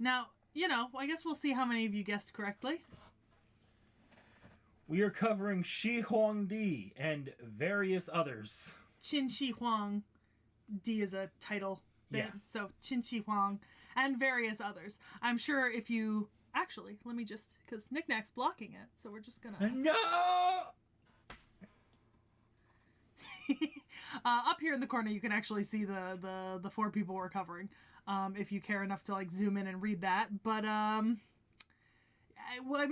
Now, I guess we'll see how many of you guessed correctly. We are covering Shi Huang Di and various others. Qin Shi Huang. D is a title bit. Yeah. So, Qin Shi Huang and various others. I'm sure if you... Actually, let me just... Because Knick-Knack's blocking it, so we're just gonna... No! Up here in the corner, you can actually see the four people we're covering. If you care enough to, zoom in and read that. But, we'll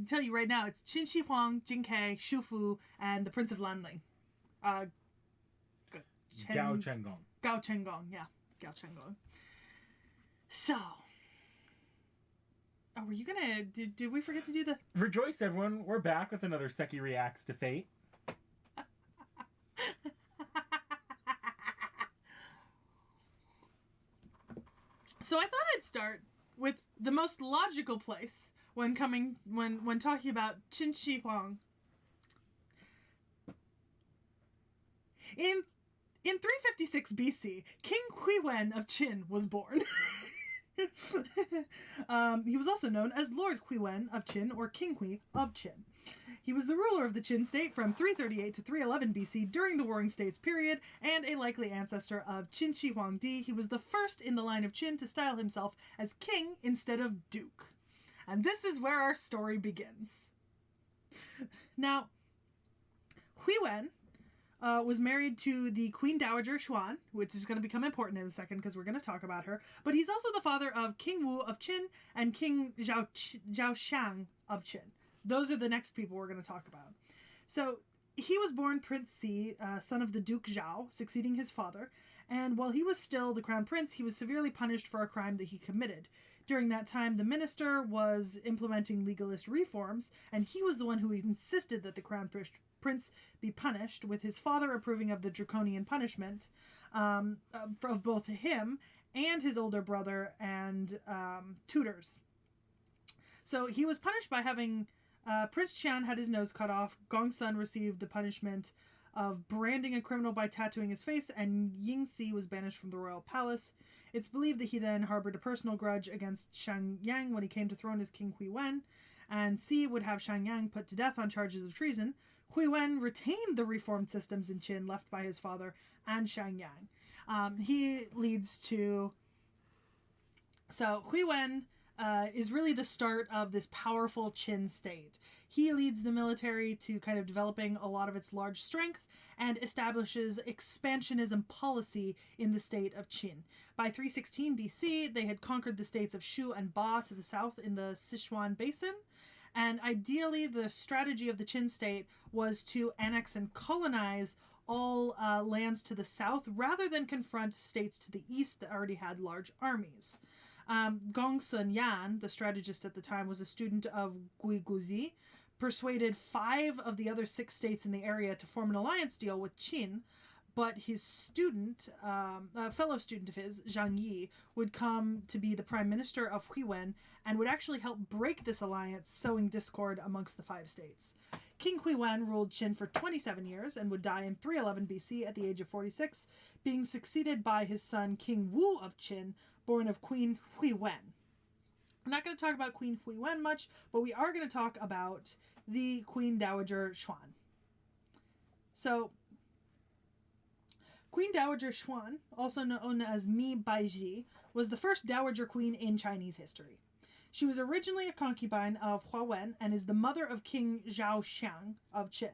tell you right now. It's Qin Shi Huang, Jing Shu Fu, and the Prince of Lanling. Gao Chenggong. Gao Chenggong, yeah. Gao Chenggong. So... Oh, were you gonna... Did we forget to do the... Rejoice, everyone. We're back with another Sekhie Reacts to Fate. So I thought I'd start with the most logical place when talking about Qin Shi Huang. In 356 BC, King Huiwen of Qin was born. He was also known as Lord Huiwen of Qin, or King Hui of Qin. He was the ruler of the Qin State from 338 to 311 BC during the Warring States period, and a likely ancestor of Qin Shi Huang Di. He was the first in the line of Qin to style himself as king instead of duke. And this is where our story begins. Now, Huiwen was married to the Queen Dowager Xuan, which is going to become important in a second because we're going to talk about her. But he's also the father of King Wu of Qin and King Zhaoxiang of Qin. Those are the next people we're going to talk about. So he was born Prince Si, son of the Duke Zhao, succeeding his father. And while he was still the crown prince, he was severely punished for a crime that he committed. During that time, the minister was implementing legalist reforms, and he was the one who insisted that the crown prince be punished, with his father approving of the draconian punishment of both him and his older brother and tutors. So he was punished by having Prince Qian had his nose cut off, Gongsun received the punishment of branding a criminal by tattooing his face, and Yingxi was banished from the royal palace. It's believed that he then harbored a personal grudge against Shangyang when he came to throne as King Huiwen, and Si would have Shangyang put to death on charges of treason. Huiwen retained the reformed systems in Qin left by his father and Shangyang. He leads to... So Huiwen is really the start of this powerful Qin state. He leads the military to kind of developing a lot of its large strength and establishes expansionism policy in the state of Qin. By 316 BC, they had conquered the states of Shu and Ba to the south in the Sichuan Basin. And ideally, the strategy of the Qin state was to annex and colonize all lands to the south rather than confront states to the east that already had large armies. Gongsun Yan, the strategist at the time, was a student of Gui Guzi, persuaded 5 of the other 6 states in the area to form an alliance deal with Qin, but his student, a fellow student of his, Zhang Yi, would come to be the prime minister of Huiwen and would actually help break this alliance, sowing discord amongst the 5 states. King Huiwen ruled Qin for 27 years and would die in 311 BC at the age of 46, being succeeded by his son King Wu of Qin, born of Queen Huiwen. We're not going to talk about Queen Huiwen much, but we are going to talk about the Queen Dowager Xuan. So, Queen Dowager Xuan, also known as Mi Baiji, was the first dowager queen in Chinese history. She was originally a concubine of Huawen and is the mother of King Zhaoxiang of Qin.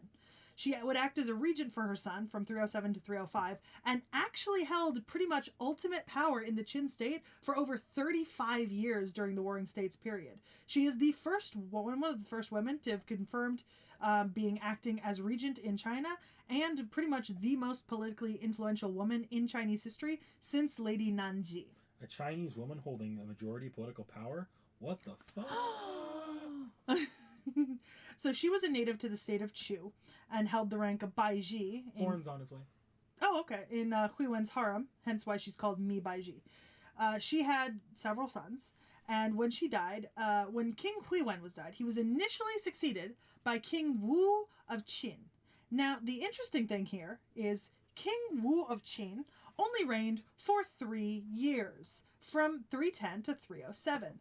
She would act as a regent for her son from 307 to 305 and actually held pretty much ultimate power in the Qin state for over 35 years during the Warring States period. She is the first one of the first women to have confirmed being acting as regent in China, and pretty much the most politically influential woman in Chinese history since Lady Nanji. A Chinese woman holding a majority political power? What the fuck? So she was a native to the state of Chu and held the rank of Baiji. Horn's on his way. Oh, okay. In Huiwen's harem, hence why she's called Mi Baiji. She had several sons, and when she died, when King Huiwen died, he was initially succeeded by King Wu of Qin. Now, the interesting thing here is King Wu of Qin only reigned for 3 years, from 310 to 307.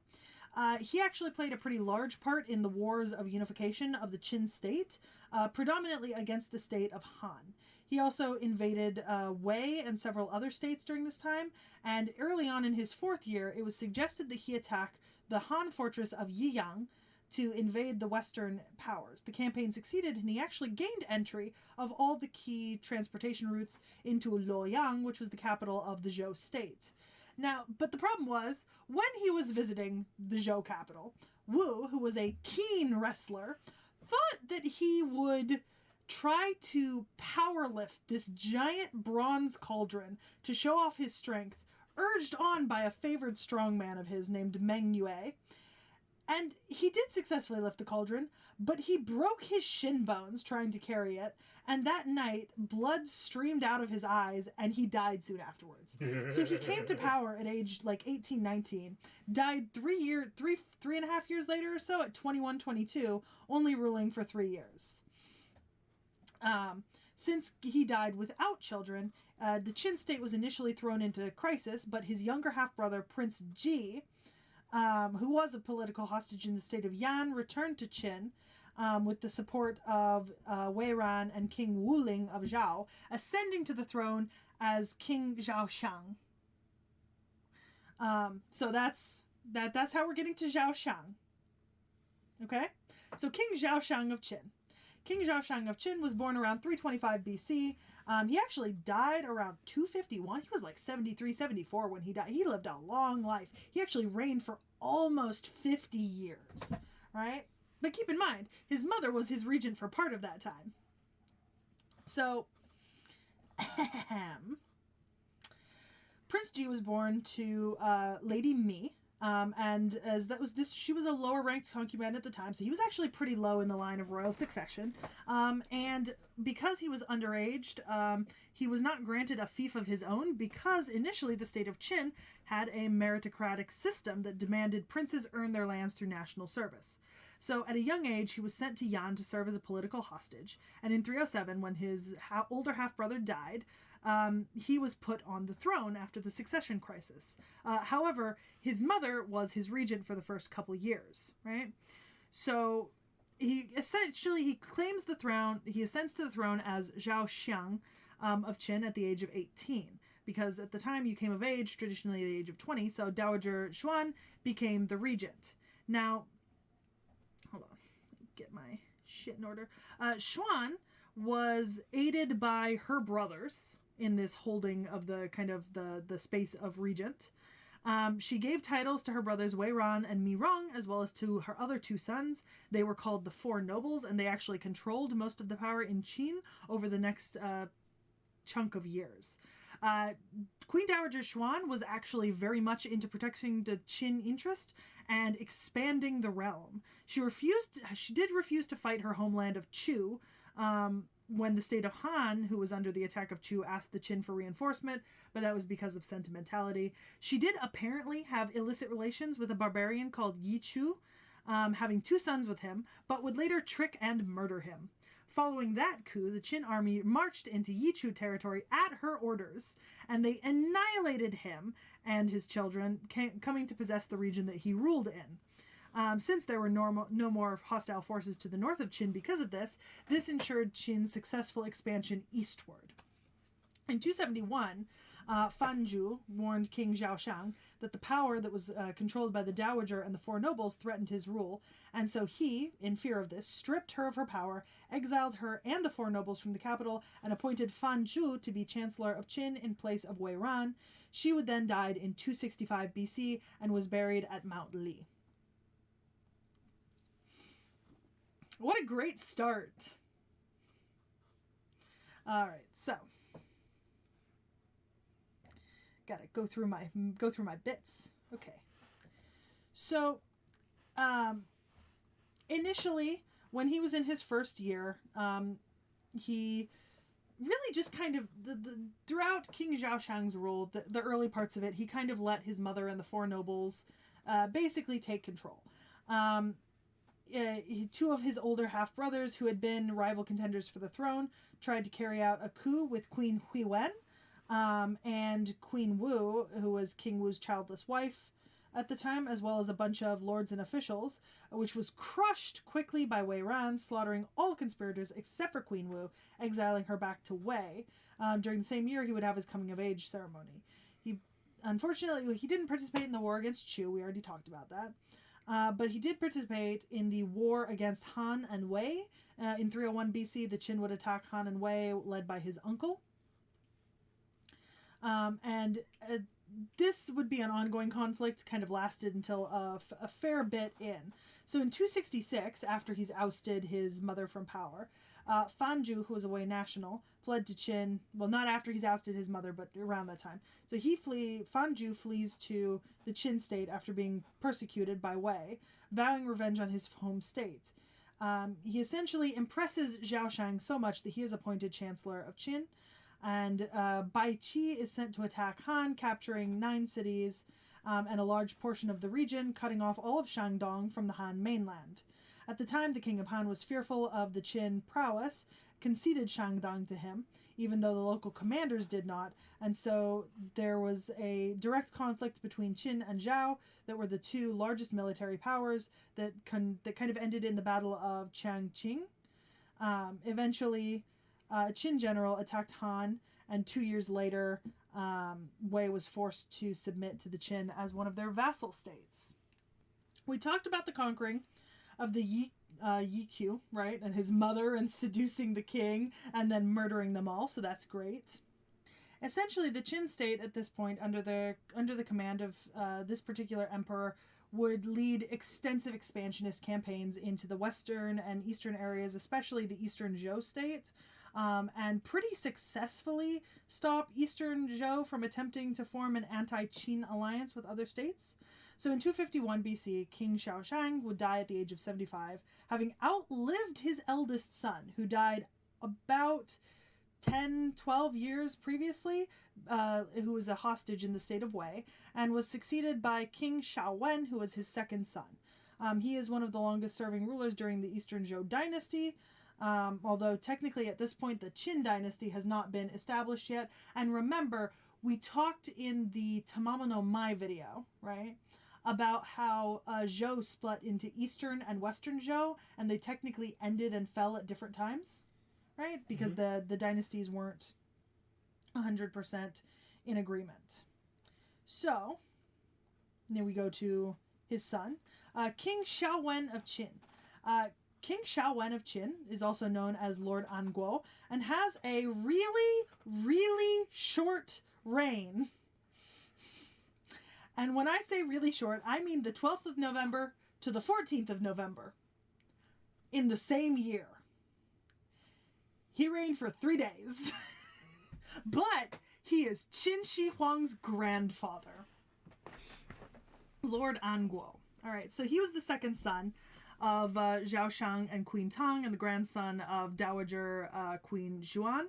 He actually played a pretty large part in the wars of unification of the Qin State, predominantly against the state of Han. He also invaded Wei and several other states during this time, and early on in his 4th year, it was suggested that he attack the Han fortress of Yiyang to invade the Western powers. The campaign succeeded, and he actually gained entry of all the key transportation routes into Luoyang, which was the capital of the Zhou state. Now, but the problem was, when he was visiting the Zhou capital, Wu, who was a keen wrestler, thought that he would try to powerlift this giant bronze cauldron to show off his strength, urged on by a favored strongman of his named Meng Yue. And he did successfully lift the cauldron, but he broke his shin bones trying to carry it, and that night, blood streamed out of his eyes, and he died soon afterwards. So he came to power at age 18, 19, died 3.5 years later or so at 21, 22, only ruling for 3 years. Since he died without children, the Qin state was initially thrown into crisis, but his younger half-brother, Prince Ji, who was a political hostage in the state of Yan, returned to Qin with the support of Wei Ran and King Wuling of Zhao, ascending to the throne as King Zhao Shang. So that's how we're getting to Zhao Shang. Okay? So King Zhao Shang of Qin. King Zhao Shang of Qin was born around 325 BC. He actually died around 251. He was like 73, 74 when he died. He lived a long life. He actually reigned for almost 50 years, right? But keep in mind, his mother was his regent for part of that time. So, Prince Ji was born to Lady Mi. And as that was this, she was a lower ranked concubine at the time, so he was actually pretty low in the line of royal succession. And because he was underaged, he was not granted a fief of his own because initially the state of Qin had a meritocratic system that demanded princes earn their lands through national service. So at a young age, he was sent to Yan to serve as a political hostage. And in 307, when his older half-brother died, he was put on the throne after the succession crisis. However, his mother was his regent for the first couple years, right? So he claims the throne. He ascends to the throne as Zhao Xiang of Qin at the age of 18, because at the time you came of age, traditionally at the age of 20. So Dowager Xuan became the regent. Now, hold on, get my shit in order. Xuan was aided by her brothers in this holding of the kind of the space of regent. She gave titles to her brothers Wei Ran and Mi Rong, as well as to her other 2 sons. They were called the Four Nobles, and they actually controlled most of the power in Qin over the next chunk of years. Queen Dowager Xuan was actually very much into protecting the Qin interest and expanding the realm. She did refuse to fight her homeland of Chu, when the state of Han, who was under the attack of Chu, asked the Qin for reinforcement, but that was because of sentimentality. She did apparently have illicit relations with a barbarian called Yi Chu, having 2 sons with him, but would later trick and murder him. Following that coup, the Qin army marched into Yi Chu territory at her orders, and they annihilated him and his children, coming to possess the region that he ruled in. Since there were no more hostile forces to the north of Qin because of this ensured Qin's successful expansion eastward. In 271, Fan Zhu warned King Zhao Shang that the power that was controlled by the Dowager and the Four Nobles threatened his rule, and so he, in fear of this, stripped her of her power, exiled her and the Four Nobles from the capital, and appointed Fan Zhu to be Chancellor of Qin in place of Wei Ran. She would then died in 265 BC and was buried at Mount Li. What a great start. All right, so gotta go through my bits. Okay. So, initially, when he was in his first year, he really just kind of throughout King Zhao Shang's rule, the early parts of it, he kind of let his mother and the Four Nobles basically take control. 2 of his older half-brothers, who had been rival contenders for the throne, tried to carry out a coup with Queen Huiwen, and Queen Wu, who was King Wu's childless wife at the time, as well as a bunch of lords and officials, which was crushed quickly by Wei Ran, slaughtering all conspirators except for Queen Wu, exiling her back to Wei. During the same year, he would have his coming-of-age ceremony. Unfortunately, he didn't participate in the war against Chu. We already talked about that. But he did participate in the war against Han and Wei. In 301 BC, the Qin would attack Han and Wei, led by his uncle. This would be an ongoing conflict, kind of lasted until a fair bit in. So in 266, after he's ousted his mother from power, Fanju, who was a Wei national, fled to Qin. Well, not after he's ousted his mother, but around that time. So Fanju flees to the Qin State after being persecuted by Wei, vowing revenge on his home state. He essentially impresses Zhao Shang so much that he is appointed Chancellor of Qin. And Bai Qi is sent to attack Han, capturing 9 cities and a large portion of the region, cutting off all of Shandong from the Han mainland. At the time, the king of Han was fearful of the Qin prowess, conceded Shandong to him, even though the local commanders did not, and so there was a direct conflict between Qin and Zhao that were the 2 largest military powers that kind of ended in the Battle of Changqing. Eventually, Qin general attacked Han, and 2 years later, Wei was forced to submit to the Qin as one of their vassal states. We talked about the conquering of the Yiqiu, right, and his mother, and seducing the king and then murdering them all, so that's great. Essentially, the Qin state at this point, under the command of this particular emperor, would lead extensive expansionist campaigns into the western and eastern areas, especially the eastern Zhou state, and pretty successfully stop eastern Zhou from attempting to form an anti-Qin alliance with other states. So in 251 BC, King Shaoshang would die at the age of 75, having outlived his eldest son, who died about 10-12 years previously, who was a hostage in the state of Wei, and was succeeded by King Shaowen, who was his second son. He is one of the longest serving rulers during the Eastern Zhou dynasty, although technically at this point the Qin dynasty has not been established yet. And remember, we talked in the Tamamo no Mai video, right, about how Zhou split into Eastern and Western Zhou, and they technically ended and fell at different times, right? Because the dynasties weren't 100% in agreement. So, then we go to his son, King Shaowen of Qin. King Shaowen of Qin is also known as Lord Anguo, and has a really, really short reign. And when I say really short, I mean the 12th of November to the 14th of November in the same year. He reigned for 3 days. But he is Qin Shi Huang's grandfather, Lord Anguo. All right, so he was the second son of Zhao Shang and Queen Tang, and the grandson of Dowager Queen Xuan.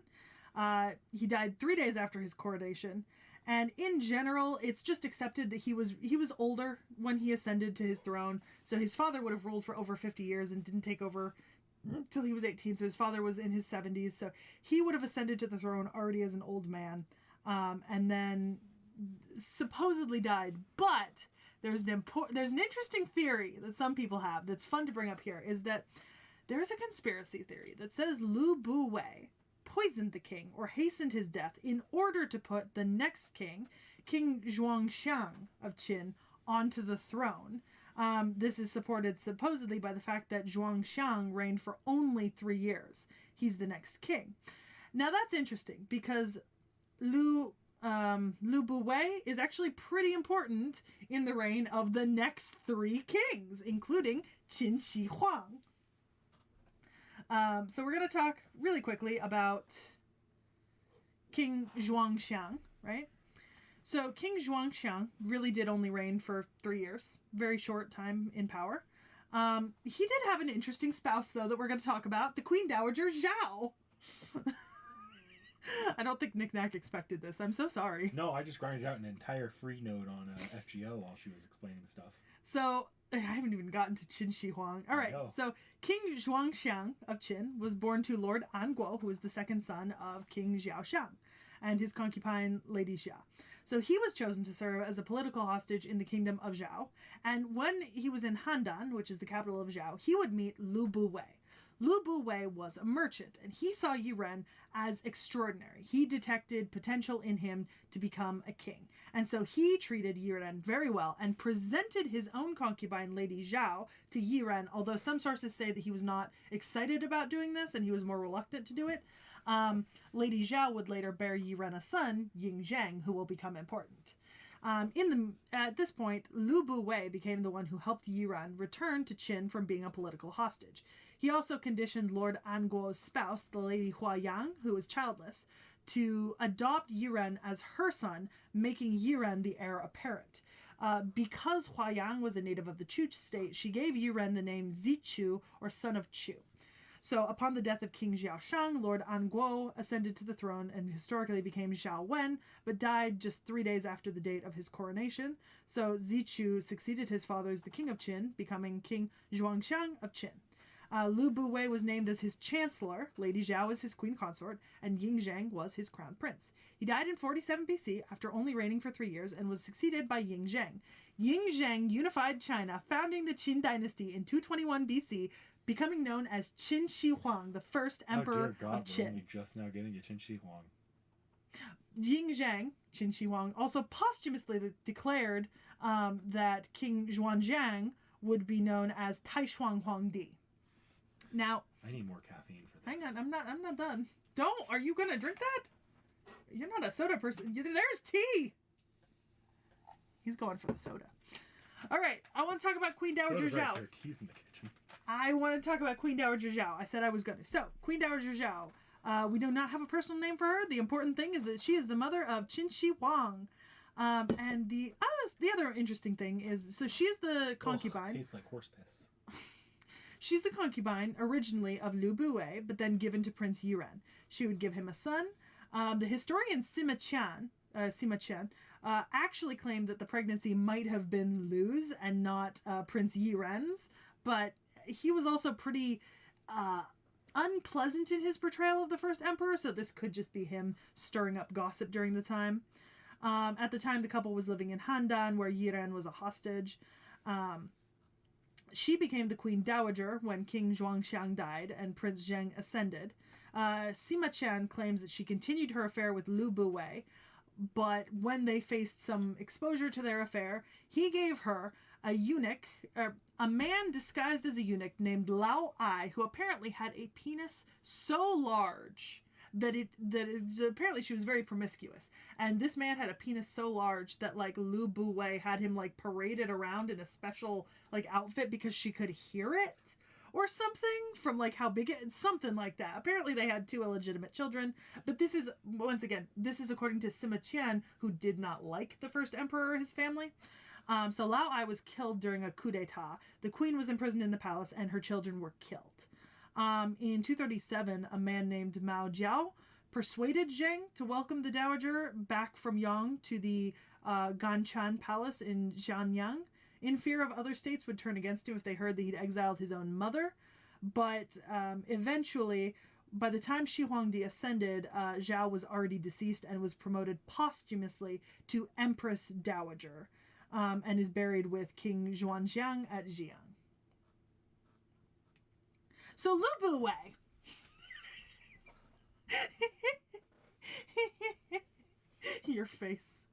He died 3 days after his coronation. And in general, it's just accepted that he was older when he ascended to his throne. So his father would have ruled for over 50 years and didn't take over till he was 18. So his father was in his 70s. So he would have ascended to the throne already as an old man, and then supposedly died. But there's an interesting theory that some people have that's fun to bring up here, is that there's a conspiracy theory that says Lu Bu Wei poisoned the king or hastened his death in order to put the next king, King Zhuangxiang of Qin, onto the throne. This is supported supposedly by the fact that Zhuangxiang reigned for only 3 years. He's the next king. Now that's interesting because Lu Bu Wei is actually pretty important in the reign of the next 3 kings, including Qin Shi Huang. So we're going to talk really quickly about King Zhuangxiang, right? So King Zhuangxiang really did only reign for 3 years. Very short time in power. He did have an interesting spouse, though, that we're going to talk about. The Queen Dowager Zhao. I don't think Nick Nack expected this. I'm so sorry. No, I just grinded out an entire free note on FGO while she was explaining the stuff. So, I haven't even gotten to Qin Shi Huang. All right, so King Zhuangxiang of Qin was born to Lord Anguo, who was the second son of King Xiaoshang. and his concubine Lady Xia. So he was chosen to serve as a political hostage in the kingdom of Zhao, and when he was in Handan, which is the capital of Zhao, he would meet Lu Buwei. Lu Buwei was a merchant, and he saw Yiren as extraordinary. He detected potential in him to become a king, and so he treated Yiren very well and presented his own concubine, Lady Zhao, to Yiren, although some sources say that he was not excited about doing this and he was more reluctant to do it. Lady Zhao would later bear Yiren a son, Ying Zheng, who will become important. At this point, Lu Buwei became the one who helped Yiren return to Qin from being a political hostage. He also conditioned Lord Anguo's spouse, the Lady Huayang, who was childless, to adopt Yiren as her son, making Yiren the heir apparent. Because Huayang was a native of the Qin State, she gave Yiren the name Zichu, or son of Chu. So upon the death of King Xiaoshang, Lord Anguo ascended to the throne and historically became Xiao Wen, but died just 3 days after the date of his coronation. So Zichu succeeded his father as the king of Qin, becoming King Zhuangxiang of Qin. Lu Buwei was named as his chancellor, Lady Zhao was his queen consort, and Ying Zheng was his crown prince. He died in 47 BC after only reigning for 3 years and was succeeded by Ying Zheng. Ying Zheng unified China, founding the Qin dynasty in 221 BC, becoming known as Qin Shi Huang, the first emperor of Qin. We're only just now getting to Qin Shi Huang. Ying Zheng, Qin Shi Huang, also posthumously declared that King Zhuangjiang would be known as Taishuang Huangdi. Now, I need more caffeine for this. Hang on, I'm not done. Don't. Are you gonna drink that? You're not a soda person. There's tea. He's going for the soda. All right, I want to talk about Queen Dowager Zhao. Right, tea's in the kitchen. I want to talk about Queen Dowager Zhao. I said I was going to. So, Queen Dowager Zhao. We do not have a personal name for her. The important thing is that she is the mother of Qin Shi Huang. And the other interesting thing is, so she's the concubine. Tastes like horse piss. She's the concubine originally of Lu Buwei, but then given to Prince Yiren. She would give him a son. The historian Sima Qian actually claimed that the pregnancy might have been Lu's and not Prince Yiren's, but he was also pretty unpleasant in his portrayal of the first emperor, so this could just be him stirring up gossip during the time. At the time, the couple was living in Handan, where Yiren was a hostage. She became the Queen Dowager when King Zhuangxiang died and Prince Zheng ascended. Sima Qian claims that she continued her affair with Lu Buwei, but when they faced some exposure to their affair, he gave her a eunuch, a man disguised as a eunuch named Lao Ai, who apparently had a penis so large that apparently she was very promiscuous. And this man had a penis so large that like Lu Buwei had him like paraded around in a special like outfit because she could hear it or something from like how big it, something like that. Apparently they had 2 illegitimate children, but this is, once again, this is according to Sima Qian, who did not like the first emperor or his family. So Lao Ai was killed during a coup d'etat. The queen was imprisoned in the palace and her children were killed. In 237, a man named Mao Jiao persuaded Zheng to welcome the dowager back from Yang to the Ganchan Palace in Xianyang, in fear of other states would turn against him if they heard that he'd exiled his own mother. But eventually, by the time Shi Huangdi ascended, Zhao was already deceased and was promoted posthumously to Empress Dowager, and is buried with King Zhuangjiang at Xi'an. So Lu Buwei. Your face.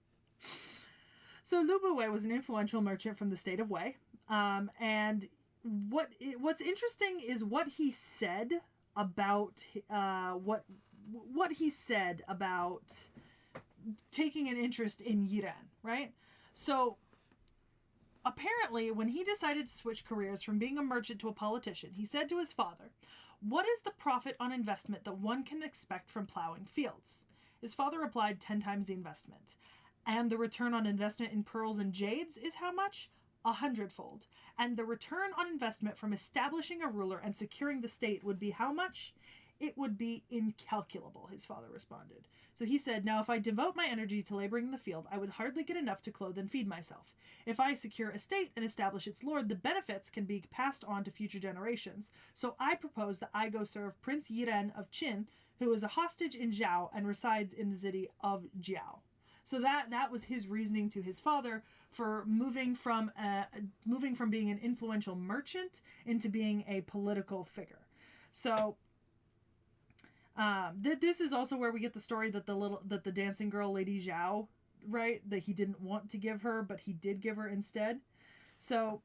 So Lu Buwei was an influential merchant from the state of Wei. And what's interesting is what he said about what he said about taking an interest in Yiren, right? So apparently, when he decided to switch careers from being a merchant to a politician, he said to his father, "What is the profit on investment that one can expect from plowing fields?" His father replied, 10 times the investment. "And the return on investment in pearls and jades is how much? 100-fold. And the return on investment from establishing a ruler and securing the state would be how much? It would be incalculable," his father responded. So he said, "Now if I devote my energy to laboring in the field, I would hardly get enough to clothe and feed myself. If I secure a state and establish its lord, the benefits can be passed on to future generations. So I propose that I go serve Prince Yiren of Qin, who is a hostage in Zhao and resides in the city of Jiao. So that was his reasoning to his father for moving from being an influential merchant into being a political figure. So this is also where we get the story that the dancing girl Lady Zhao, right, that he didn't want to give her, but he did give her instead. So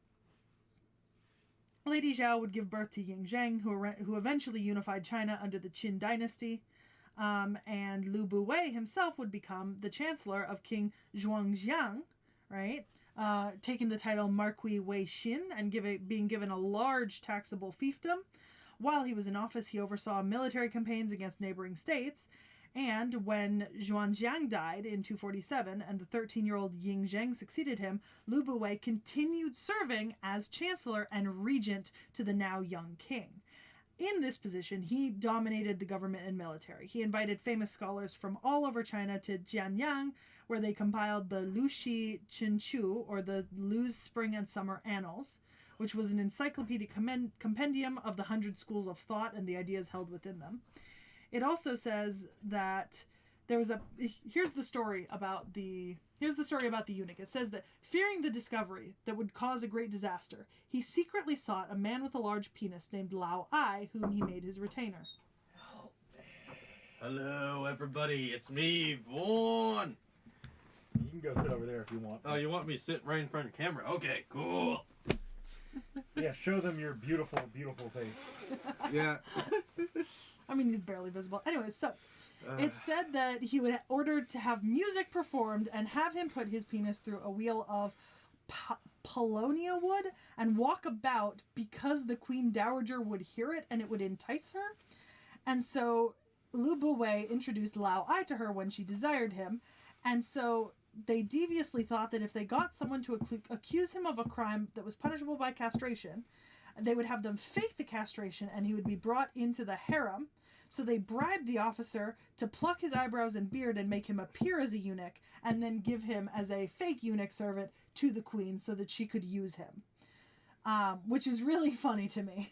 Lady Zhao would give birth to Ying Zheng, who eventually unified China under the Qin dynasty. And Lu Buwei himself would become the chancellor of King Zhuangjiang, right? Taking the title Marquis Wei Xin and being given a large taxable fiefdom. While he was in office, he oversaw military campaigns against neighboring states. And when Zhuangjiang died in 247 and the 13-year-old Ying Zheng succeeded him, Lu Buwei continued serving as chancellor and regent to the now young king. In this position, he dominated the government and military. He invited famous scholars from all over China to Jianyang, where they compiled the Lushi Chinchu, or the Lu's Spring and Summer Annals, which was an encyclopedic compendium of the 100 schools of thought and the ideas held within them. It also says that there was here's the story about the eunuch. It says that, fearing the discovery that would cause a great disaster, he secretly sought a man with a large penis named Lao Ai, whom he made his retainer. Hello, everybody. It's me, Vaughn. You can go sit over there if you want. Oh, you want me to sit right in front of the camera? Okay, cool. Yeah, show them your beautiful, beautiful face. Yeah. I mean, he's barely visible. Anyways, so it said that he would order to have music performed and have him put his penis through a wheel of paulownia wood and walk about because the Queen Dowager would hear it and it would entice her. And so Lu Buwei introduced Lao Ai to her when she desired him. And so they deviously thought that if they got someone to accuse him of a crime that was punishable by castration, they would have them fake the castration and he would be brought into the harem. So they bribed the officer to pluck his eyebrows and beard and make him appear as a eunuch, and then give him as a fake eunuch servant to the queen so that she could use him. Which is really funny to me.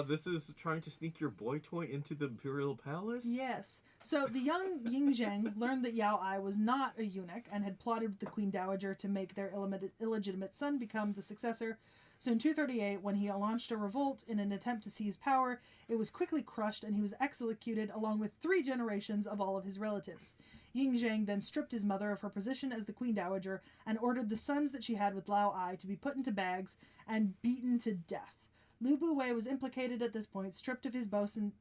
This is trying to sneak your boy toy into the Imperial Palace? Yes. So the young Ying Zheng learned that Yao Ai was not a eunuch and had plotted with the Queen Dowager to make their illegitimate son become the successor. So in 238, when he launched a revolt in an attempt to seize power, it was quickly crushed and he was executed along with 3 generations of all of his relatives. Ying Zheng then stripped his mother of her position as the Queen Dowager and ordered the sons that she had with Lao Ai to be put into bags and beaten to death. Lu Buwei was implicated at this point, stripped of his posts and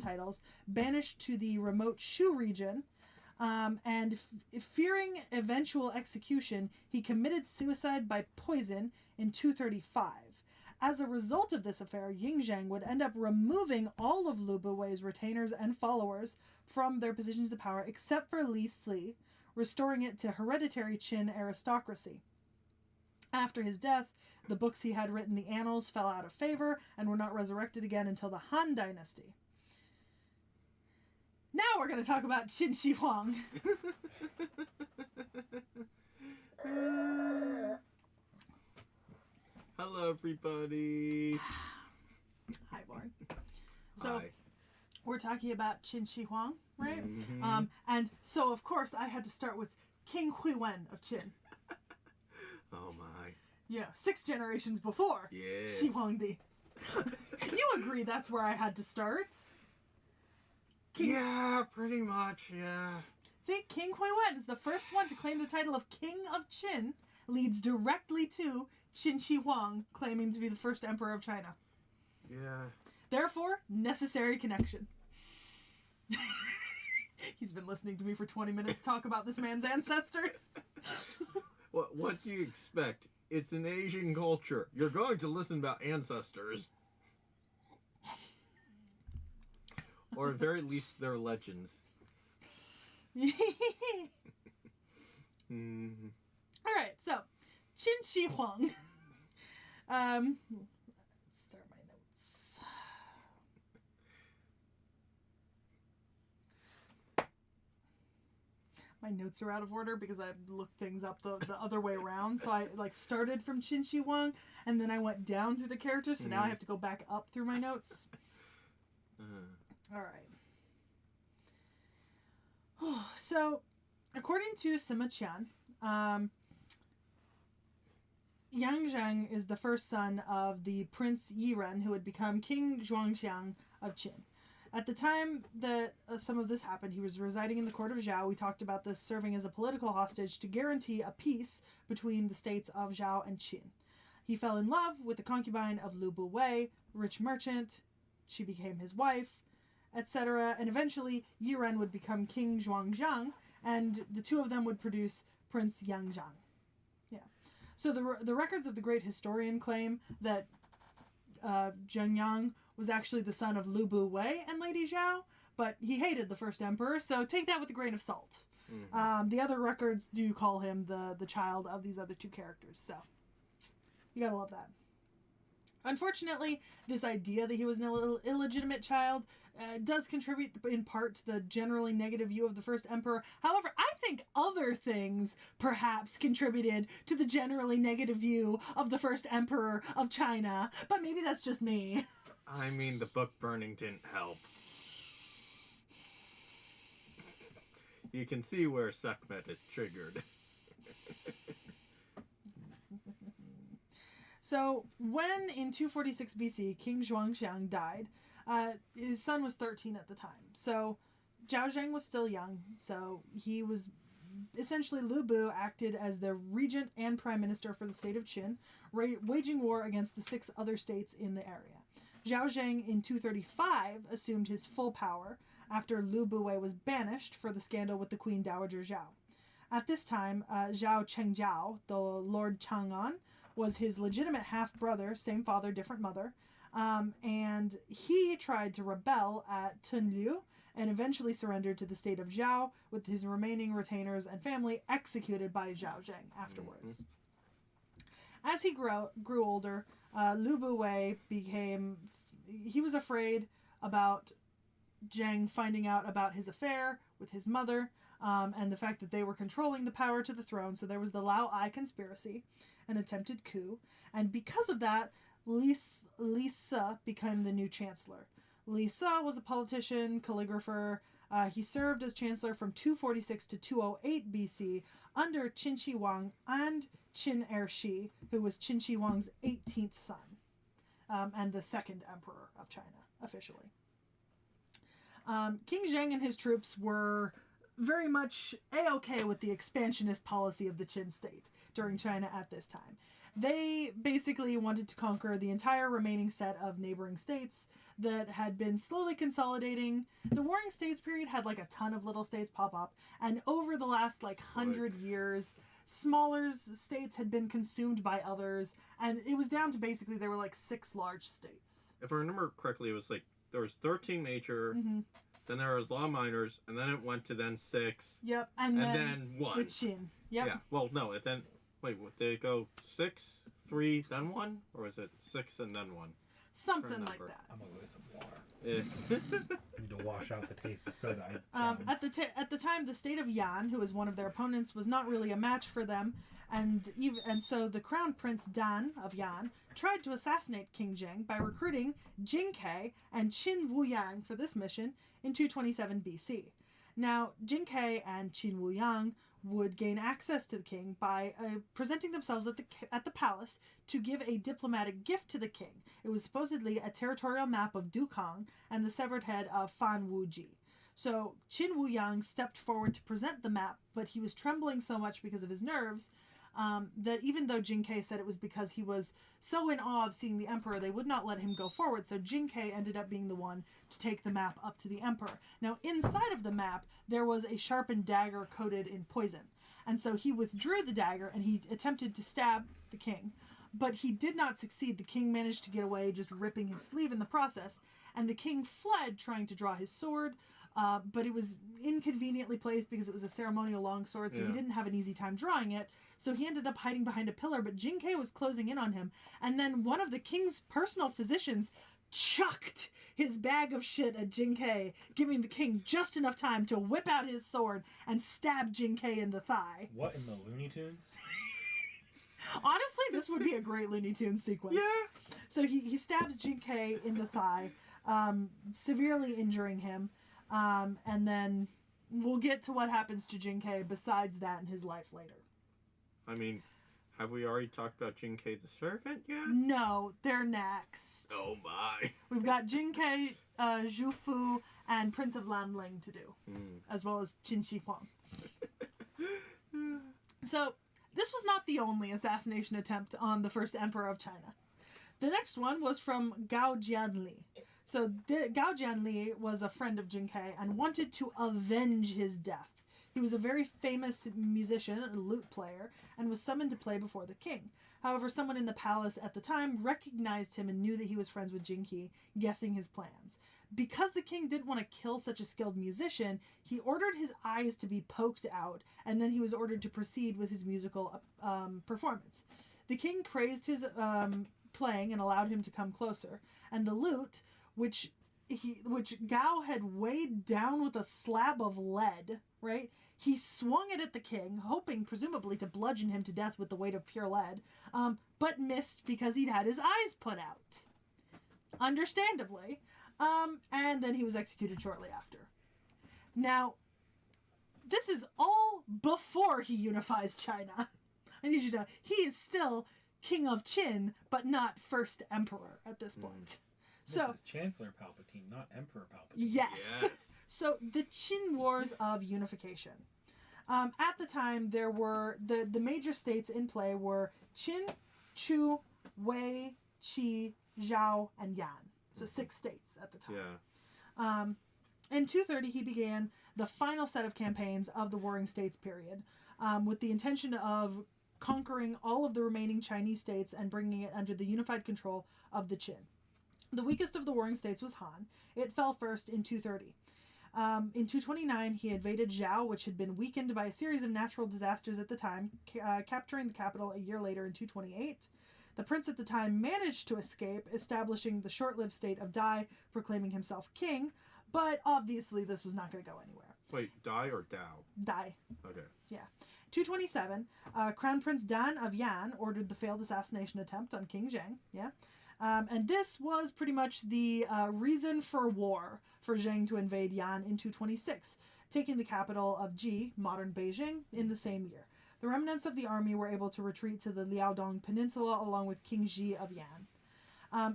titles, banished to the remote Shu region, and fearing eventual execution, he committed suicide by poison in 235. As a result of this affair, Ying Zheng would end up removing all of Lu Buwei's retainers and followers from their positions of power, except for Li Si, restoring it to hereditary Qin aristocracy. After his death, the books he had written, the Annals, fell out of favor and were not resurrected again until the Han Dynasty. Now we're going to talk about Qin Shi Huang. Hello, everybody. Hi, Warren. So, Hi. we're talking about Qin Shi Huang, right? Mm-hmm. And so, of course, I had to start with King Huiwen of Qin. Oh, my. Yeah, 6 generations before Yeah. Shi Huangdi. You agree that's where I had to start? Yeah, pretty much, yeah. See, King Huiwen is the first one to claim the title of King of Qin, leads directly to Qin Shi Huang claiming to be the first emperor of China. Yeah. Therefore, necessary connection. He's been listening to me for 20 minutes talk about this man's ancestors. What do you expect? It's an Asian culture. You're going to listen about ancestors. Or at very least their legends. Mm-hmm. Alright, so, Qin Shi Huang. Let's start my notes. My notes are out of order because I looked things up the other way around. So I started from Qin Shi Huang and then I went down through the characters. So now I have to go back up through my notes. All right. So, according to Sima Qian, Yang Zheng is the first son of the Prince Yiren, who would become King Zhuangxiang of Qin. At the time that some of this happened, he was residing in the court of Zhao. We talked about this, serving as a political hostage to guarantee a peace between the states of Zhao and Qin. He fell in love with the concubine of Lu Buwei, rich merchant. She became his wife, etc. And eventually, Yiren would become King Zhuangxiang, and the two of them would produce Prince Yangzhang. Yeah. So the records of the great historian claim that Zhengyang was actually the son of Lu Buwei and Lady Zhao, but he hated the first emperor, so take that with a grain of salt. Mm-hmm. The other records do call him the child of these other two characters, so you gotta love that. Unfortunately, this idea that he was an illegitimate child does contribute in part to the generally negative view of the first emperor. However, I think other things perhaps contributed to the generally negative view of the first emperor of China, but maybe that's just me. I mean, the book burning didn't help. You can see where Sekhmet is triggered. So, when in 246 BC, King Zhuangxiang died, his son was 13 at the time. So, Zhao Zheng was still young, so he was essentially Lu Bu acted as the regent and prime minister for the state of Qin, waging war against the 6 other states in the area. Zhao Zheng in 235 assumed his full power after Lu Buwei was banished for the scandal with the Queen Dowager Zhao. At this time, Zhao Chengjiao, the Lord Chang'an, was his legitimate half-brother, same father, different mother, and he tried to rebel at Tunliu and eventually surrendered to the state of Zhao, with his remaining retainers and family executed by Zhao Zheng afterwards. Mm-hmm. As he grew older, Lu Buwei he was afraid about Zheng finding out about his affair with his mother, and the fact that they were controlling the power to the throne. So there was the Lao Ai conspiracy, an attempted coup, and because of that, Li Si became the new chancellor. Li Si was a politician, calligrapher. He served as chancellor from 246 to 208 BC under Qin Shi Huang and Qin Shi, who was Qin Shi Huang's 18th son, and the second emperor of China, officially. King Zheng and his troops were very much A-okay with the expansionist policy of the Qin State during China at this time. They basically wanted to conquer the entire remaining set of neighboring states that had been slowly consolidating. The Warring States period had like a ton of little states pop up, and over the last 100 years, smaller states had been consumed by others, and it was down to basically there were 6 large states. If I remember correctly, it was there was 13 major, mm-hmm. Then there was a lot of minors, and then it went to then 6. Yep, and then 1. The Qin. Yep. Yeah. Well, no, it then did it go 6, 3, then 1, or was it 6 and then 1? Something like that. I'm gonna go get some water. Yeah. Need to wash out the taste of soda. At the time, the state of Yan, who was one of their opponents, was not really a match for them, and so the crown prince Dan of Yan tried to assassinate King Zheng by recruiting Jing and Qin Wuyang for this mission in 227 BC. Now, Jing and Qin Wuyang would gain access to the king by presenting themselves at the palace to give a diplomatic gift to the king. It was supposedly a territorial map of Dukang and the severed head of Fan Wuji. So Qin Wuyang stepped forward to present the map, but he was trembling so much because of his nerves that even though Jing said it was because he was so in awe of seeing the emperor, they would not let him go forward. So Jing ended up being the one to take the map up to the emperor. Now, inside of the map, there was a sharpened dagger coated in poison. And so he withdrew the dagger and he attempted to stab the king. But he did not succeed. The king managed to get away, just ripping his sleeve in the process. And the king fled, trying to draw his sword. But it was inconveniently placed because it was a ceremonial longsword, so he didn't have an easy time drawing it. So he ended up hiding behind a pillar, but Jing was closing in on him. And then one of the king's personal physicians chucked his bag of shit at Jing, giving the king just enough time to whip out his sword and stab Jing in the thigh. What in the Looney Tunes? Honestly, this would be a great Looney Tunes sequence. Yeah. So he stabs Jing in the thigh. severely injuring him. And then we'll get to what happens to Jing Ke besides that in his life later. I mean, have we already talked about Jing Ke the Servant yet? No, they're next. Oh my. We've got Jing Ke, Zhu Fu, and Prince of Lanling to do, as well as Qin Shi Huang. So, this was not the only assassination attempt on the first emperor of China. The next one was from Gao Jianli. So, Gao Jianli was a friend of Jing Ke and wanted to avenge his death. He was a very famous musician, a lute player, and was summoned to play before the king. However, someone in the palace at the time recognized him and knew that he was friends with Jing Ke, guessing his plans. Because the king didn't want to kill such a skilled musician, he ordered his eyes to be poked out, and then he was ordered to proceed with his musical performance. The king praised his playing and allowed him to come closer, and the lute, which Gao had weighed down with a slab of lead, right? He swung it at the king, hoping presumably to bludgeon him to death with the weight of pure lead, but missed because he'd had his eyes put out. Understandably. And then he was executed shortly after. Now, this is all before he unifies China. I need you to know, he is still king of Qin, but not first emperor at this point. This is Chancellor Palpatine, not Emperor Palpatine. Yes. So, the Qin Wars of Unification. At the time, there were, the major states in play were Qin, Chu, Wei, Qi, Zhao, and Yan. So 6 states at the time. Yeah. In 230, he began the final set of campaigns of the Warring States period, with the intention of conquering all of the remaining Chinese states and bringing it under the unified control of the Qin. The weakest of the Warring States was Han. It fell first in 230. In 229, he invaded Zhao, which had been weakened by a series of natural disasters at the time, capturing the capital a year later in 228. The prince at the time managed to escape, establishing the short-lived state of Dai, proclaiming himself king, but obviously this was not going to go anywhere. Wait, Dai or Dao? Dai. Okay. Yeah. 227, Crown Prince Dan of Yan ordered the failed assassination attempt on King Zheng. Yeah. And this was pretty much the reason for war for Zheng to invade Yan in 226, taking the capital of Ji, modern Beijing, in the same year. The remnants of the army were able to retreat to the Liaodong Peninsula along with King Ji of Yan.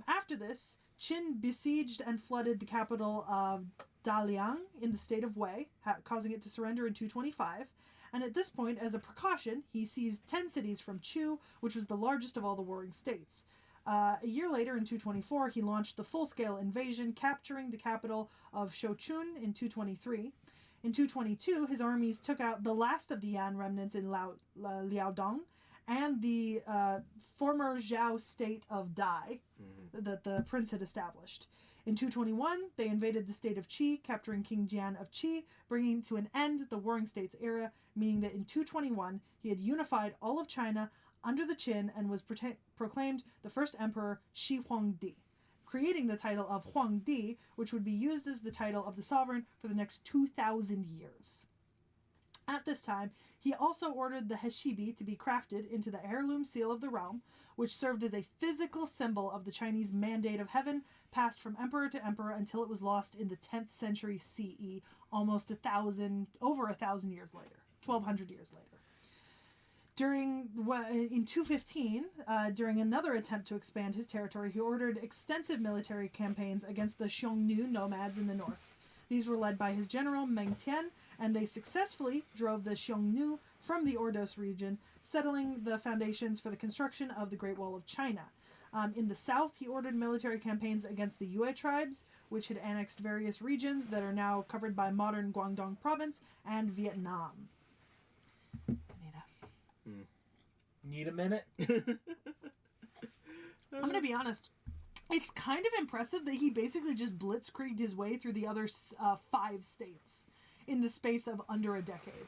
After this, Qin besieged and flooded the capital of Daliang in the state of Wei, causing it to surrender in 225. And at this point, as a precaution, he seized 10 cities from Chu, which was the largest of all the warring states. A year later, in 224, he launched the full-scale invasion, capturing the capital of Shouchun in 223. In 222, his armies took out the last of the Yan remnants in Liaodong and the former Zhao state of Dai that the prince had established. In 221, they invaded the state of Qi, capturing King Jian of Qi, bringing to an end the Warring States era, meaning that in 221, he had unified all of China under the Qin and was proclaimed the first emperor Shi Huang Di, creating the title of Huang Di, which would be used as the title of the sovereign for the next 2,000 years. At this time, he also ordered the Heshibi to be crafted into the heirloom seal of the realm, which served as a physical symbol of the Chinese mandate of heaven, passed from emperor to emperor until it was lost in the 10th century CE, over 1,000 years later, 1,200 years later. In 215, during another attempt to expand his territory, he ordered extensive military campaigns against the Xiongnu nomads in the north. These were led by his general Meng Tian, and they successfully drove the Xiongnu from the Ordos region, settling the foundations for the construction of the Great Wall of China. In the south, he ordered military campaigns against the Yue tribes, which had annexed various regions that are now covered by modern Guangdong province and Vietnam. Need a minute? I'm going to be honest. It's kind of impressive that he basically just blitzkrieged his way through the other 5 states in the space of under a decade.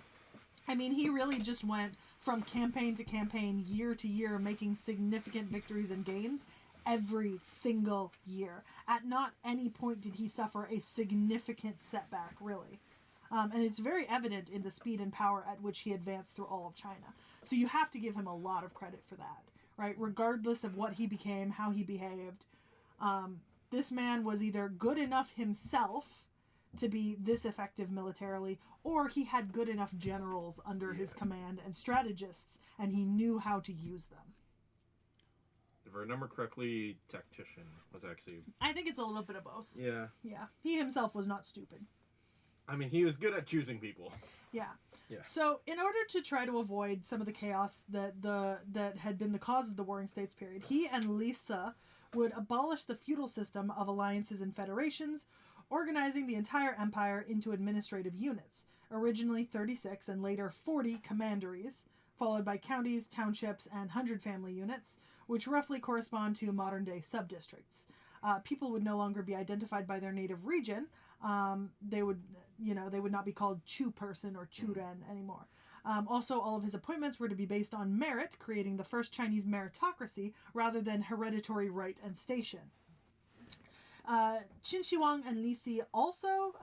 I mean, he really just went from campaign to campaign, year to year, making significant victories and gains every single year. At not any point did he suffer a significant setback, really. And it's very evident in the speed and power at which he advanced through all of China. So you have to give him a lot of credit for that, right? Regardless of what he became, how he behaved, this man was either good enough himself to be this effective militarily, or he had good enough generals under his command and strategists, and he knew how to use them. If I remember correctly, tactician was actually... I think it's a little bit of both. Yeah. Yeah. He himself was not stupid. I mean, he was good at choosing people. Yeah. Yeah. So, in order to try to avoid some of the chaos that had been the cause of the Warring States period, he and Lisa would abolish the feudal system of alliances and federations, organizing the entire empire into administrative units, originally 36 and later 40 commanderies, followed by counties, townships, and hundred family units, which roughly correspond to modern-day subdistricts. People would no longer be identified by their native region. They would not be called Chu person or Chu Ren anymore. Also, all of his appointments were to be based on merit, creating the first Chinese meritocracy rather than hereditary right and station. Qin Shi Huang and Li Si also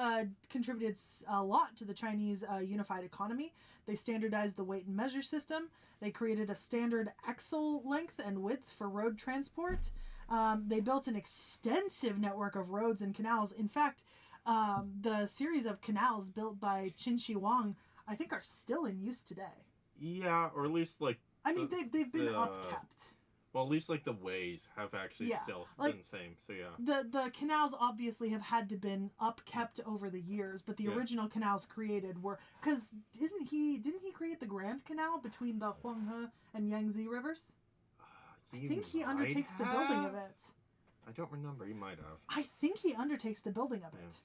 contributed a lot to the Chinese unified economy. They standardized the weight and measure system. They created a standard axle length and width for road transport. They built an extensive network of roads and canals. In fact, the series of canals built by Qin Shi Huang, I think, are still in use today. Yeah, or at least like... I mean, they've been upkept. Well, at least like the ways have actually still been the same. So yeah. The canals obviously have had to been upkept over the years, but the original canals created were, because didn't he create the Grand Canal between the Huanghe and Yangtze rivers? I think he undertakes the building of it. I don't remember. He might have. I think he undertakes the building of it.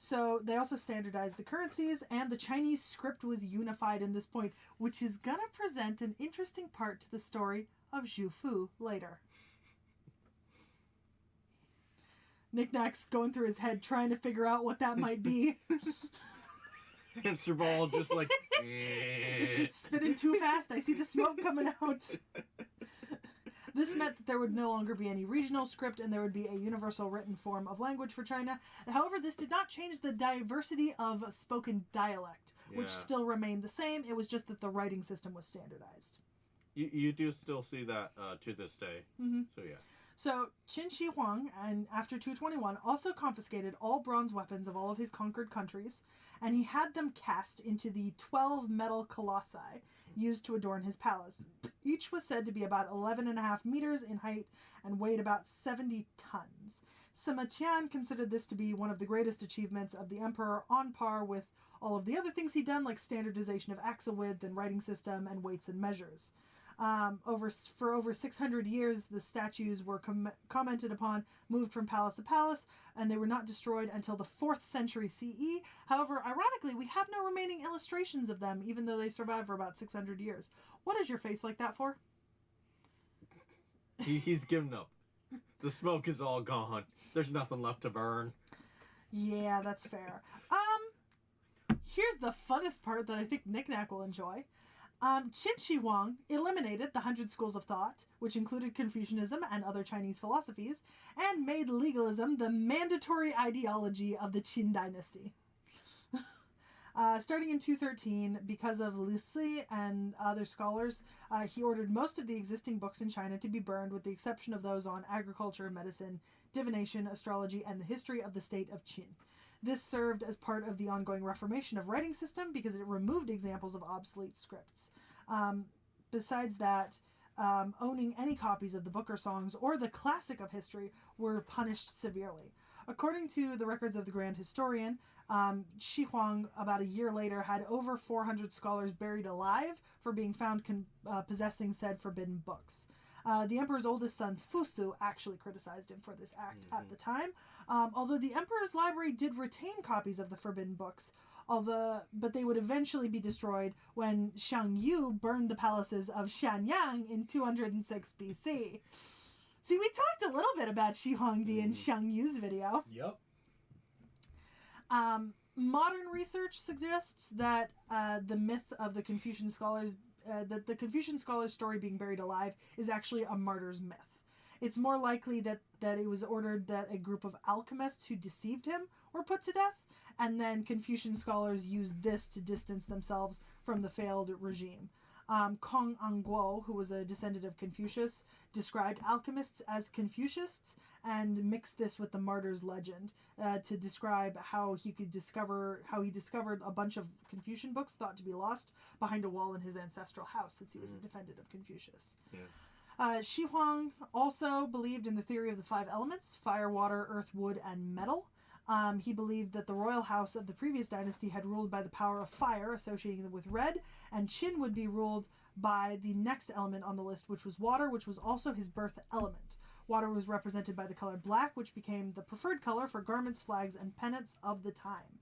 So they also standardized the currencies, and the Chinese script was unified in this point, which is going to present an interesting part to the story of Zhu Fu later. Knick-Knack's going through his head trying to figure out what that might be. Hamster ball just like... It's spinning too fast. I see the smoke coming out. This meant that there would no longer be any regional script and there would be a universal written form of language for China. However, this did not change the diversity of spoken dialect, which still remained the same. It was just that the writing system was standardized. You do still see that to this day. Mm-hmm. So, yeah. So, Qin Shi Huang, and after 221, also confiscated all bronze weapons of all of his conquered countries, and he had them cast into the 12 metal colossi used to adorn his palace. Each was said to be about 11.5 meters in height and weighed about 70 tons. Sima Qian considered this to be one of the greatest achievements of the emperor, on par with all of the other things he'd done, like standardization of axle width and writing system and weights and measures. For over 600 years, the statues were commented upon, moved from palace to palace, and they were not destroyed until the 4th century CE. However, ironically, we have no remaining illustrations of them, even though they survived for about 600 years. What is your face like that for? He's given up. The smoke is all gone. There's nothing left to burn. Yeah, that's fair. Here's the funnest part that I think Knick-Knack will enjoy. Qin Shi Huang eliminated the 100 schools of thought, which included Confucianism and other Chinese philosophies, and made legalism the mandatory ideology of the Qin dynasty. Starting in 213, because of Li Si and other scholars, he ordered most of the existing books in China to be burned, with the exception of those on agriculture, medicine, divination, astrology, and the history of the state of Qin. This served as part of the ongoing reformation of writing system because it removed examples of obsolete scripts. Besides that, owning any copies of the book or songs or the classic of history were punished severely. According to the records of the Grand Historian, Shi Huang, about a year later, had over 400 scholars buried alive for being found possessing said forbidden books. The emperor's oldest son, Fusu, actually criticized him for this act at the time. Although the emperor's library did retain copies of the forbidden books, but they would eventually be destroyed when Xiang Yu burned the palaces of Shanyang in 206 BC. See, we talked a little bit about Shi Huangdi in Xiang Yu's video. Yep. Modern research suggests that the myth of the Confucian scholars, that the Confucian scholars' story being buried alive is actually a martyr's myth. It's more likely that it was ordered that a group of alchemists who deceived him were put to death, and then Confucian scholars used this to distance themselves from the failed regime. Kong Angguo, who was a descendant of Confucius, described alchemists as Confucianists and mixed this with the martyr's legend to describe how he discovered a bunch of Confucian books thought to be lost behind a wall in his ancestral house, since he was a descendant of Confucius. Yeah. Shi Huang also believed in the theory of the 5 elements: fire, water, earth, wood, and metal. He believed that the royal house of the previous dynasty had ruled by the power of fire, associating them with red, and Qin would be ruled by the next element on the list, which was water, which was also his birth element. Water was represented by the color black, which became the preferred color for garments, flags, and pennants of the time.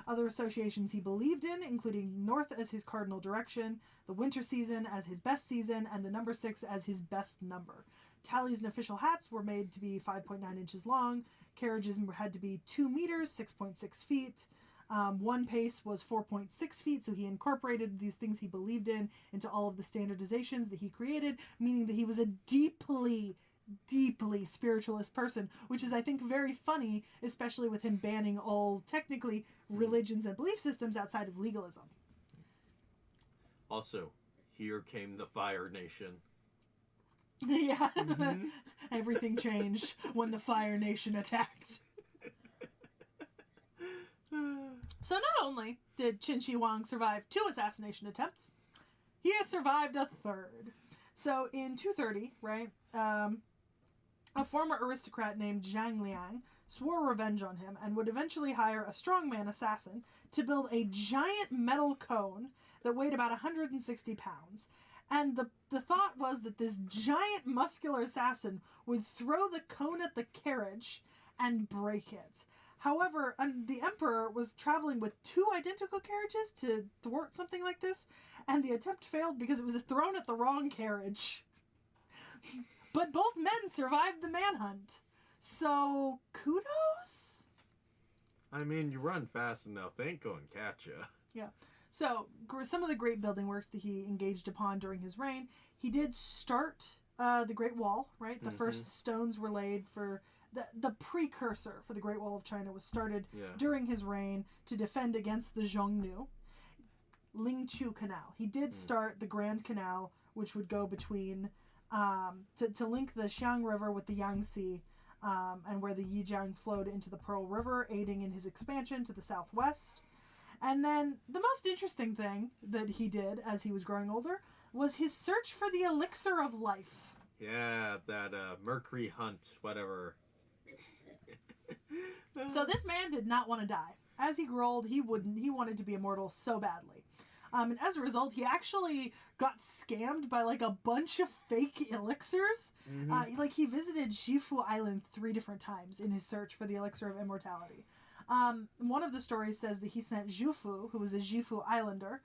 Other associations he believed in, including north as his cardinal direction, the winter season as his best season, and the number 6 as his best number. Tallies and official hats were made to be 5.9 inches long. Carriages had to be 2 meters, 6.6 feet. One pace was 4.6 feet, so he incorporated these things he believed in into all of the standardizations that he created, meaning that he was a deeply spiritualist person, which is, I think, very funny, especially with him banning all, technically, religions and belief systems outside of legalism. Also, here came the Fire Nation. Yeah. Everything changed when the Fire Nation attacked. So not only did Qin Shi Huang survive 2 assassination attempts, he has survived a 3rd. So in 230, right, a former aristocrat named Zhang Liang swore revenge on him and would eventually hire a strongman assassin to build a giant metal cone that weighed about 160 pounds. And the thought was that this giant muscular assassin would throw the cone at the carriage and break it. However, the emperor was traveling with 2 identical carriages to thwart something like this, and the attempt failed because it was thrown at the wrong carriage. But both men survived the manhunt. So, kudos? I mean, you run fast enough, they ain't gonna catch you. Yeah. So, some of the great building works that he engaged upon during his reign, he did start the Great Wall, right? The first stones were laid for the precursor for the Great Wall of China was started during his reign to defend against the Xiongnu. Lingqiu Canal. He did start the Grand Canal, which would go between to link the Xiang River with the Yangtze, and where the Yijiang flowed into the Pearl River, aiding in his expansion to the southwest. And then the most interesting thing that he did as he was growing older was his search for the elixir of life. Yeah, that Mercury hunt, whatever. So this man did not want to die. As he grew old, he wanted to be immortal so badly. And as a result, he actually got scammed by like a bunch of fake elixirs. He visited Shifu Island 3 different times in his search for the elixir of immortality. One of the stories says that he sent Zhufu, who was a Shifu Islander,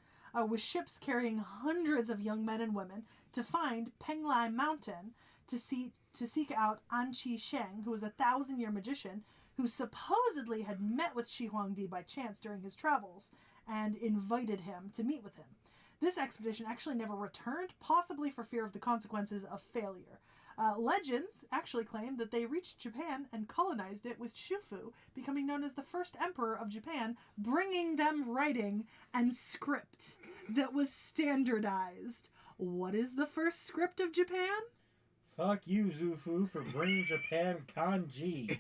with ships carrying hundreds of young men and women to find Penglai Mountain to seek out An Qi Sheng, who was a 1,000-year magician who supposedly had met with Shi Huangdi by chance during his travels and invited him to meet with him. This expedition actually never returned, possibly for fear of the consequences of failure. Legends actually claim that they reached Japan and colonized it with Shufu, becoming known as the first emperor of Japan, bringing them writing and script that was standardized. What is the first script of Japan? Fuck you, Zufu, for bringing Japan kanji.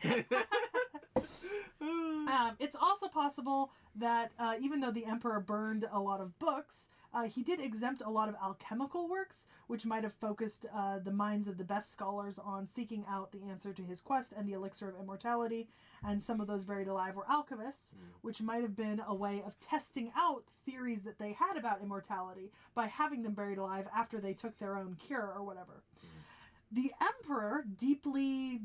It's also possible that even though the emperor burned a lot of books, he did exempt a lot of alchemical works, which might have focused the minds of the best scholars on seeking out the answer to his quest and the elixir of immortality. And some of those buried alive were alchemists, which might have been a way of testing out theories that they had about immortality by having them buried alive after they took their own cure or whatever. The emperor, deeply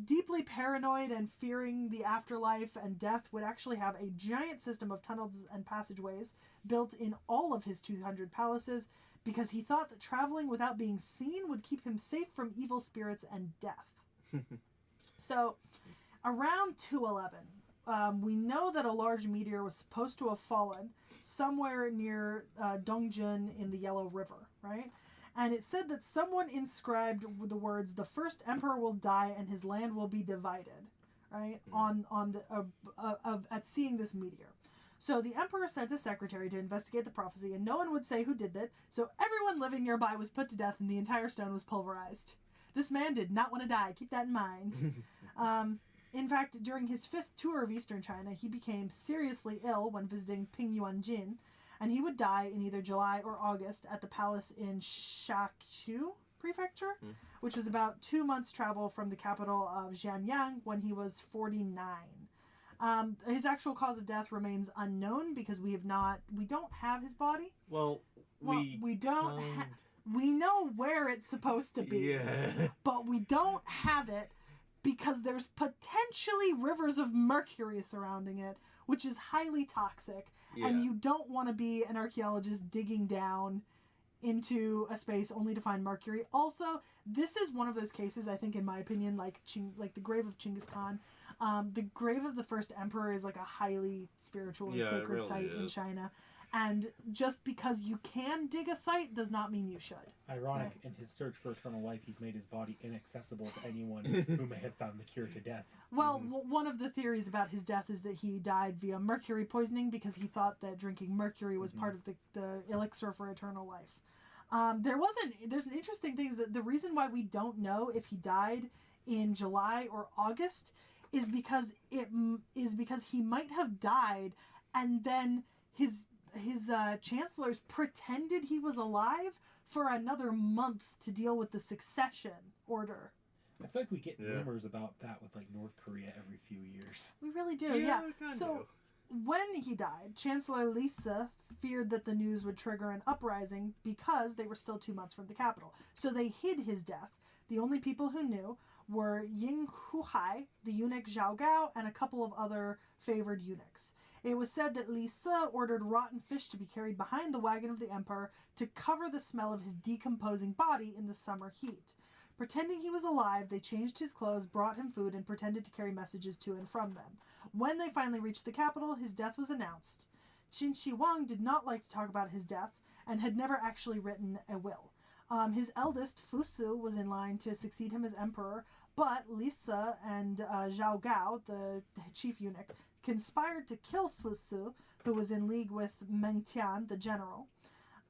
paranoid and fearing the afterlife and death, would actually have a giant system of tunnels and passageways built in all of his 200 palaces because he thought that traveling without being seen would keep him safe from evil spirits and death. So, around 211, we know that a large meteor was supposed to have fallen somewhere near Dongjun in the Yellow River, right? And it said that someone inscribed the words, "The first emperor will die and his land will be divided," right? At seeing this meteor. So the emperor sent a secretary to investigate the prophecy, and no one would say who did it, so everyone living nearby was put to death and the entire stone was pulverized. This man did not want to die, keep that in mind. In fact, during his 5th tour of eastern China, he became seriously ill when visiting Pingyuanjin, and he would die in either July or August at the palace in Shaqiu Prefecture, which was about 2 months' travel from the capital of Jianyang when he was 49. His actual cause of death remains unknown because we don't have his body. Well, we don't. We know where it's supposed to be, but we don't have it because there's potentially rivers of mercury surrounding it, which is highly toxic, and you don't want to be an archaeologist digging down into a space only to find mercury. Also, this is one of those cases, I think, in my opinion, like the grave of Genghis Khan. The grave of the first emperor is like a highly spiritual and sacred site in China. And just because you can dig a site does not mean you should. Ironic, in his search for eternal life, he's made his body inaccessible to anyone who may have found the cure to death. Well, one of the theories about his death is that he died via mercury poisoning because he thought that drinking mercury was part of the elixir for eternal life. There's an interesting thing is that the reason why we don't know if he died in July or August is because he might have died and then his chancellors pretended he was alive for another month to deal with the succession order. I feel like we get rumors about that with like North Korea every few years. We really do, So when he died, Chancellor Lisa feared that the news would trigger an uprising because they were still 2 months from the capital. So they hid his death. The only people who knew were Ying Huhai, the eunuch Zhao Gao, and a couple of other favored eunuchs. It was said that Lisa ordered rotten fish to be carried behind the wagon of the emperor to cover the smell of his decomposing body in the summer heat. Pretending he was alive, they changed his clothes, brought him food, and pretended to carry messages to and from them. When they finally reached the capital, his death was announced. Qin Shi Huang did not like to talk about his death and had never actually written a will. His eldest, Fu Su, was in line to succeed him as emperor, but Lisa and Zhao Gao, the chief eunuch, conspired to kill Fu Su, who was in league with Meng Tian, the general.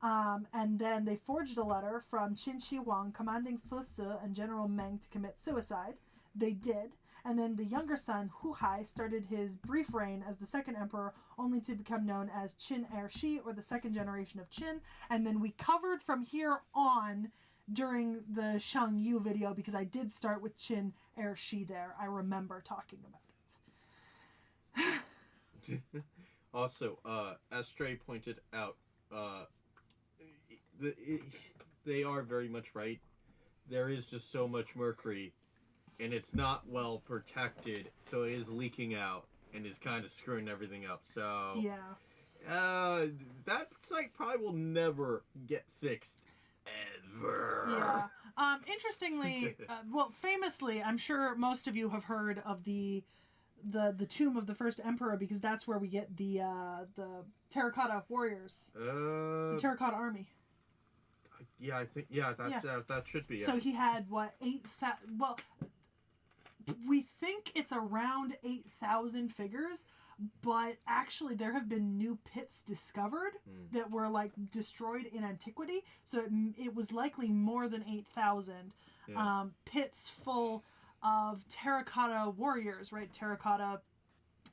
And then they forged a letter from Qin Shi Huang commanding Fu Su and General Meng to commit suicide. They did. And then the younger son, Hu Hai, started his brief reign as the second emperor, only to become known as Qin Shi, or the second generation of Qin. And then we covered from here on during the Shang Yu video, because I did start with Qin Shi there. I remember talking about it. Also, as Stray pointed out, they are very much right. There is just so much mercury, and it's not well protected, so it is leaking out and is kind of screwing everything up. So that site probably will never get fixed ever. Yeah. Interestingly, famously, I'm sure most of you have heard of the tomb of the first emperor, because that's where we get the terracotta warriors, the terracotta army. Yeah, I think that should be. So he had what, 8,000? Well, we think it's around 8,000 figures, but actually there have been new pits discovered that were like destroyed in antiquity. So it was likely more than 8,000 pits full of terracotta warriors, right? Terracotta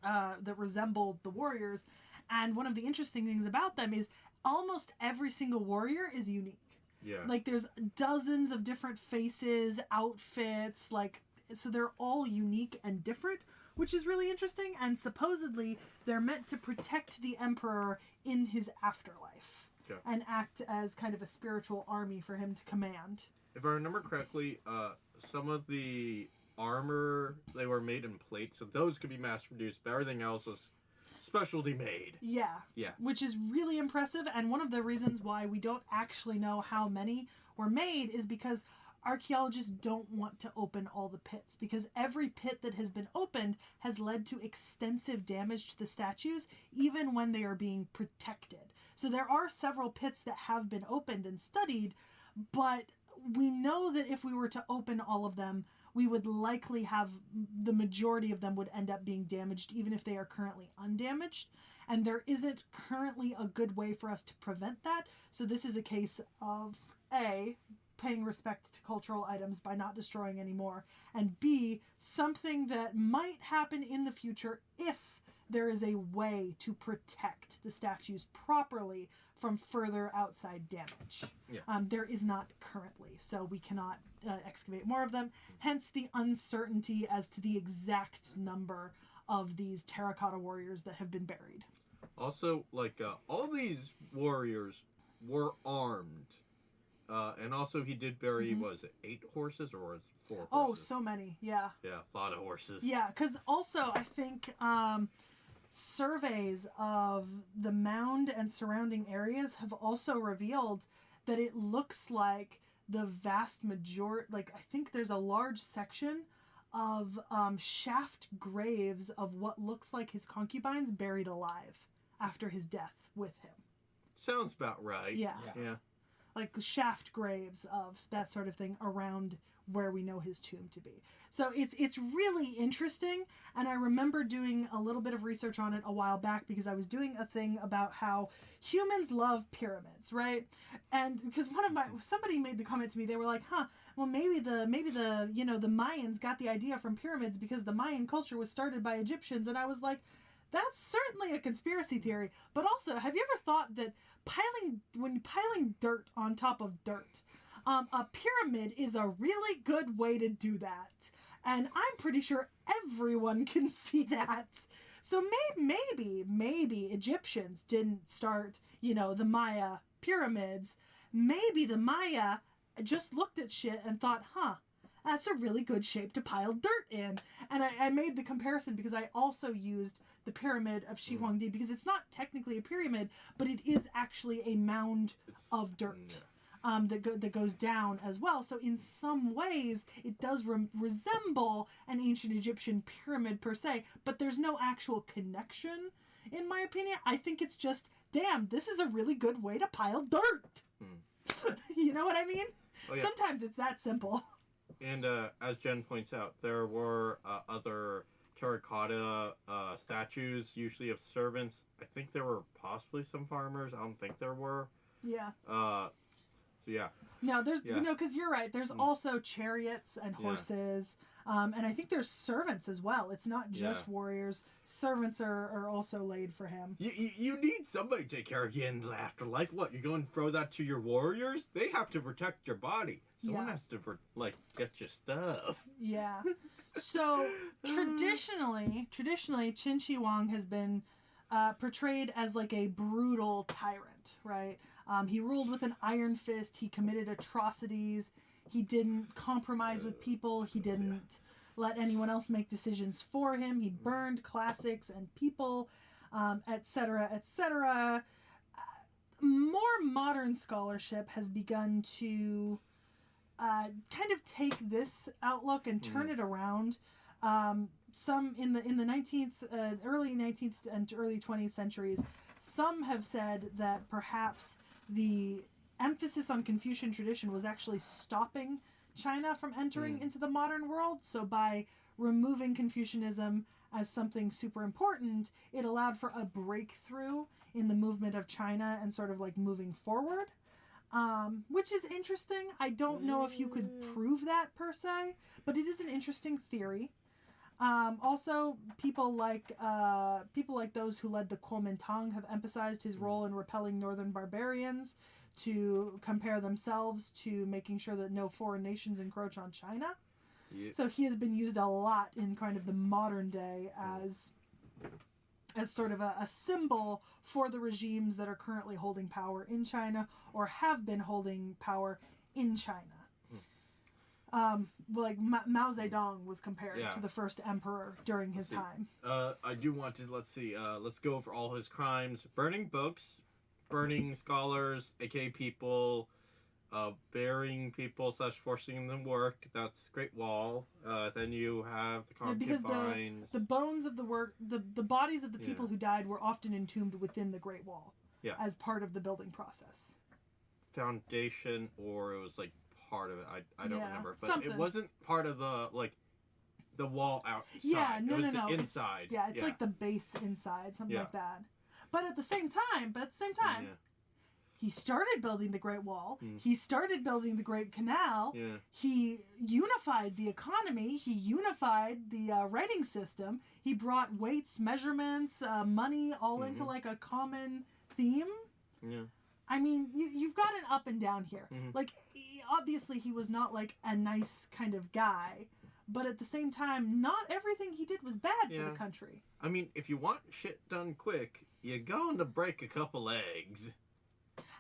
that resembled the warriors. And one of the interesting things about them is almost every single warrior is unique. Yeah. Like there's dozens of different faces, outfits, so they're all unique and different, which is really interesting. And supposedly they're meant to protect the emperor in his afterlife and act as kind of a spiritual army for him to command. If I remember correctly, some of the armor, they were made in plates, so those could be mass produced, but everything else was specialty made. Yeah. Which is really impressive, and one of the reasons why we don't actually know how many were made is because archaeologists don't want to open all the pits, because every pit that has been opened has led to extensive damage to the statues, even when they are being protected. So there are several pits that have been opened and studied, but we know that if we were to open all of them, we would likely have the majority of them would end up being damaged, even if they are currently undamaged. And there isn't currently a good way for us to prevent that. So this is a case of A, paying respect to cultural items by not destroying any more, and B, something that might happen in the future if there is a way to protect the statues properly from further outside damage. Yeah. There is not currently, so we cannot excavate more of them, hence the uncertainty as to the exact number of these terracotta warriors that have been buried. Also, all these warriors were armed. And also he did bury, was it 8 horses or was it 4 horses? Oh, so many, yeah. Yeah, a lot of horses. Yeah, because also I think surveys of the mound and surrounding areas have also revealed that it looks like the vast majority, I think there's a large section of shaft graves of what looks like his concubines buried alive after his death with him. Sounds about right. Yeah. Yeah. Like shaft graves of that sort of thing around where we know his tomb to be. So it's really interesting, and I remember doing a little bit of research on it a while back because I was doing a thing about how humans love pyramids, right? And because somebody made the comment to me, they were like, well maybe the the Mayans got the idea from pyramids because the Mayan culture was started by Egyptians, and I was like, that's certainly a conspiracy theory. But also, have you ever thought that when piling dirt on top of dirt, a pyramid is a really good way to do that? And I'm pretty sure everyone can see that. So maybe Egyptians didn't start, the Maya pyramids. Maybe the Maya just looked at shit and thought, that's a really good shape to pile dirt in. And I made the comparison because I also used the pyramid of Shi Huang Di because it's not technically a pyramid, but it is actually a mound of dirt that goes down as well. So in some ways, it does resemble an ancient Egyptian pyramid per se, but there's no actual connection, in my opinion. I think it's just, damn, this is a really good way to pile dirt. You know what I mean? Oh, yeah. Sometimes it's that simple. And as Jen points out, there were other terracotta statues, usually of servants. I think there were possibly some farmers. I don't think there were. Yeah. So yeah. No, there's because you're right. There's also chariots and horses, and I think there's servants as well. It's not just warriors. Servants are also laid for him. You need somebody to take care of you in the afterlife. What, you're going to throw that to your warriors? They have to protect your body. Someone has to get your stuff. Yeah. So traditionally, Qin Shi Huang has been portrayed as like a brutal tyrant, right? He ruled with an iron fist. He committed atrocities. He didn't compromise with people. He didn't let anyone else make decisions for him. He burned classics and people, etc., etc. More modern scholarship has begun to kind of take this outlook and turn it around. Some in the 19th, early 19th and early 20th centuries, some have said that perhaps the emphasis on Confucian tradition was actually stopping China from entering into the modern world. So by removing Confucianism as something super important, it allowed for a breakthrough in the movement of China and sort of like moving forward, which is interesting. I don't know if you could prove that per se, but it is an interesting theory. Also, people like those who led the Kuomintang have emphasized his role in repelling northern barbarians to compare themselves to making sure that no foreign nations encroach on China. Yeah. So he has been used a lot in kind of the modern day as sort of a symbol for the regimes that are currently holding power in China or have been holding power in China. Like Mao Zedong was compared to the first emperor during his time. I do want to, let's go over all his crimes. Burning books, burning scholars, aka people, burying people / forcing them to work. That's Great Wall. Then you have the concubines. Because the bones of the bodies of the people who died were often entombed within the Great Wall as part of the building process. Foundation, or it was like part of it. I don't Yeah, remember, but something. it wasn't part of the wall outside. Yeah, no, it was no. the inside. It's like the base inside, something Yeah. like that. But at the same time, Yeah. he started building the Great Wall. Mm. He started building the Great Canal. Yeah. He unified the economy. He unified the writing system. He brought weights, measurements, money all into like a common theme. Yeah. I mean, you've got an up and down here. Mhm. Like, obviously, he was not like a nice kind of guy, but at the same time, not everything he did was bad for Yeah. the country. I mean, if you want shit done quick, you're going to break a couple eggs.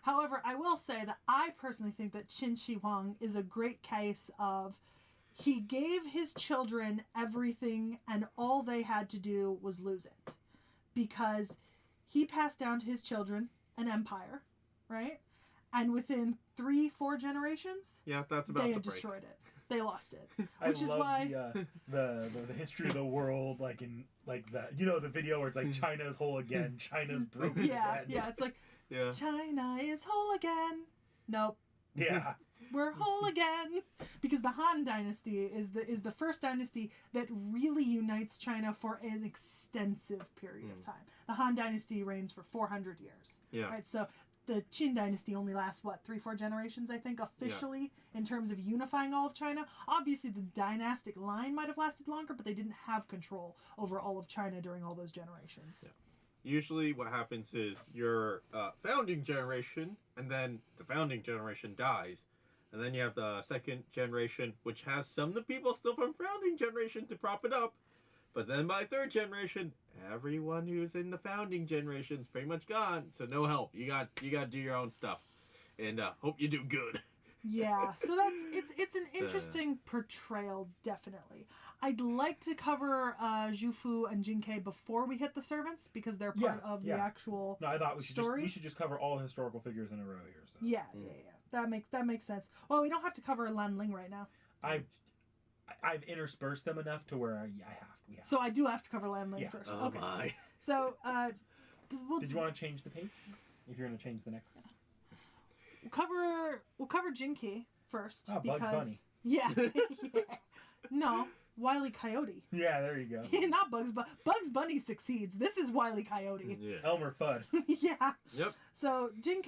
However, I will say that I personally think that Qin Shi Huang is a great case of he gave his children everything and all they had to do was lose it. Because he passed down to his children an empire, right? And within 3-4 generations, Yeah, that's about they the had break. destroyed it. They lost it. I Which is love why the history of the world, like in like the the video where it's like China's whole again, China's broken again. yeah, it's like Yeah. China is whole again. Nope. Yeah. We're whole again, because the Han dynasty is the first dynasty that really unites China for an extensive period of time. The Han dynasty reigns for 400 years. Yeah. Right. So the Qin dynasty only lasts 3-4 generations, I think, officially in terms of unifying all of China. Obviously, the dynastic line might have lasted longer, but they didn't have control over all of China during all those generations. Yeah. Usually what happens is your founding generation, and then the founding generation dies. And then you have the second generation, which has some of the people still from founding generation to prop it up. But then by third generation, everyone who's in the founding generation is pretty much gone. So no help. You got to do your own stuff. And hope you do good. Yeah, so it's an interesting portrayal, definitely. I'd like to cover Zhu Fu and Jing before we hit the servants, because they're part of the actual No, I thought we story. should just cover all the historical figures in a row here. So. Yeah. That makes sense. Well, we don't have to cover Lanling right now. I've interspersed them enough to where we have. So I do have to cover Lanling first. Oh Okay. my. So Did you want to change the page? If you're going to change the next. we'll cover Jing first. Oh, because, Bugs Bunny. Yeah. Yeah. No, Wile E. Coyote. Yeah, there you go. Not Bugs Bunny. Bugs Bunny succeeds. This is Wile E. Coyote. Yeah. Elmer Fudd. Yeah. Yep. So Jing,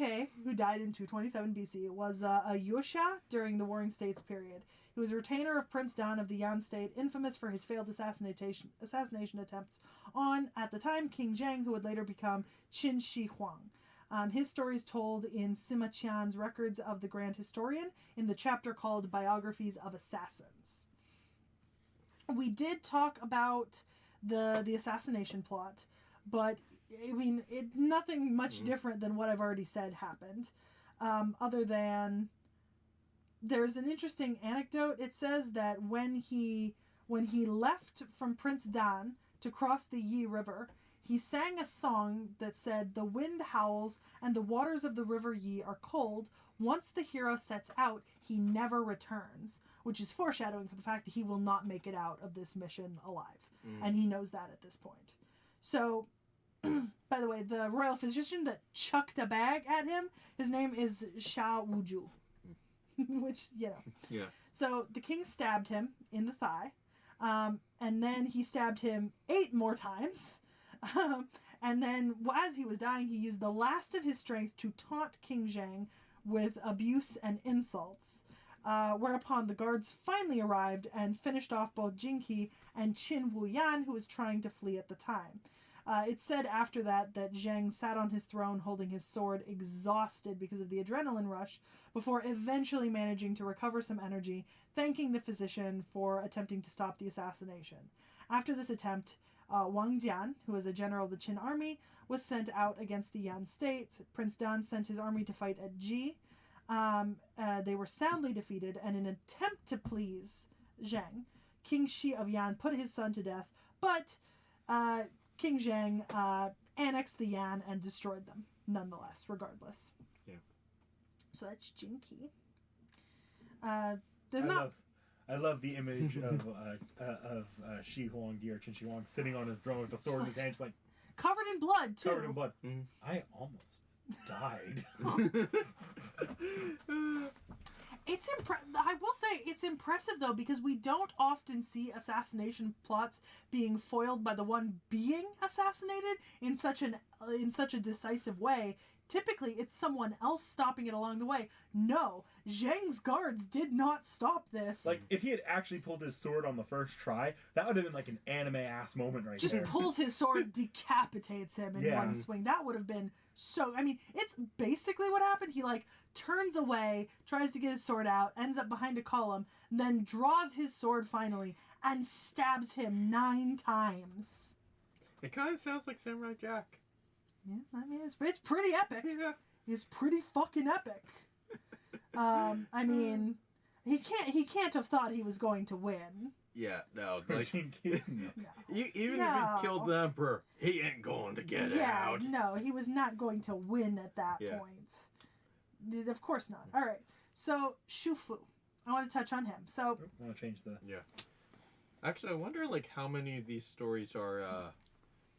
who died in 227 BC, was a Yusha during the Warring States period. He was a retainer of Prince Dan of the Yan State, infamous for his failed assassination attempts on, at the time, King Zheng, who would later become Qin Shi Huang. His story is told in Sima Qian's Records of the Grand Historian in the chapter called Biographies of Assassins. We did talk about the assassination plot, but I mean, nothing much different than what I've already said happened, other than there's an interesting anecdote. It says that when he left from Prince Dan to cross the Yi River, he sang a song that said, "The wind howls and the waters of the river Yi are cold. Once the hero sets out, he never returns," which is foreshadowing for the fact that he will not make it out of this mission alive. And he knows that at this point. So, by the way, the royal physician that chucked a bag at him, his name is Sha Wuju. Which, Yeah. So the king stabbed him in the thigh, and then he stabbed him 8 more times. And then, as he was dying, he used the last of his strength to taunt King Zheng with abuse and insults. Whereupon the guards finally arrived and finished off both Jing and Qin Wuyan, who was trying to flee at the time. It said after that Zheng sat on his throne holding his sword, exhausted because of the adrenaline rush, before eventually managing to recover some energy, thanking the physician for attempting to stop the assassination. After this attempt, Wang Jian, who was a general of the Qin army, was sent out against the Yan State. Prince Dan sent his army to fight at Ji. They were soundly defeated, and in an attempt to please Zheng, King Shi of Yan put his son to death, but King Zheng annexed the Yan and destroyed them, nonetheless, regardless. Yeah. So that's Jing Qi. I love the image of Shi Huang or Qin Shi Huang sitting on his throne with the sword in his hand, just like covered in blood, too. covered in blood. I almost died. I will say it's impressive though, because we don't often see assassination plots being foiled by the one being assassinated in such a decisive way. Typically, it's someone else stopping it along the way. No, Zhang's guards did not stop this. Like, if he had actually pulled his sword on the first try, that would have been like an anime-ass moment right there. Just pulls his sword, decapitates him in one swing. That would have been so... I mean, it's basically what happened. He, like, turns away, tries to get his sword out, ends up behind a column, then draws his sword finally, and stabs him 9 times. It kind of sounds like Samurai Jack. Yeah, I mean, it's pretty epic. Yeah. It's pretty fucking epic. I mean, he can't have thought he was going to win. Yeah, no. Like, No. even if he killed the Emperor, he ain't going to get out. No, he was not going to win at that point. Of course not. All right, so Shufu. I want to touch on him. So I want to change the... Yeah. Actually, I wonder, like, how many of these stories are,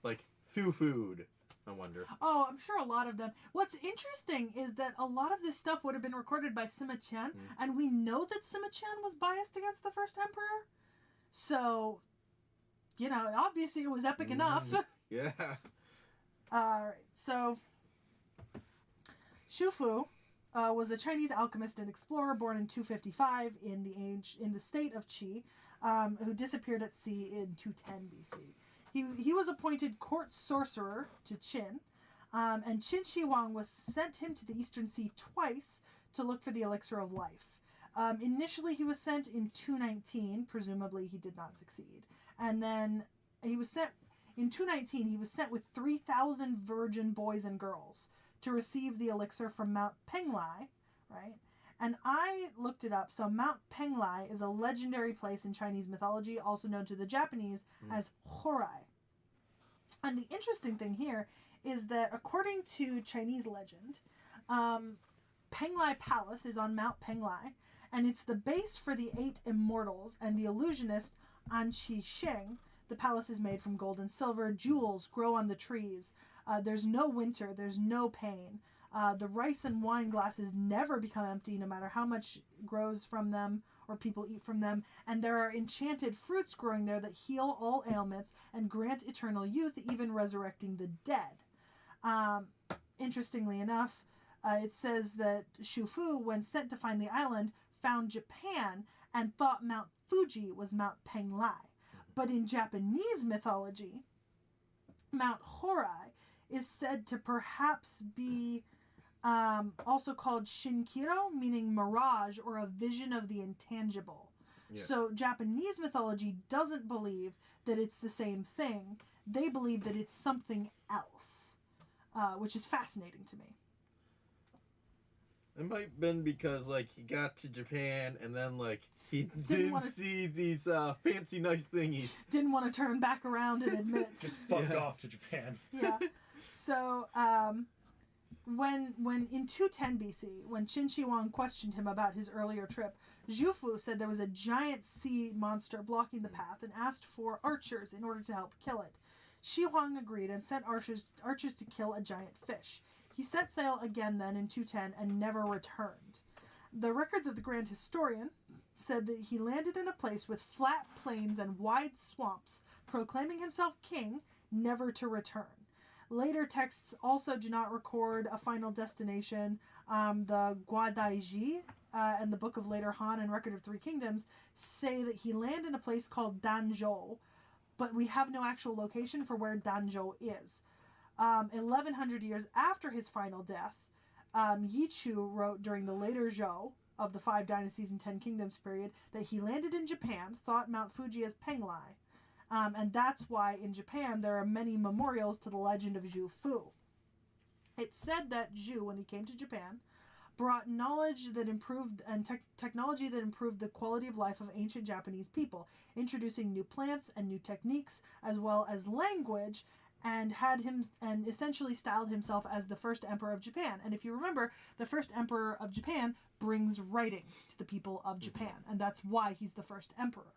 like, food. I wonder. Oh, I'm sure a lot of them. What's interesting is that a lot of this stuff would have been recorded by Sima Qian, and we know that Sima Qian was biased against the first emperor. So, you know, obviously it was epic enough. Yeah. Alright, so Shufu was a Chinese alchemist and explorer born in 255 in the state of Qi, who disappeared at sea in 210 BC. He was appointed court sorcerer to Qin, and Qin Shi Huang was sent him to the Eastern Sea twice to look for the elixir of life. Initially, he was sent in 219. Presumably, he did not succeed. And then he was sent in 219. He was sent with 3,000 virgin boys and girls to receive the elixir from Mount Penglai, right? And I looked it up. So Mount Penglai is a legendary place in Chinese mythology, also known to the Japanese as Horai. And the interesting thing here is that according to Chinese legend, Penglai Palace is on Mount Penglai, and it's the base for the 8 immortals and the illusionist An Qi Sheng. The palace is made from gold and silver. Jewels grow on the trees. There's no winter. There's no pain. The rice and wine glasses never become empty, no matter how much grows from them or people eat from them. And there are enchanted fruits growing there that heal all ailments and grant eternal youth, even resurrecting the dead. Interestingly enough, it says that Shufu, when sent to find the island, found Japan and thought Mount Fuji was Mount Penglai. But in Japanese mythology, Mount Horai is said to perhaps be also called Shinkiro, meaning mirage or a vision of the intangible. Yeah. So Japanese mythology doesn't believe that it's the same thing. They believe that it's something else, which is fascinating to me. It might have been because, like, he got to Japan and then, like, he didn't see these fancy, nice thingies. Didn't want to turn back around and admit. Just fucked off to Japan. Yeah. So, when in 210 BC, when Qin Shi Huang questioned him about his earlier trip, Zhu Fu said there was a giant sea monster blocking the path and asked for archers in order to help kill it. Shi Huang agreed and sent archers to kill a giant fish. He set sail again then in 210 and never returned. The records of the Grand Historian said that he landed in a place with flat plains and wide swamps, proclaiming himself king, never to return. Later texts also do not record a final destination. The Guadaiji and the Book of Later Han and Record of Three Kingdoms say that he landed in a place called Danzhou, but we have no actual location for where Danzhou is. 1100 years after his final death, Yi Chu wrote during the later Zhou of the 5 dynasties and 10 kingdoms period that he landed in Japan, thought Mount Fuji as Penglai. And that's why in Japan there are many memorials to the legend of Zhu Fu. It's said that Zhu, when he came to Japan, brought knowledge that improved and technology that improved the quality of life of ancient Japanese people, introducing new plants and new techniques, as well as language, and essentially styled himself as the first emperor of Japan. And if you remember, the first emperor of Japan brings writing to the people of Japan, and that's why he's the first emperor.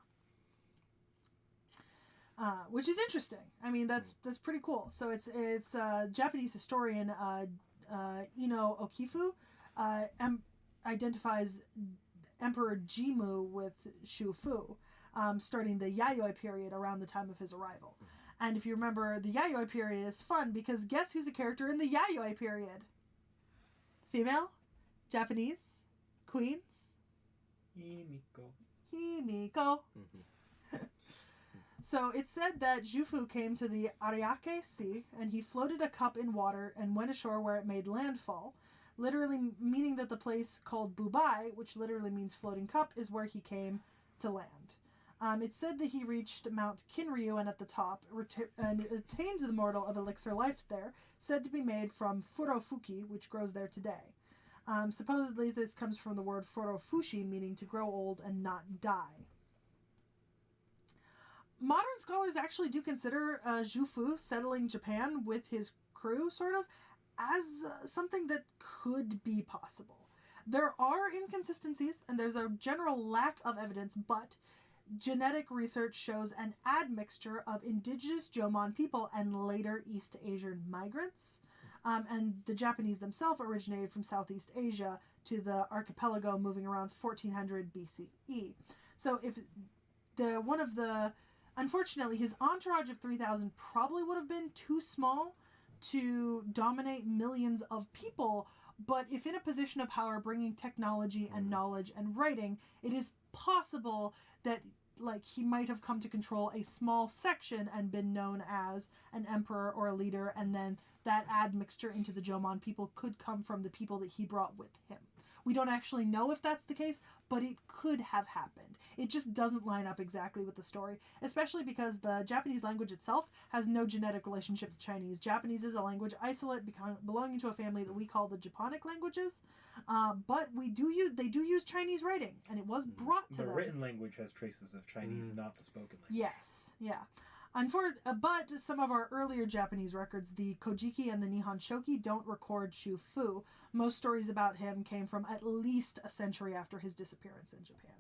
Which is interesting. I mean, that's pretty cool. So it's Japanese historian Ino Okifu identifies Emperor Jimmu with Shu Fu, starting the Yayoi period around the time of his arrival. And if you remember, the Yayoi period is fun because guess who's a character in the Yayoi period? Female? Japanese? Queens? Himiko. Himiko. So it's said that Jufu came to the Ariake Sea and he floated a cup in water and went ashore where it made landfall, literally meaning that the place called Bubai, which literally means floating cup, is where he came to land. It's said that he reached Mount Kinryu and at the top and attained the mortal of elixir life there, said to be made from furofuki, which grows there today. Supposedly this comes from the word furofushi, meaning to grow old and not die. Modern scholars actually do consider Jufu settling Japan with his crew, sort of, as something that could be possible. There are inconsistencies, and there's a general lack of evidence, but genetic research shows an admixture of indigenous Jomon people and later East Asian migrants. And the Japanese themselves originated from Southeast Asia to the archipelago, moving around 1400 BCE. So if unfortunately, his entourage of 3,000 probably would have been too small to dominate millions of people, but if in a position of power bringing technology and knowledge and writing, it is possible that he might have come to control a small section and been known as an emperor or a leader, and then that admixture into the Jomon people could come from the people that he brought with him. We don't actually know if that's the case, but it could have happened. It just doesn't line up exactly with the story, especially because the Japanese language itself has no genetic relationship to Chinese. Japanese is a language isolate belonging to a family that we call the Japonic languages, but they do use Chinese writing, and it was brought to them. The written language has traces of Chinese, not the spoken language. Yes, yeah. But some of our earlier Japanese records, the Kojiki and the Nihon Shoki, don't record Shu Fu. Most stories about him came from at least a century after his disappearance in Japan.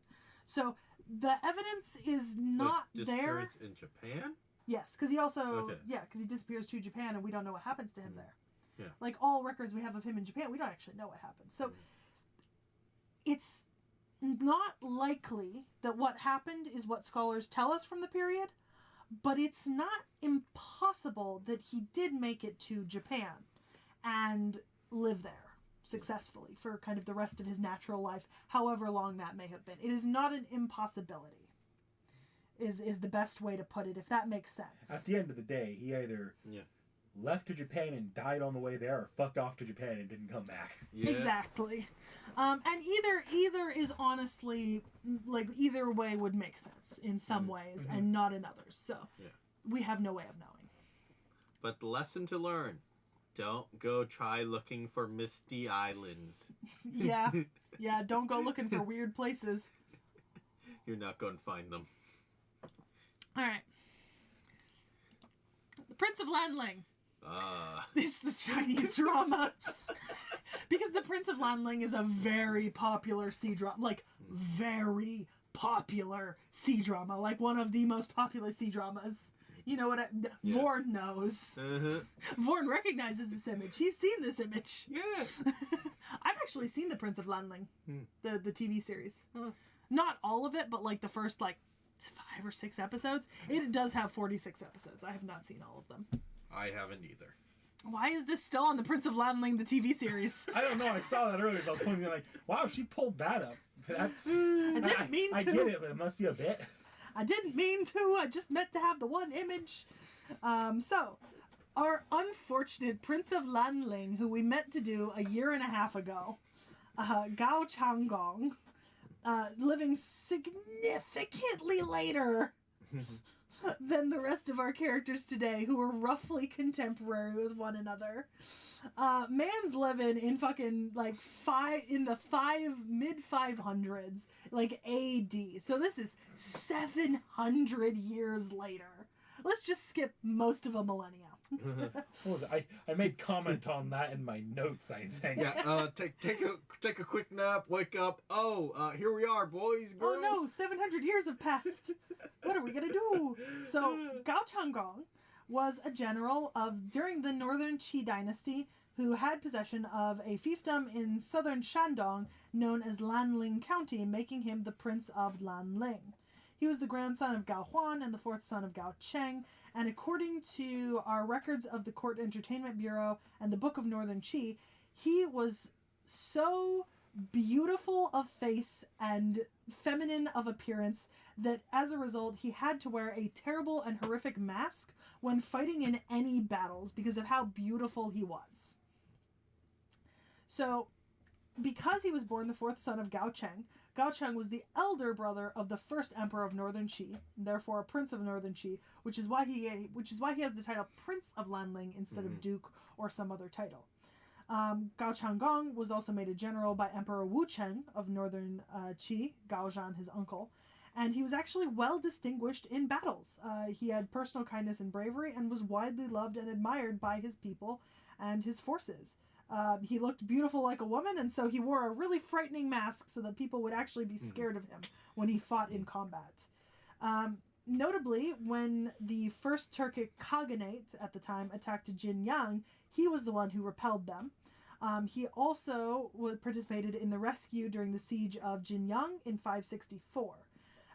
So the evidence is not there. Disappearance in Japan? Yes, because he disappears to Japan and we don't know what happens to him there. Yeah. Like all records we have of him in Japan, we don't actually know what happens. So it's not likely that what happened is what scholars tell us from the period. But it's not impossible that he did make it to Japan and live there successfully for kind of the rest of his natural life, however long that may have been. It is not an impossibility, is the best way to put it, if that makes sense. At the end of the day, he either left to Japan and died on the way there, or fucked off to Japan and didn't come back. Yeah. Exactly. And either is honestly, either way would make sense in some ways and not in others. So we have no way of knowing. But the lesson to learn, don't go try looking for misty islands. Yeah, don't go looking for weird places. You're not going to find them. All right. The Prince of Lanling. This is the Chinese drama. Because the Prince of Lanling is a very popular sea drama. Very popular sea drama. Like one of the most popular sea dramas. You know what Vorn knows. Vorn recognizes this image. He's seen this image. Yeah. I've actually seen the Prince of Lanling. The TV series. Not all of it, but the first 5 or 6 episodes. It does have 46 episodes. I have not seen all of them. I haven't either. Why is this still on the Prince of Lanling, the TV series? I don't know. I saw that earlier. So I was pointing wow, she pulled that up. I didn't mean to. I get it, but it must be a bit. I didn't mean to. I just meant to have the one image. So, our unfortunate Prince of Lanling, who we meant to do a year and a half ago, Gao Changgong, living significantly later than the rest of our characters today, who are roughly contemporary with one another. Man's living in fucking mid 500s, AD. So this is 700 years later. Let's just skip most of a millennia. I made comment on that in my notes, I think. Yeah, take a quick nap, wake up. Here we are, boys, girls. Oh no, 700 years have passed. What are we gonna do? So, Gao Changgong was a general during the Northern Qi dynasty who had possession of a fiefdom in southern Shandong known as Lanling County, making him the Prince of Lanling. He was the grandson of Gao Huan and the fourth son of Gao Cheng, and according to our records of the Court Entertainment Bureau and the Book of Northern Qi, he was so beautiful of face and feminine of appearance that as a result he had to wear a terrible and horrific mask when fighting in any battles because of how beautiful he was. So, because he was born the fourth son of Gao Cheng was the elder brother of the first emperor of Northern Qi, therefore a prince of Northern Qi, which is why he has the title Prince of Lanling instead of Duke or some other title. Gao Changgong was also made a general by Emperor Wu Cheng of Northern Qi, Gao Zhan, his uncle, and he was actually well distinguished in battles. He had personal kindness and bravery and was widely loved and admired by his people and his forces. He looked beautiful like a woman, and so he wore a really frightening mask so that people would actually be scared of him when he fought in combat. Notably, when the first Turkic Khaganate at the time attacked Jinyang, he was the one who repelled them. He also participated in the rescue during the siege of Jinyang in 564.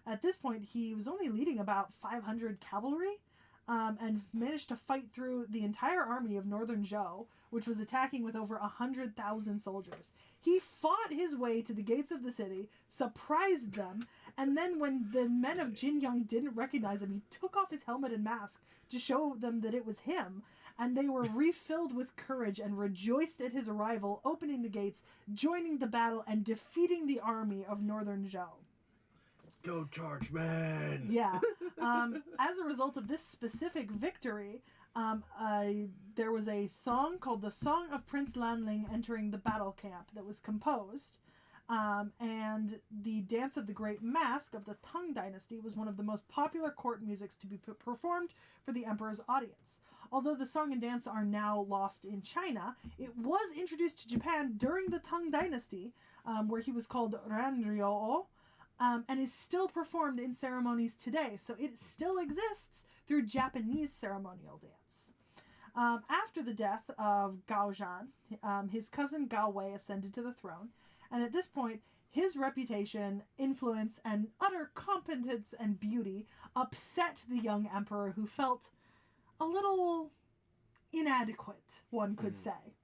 At this point, he was only leading about 500 cavalry and managed to fight through the entire army of Northern Zhou, which was attacking with over 100,000 soldiers. He fought his way to the gates of the city, surprised them, and then when the men of Jinyang didn't recognize him, he took off his helmet and mask to show them that it was him, and they were refilled with courage and rejoiced at his arrival, opening the gates, joining the battle, and defeating the army of Northern Zhou. Go charge, man! Yeah. As a result of this specific victory, there was a song called the Song of Prince Lanling Entering the Battle Camp that was composed, and the Dance of the Great Mask of the Tang Dynasty was one of the most popular court musics to be performed for the emperor's audience. Although the song and dance are now lost in China, it was introduced to Japan during the Tang Dynasty, where he was called Ranryo, and is still performed in ceremonies today. So it still exists through Japanese ceremonial dance. After the death of Gao Zhan, his cousin Gao Wei ascended to the throne, and at this point, his reputation, influence, and utter competence and beauty upset the young emperor, who felt a little inadequate, one could say.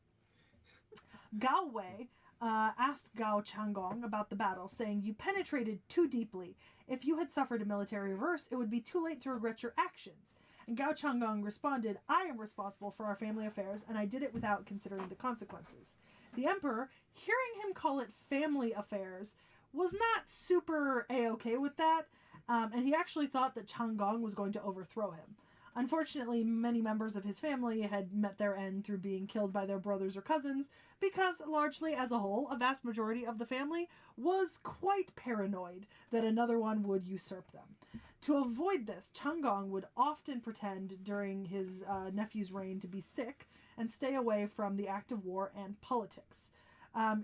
Gao Wei asked Gao Changgong about the battle, saying, "You penetrated too deeply. If you had suffered a military reverse, it would be too late to regret your actions." And Gao Changgong responded, "I am responsible for our family affairs, and I did it without considering the consequences." The emperor, hearing him call it family affairs, was not super A-okay with that, and he actually thought that Changgong was going to overthrow him. Unfortunately, many members of his family had met their end through being killed by their brothers or cousins, because largely as a whole, a vast majority of the family was quite paranoid that another one would usurp them. To avoid this, Changgong would often pretend during his nephew's reign to be sick and stay away from the active war and politics.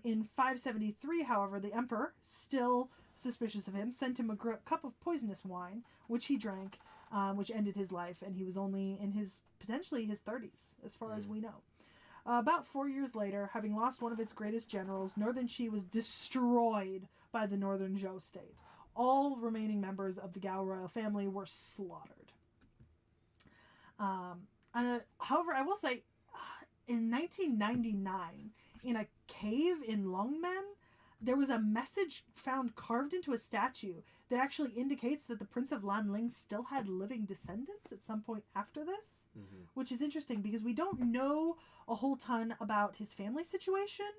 In 573, however, the emperor, still suspicious of him, sent him a cup of poisonous wine, which he drank, which ended his life, and he was only in potentially his 30s, as far as we know. About 4 years later, having lost one of its greatest generals, Northern Qi was destroyed by the Northern Zhou state. All remaining members of the Gao royal family were slaughtered. However, I will say, in 1999, in a cave in Longmen, there was a message found carved into a statue that actually indicates that the Prince of Lanling still had living descendants at some point after this, which is interesting because we don't know a whole ton about his family situation,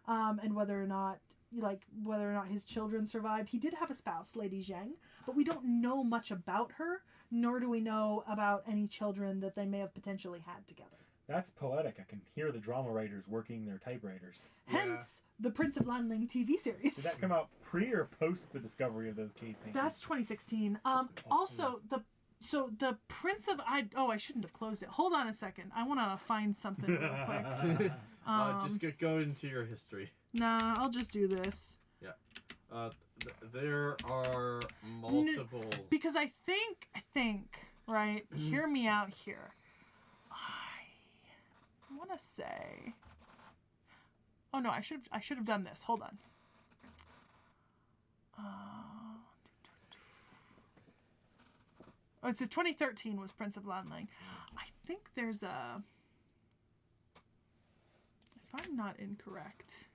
and whether or not his children survived. He did have a spouse, Lady Zheng, but we don't know much about her, nor do we know about any children that they may have potentially had together. That's poetic. I can hear the drama writers working their typewriters. Hence, the Prince of Lanling TV series. Did that come out pre or post the discovery of those cave paintings? That's 2016. Also, the Prince of... I shouldn't have closed it. Hold on a second. I want to find something real quick. Just go into your history. Nah, I'll just do this. Yeah. There are multiple... Because I think, right, hear me out here. I want to say Oh no, I should have done this. Hold on. Oh, so 2013 was Prince of Lanling. I think there's a... If I'm not incorrect...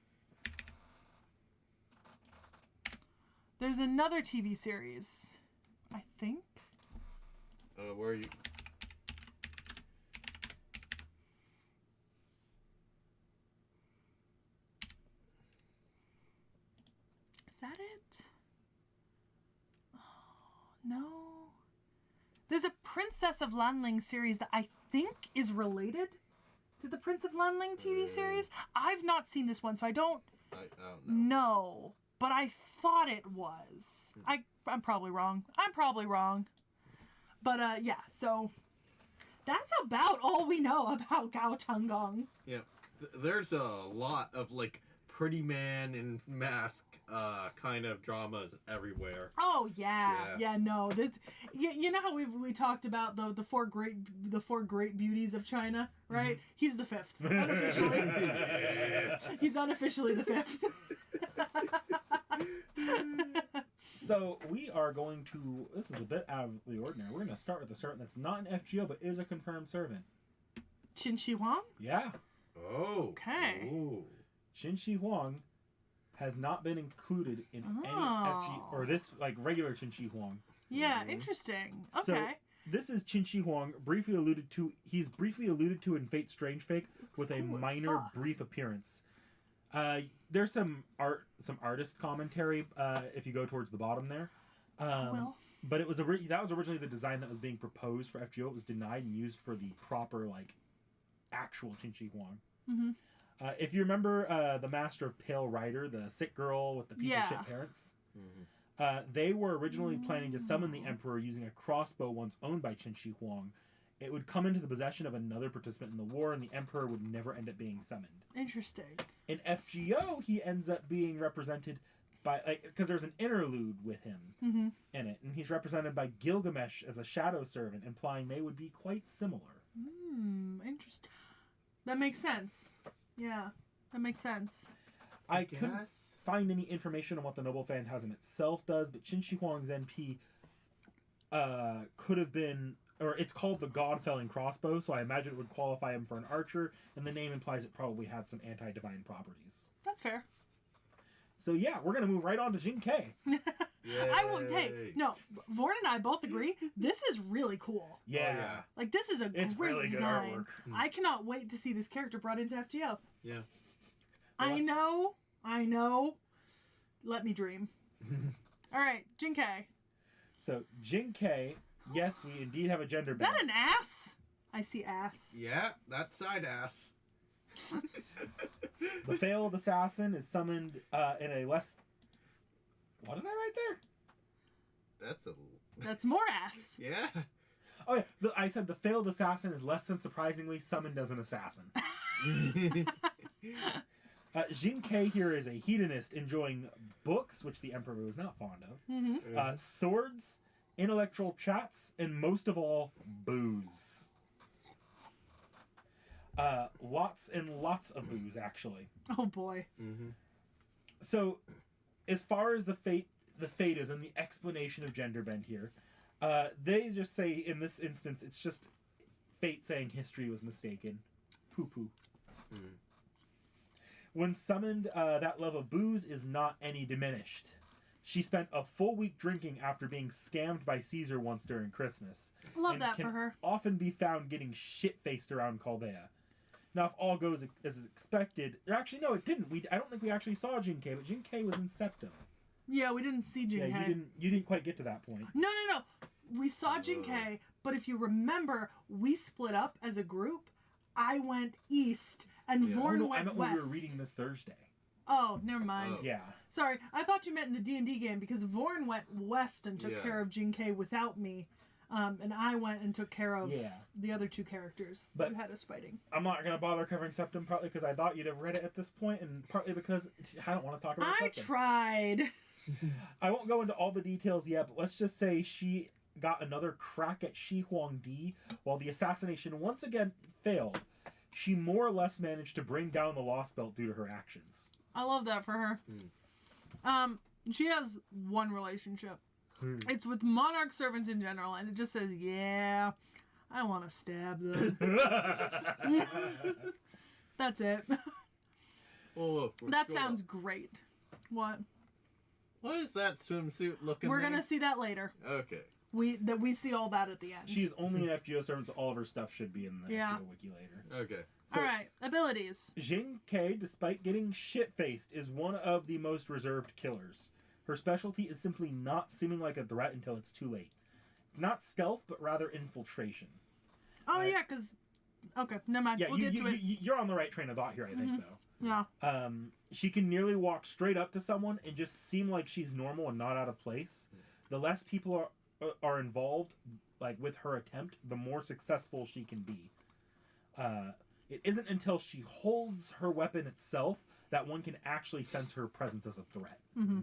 There's another TV series, I think. Where are you? Is that it? Oh, no. There's a Princess of Lanling series that I think is related to the Prince of Lanling TV series. I've not seen this one, so I don't don't know. know. But I thought it was. I'm probably wrong. But yeah, so that's about all we know about Gao Chang'ong. Yeah, there's a lot of like pretty man in mask kind of dramas everywhere. Oh yeah, no. This, you know how we talked about the four great beauties of China, right? Mm-hmm. He's the fifth, unofficially. He's unofficially the fifth. So we are going to, this is a bit out of the ordinary. We're going to start with a servant that's not an FGO, but is a confirmed servant. Qin Shi Huang? Yeah. Oh. Okay. Ooh. Qin Shi Huang has not been included in any FG, or this, like, regular Qin Shi Huang. Yeah, interesting. Okay. So, this is Qin Shi Huang, he's briefly alluded to in Fate Strange Fake with a minor brief appearance. There's some artist commentary if you go towards the bottom there. But it was that was originally the design that was being proposed for FGO. It was denied and used for the proper actual Qin Shi Huang. Mm-hmm. If you remember the Master of Pale Rider, the sick girl with the piece of shit parents, they were originally planning to summon the Emperor using a crossbow once owned by Qin Shi Huang. It would come into the possession of another participant in the war, and the Emperor would never end up being summoned. Interesting. In FGO, he ends up being represented by, because there's an interlude with him in it, and he's represented by Gilgamesh as a shadow servant, implying they would be quite similar. Interesting. That makes sense. Yeah, that makes sense. I couldn't find any information on what the Noble Phantasm itself does, but Qin Shi Huang's NP could have been... Or it's called the God-Felling Crossbow, so I imagine it would qualify him for an archer, and the name implies it probably had some anti-divine properties. That's fair. So yeah, we're going to move right on to Jing K. Vorn and I both agree, this is really cool. Yeah. Like, this is a great really design. Good artwork. I cannot wait to see this character brought into FGO. Yeah. I know. Let me dream. All right, Jing K. So, Jing K... Yes, we indeed have a gender Is bend. that an ass? I see ass. Yeah, that's side ass. The Failed Assassin is summoned in a less... What did I write there? That's more ass. Yeah. Oh yeah, I said the Failed Assassin is less than surprisingly summoned as an assassin. Jing K here is a hedonist enjoying books, which the Emperor was not fond of, swords, intellectual chats, and most of all, booze. Lots and lots of booze, actually. Oh boy. So, as far as the fatism and the explanation of gender bend here, they just say in this instance it's just fate saying history was mistaken. Poo-poo. When summoned, that love of booze is not any diminished. She spent a full week drinking after being scammed by Caesar once during Christmas. Love that for her. Often be found getting shit-faced around Chaldea. Now, if all goes as expected... Or actually, no, it didn't. I don't think we actually saw Jing K, but Jing K was in Septum. Yeah, we didn't see Jing K. You didn't quite get to that point. No. We saw Jing K, but if you remember, we split up as a group. I went east, and Vorn went west. When we were reading this Thursday. Oh, never mind. Yeah. Sorry, I thought you meant in the D&D game, because Vorn went west and took care of Jing K without me, and I went and took care of the other two characters who had us fighting. I'm not going to bother covering Septum, partly because I thought you'd have read it at this point, and partly because I don't want to talk about Septum. I tried. I won't go into all the details yet, but let's just say she got another crack at Shi Huang Di while the assassination once again failed. she more or less managed to bring down the Lost Belt due to her actions. I love that for her. She has one relationship. It's with monarch servants in general, and it just says, yeah, I want to stab them. That's it. Oh, That sounds great. What? What is that swimsuit looking? We're gonna see that later. Okay. We see all that at the end. She's only an FGO servant, so all of her stuff should be in the FGO wiki later. Okay. So, all right, abilities. Jing Ke, despite getting shit-faced, is one of the most reserved killers. Her specialty is simply not seeming like a threat until it's too late. Not stealth, but rather infiltration. Oh yeah, because okay, never mind. Yeah, we'll get to it. you're on the right train of thought here, I think, though. Yeah. She can nearly walk straight up to someone and just seem like she's normal and not out of place. The less people are involved, like with her attempt, the more successful she can be. It isn't until she holds her weapon itself that one can actually sense her presence as a threat. Mm-hmm.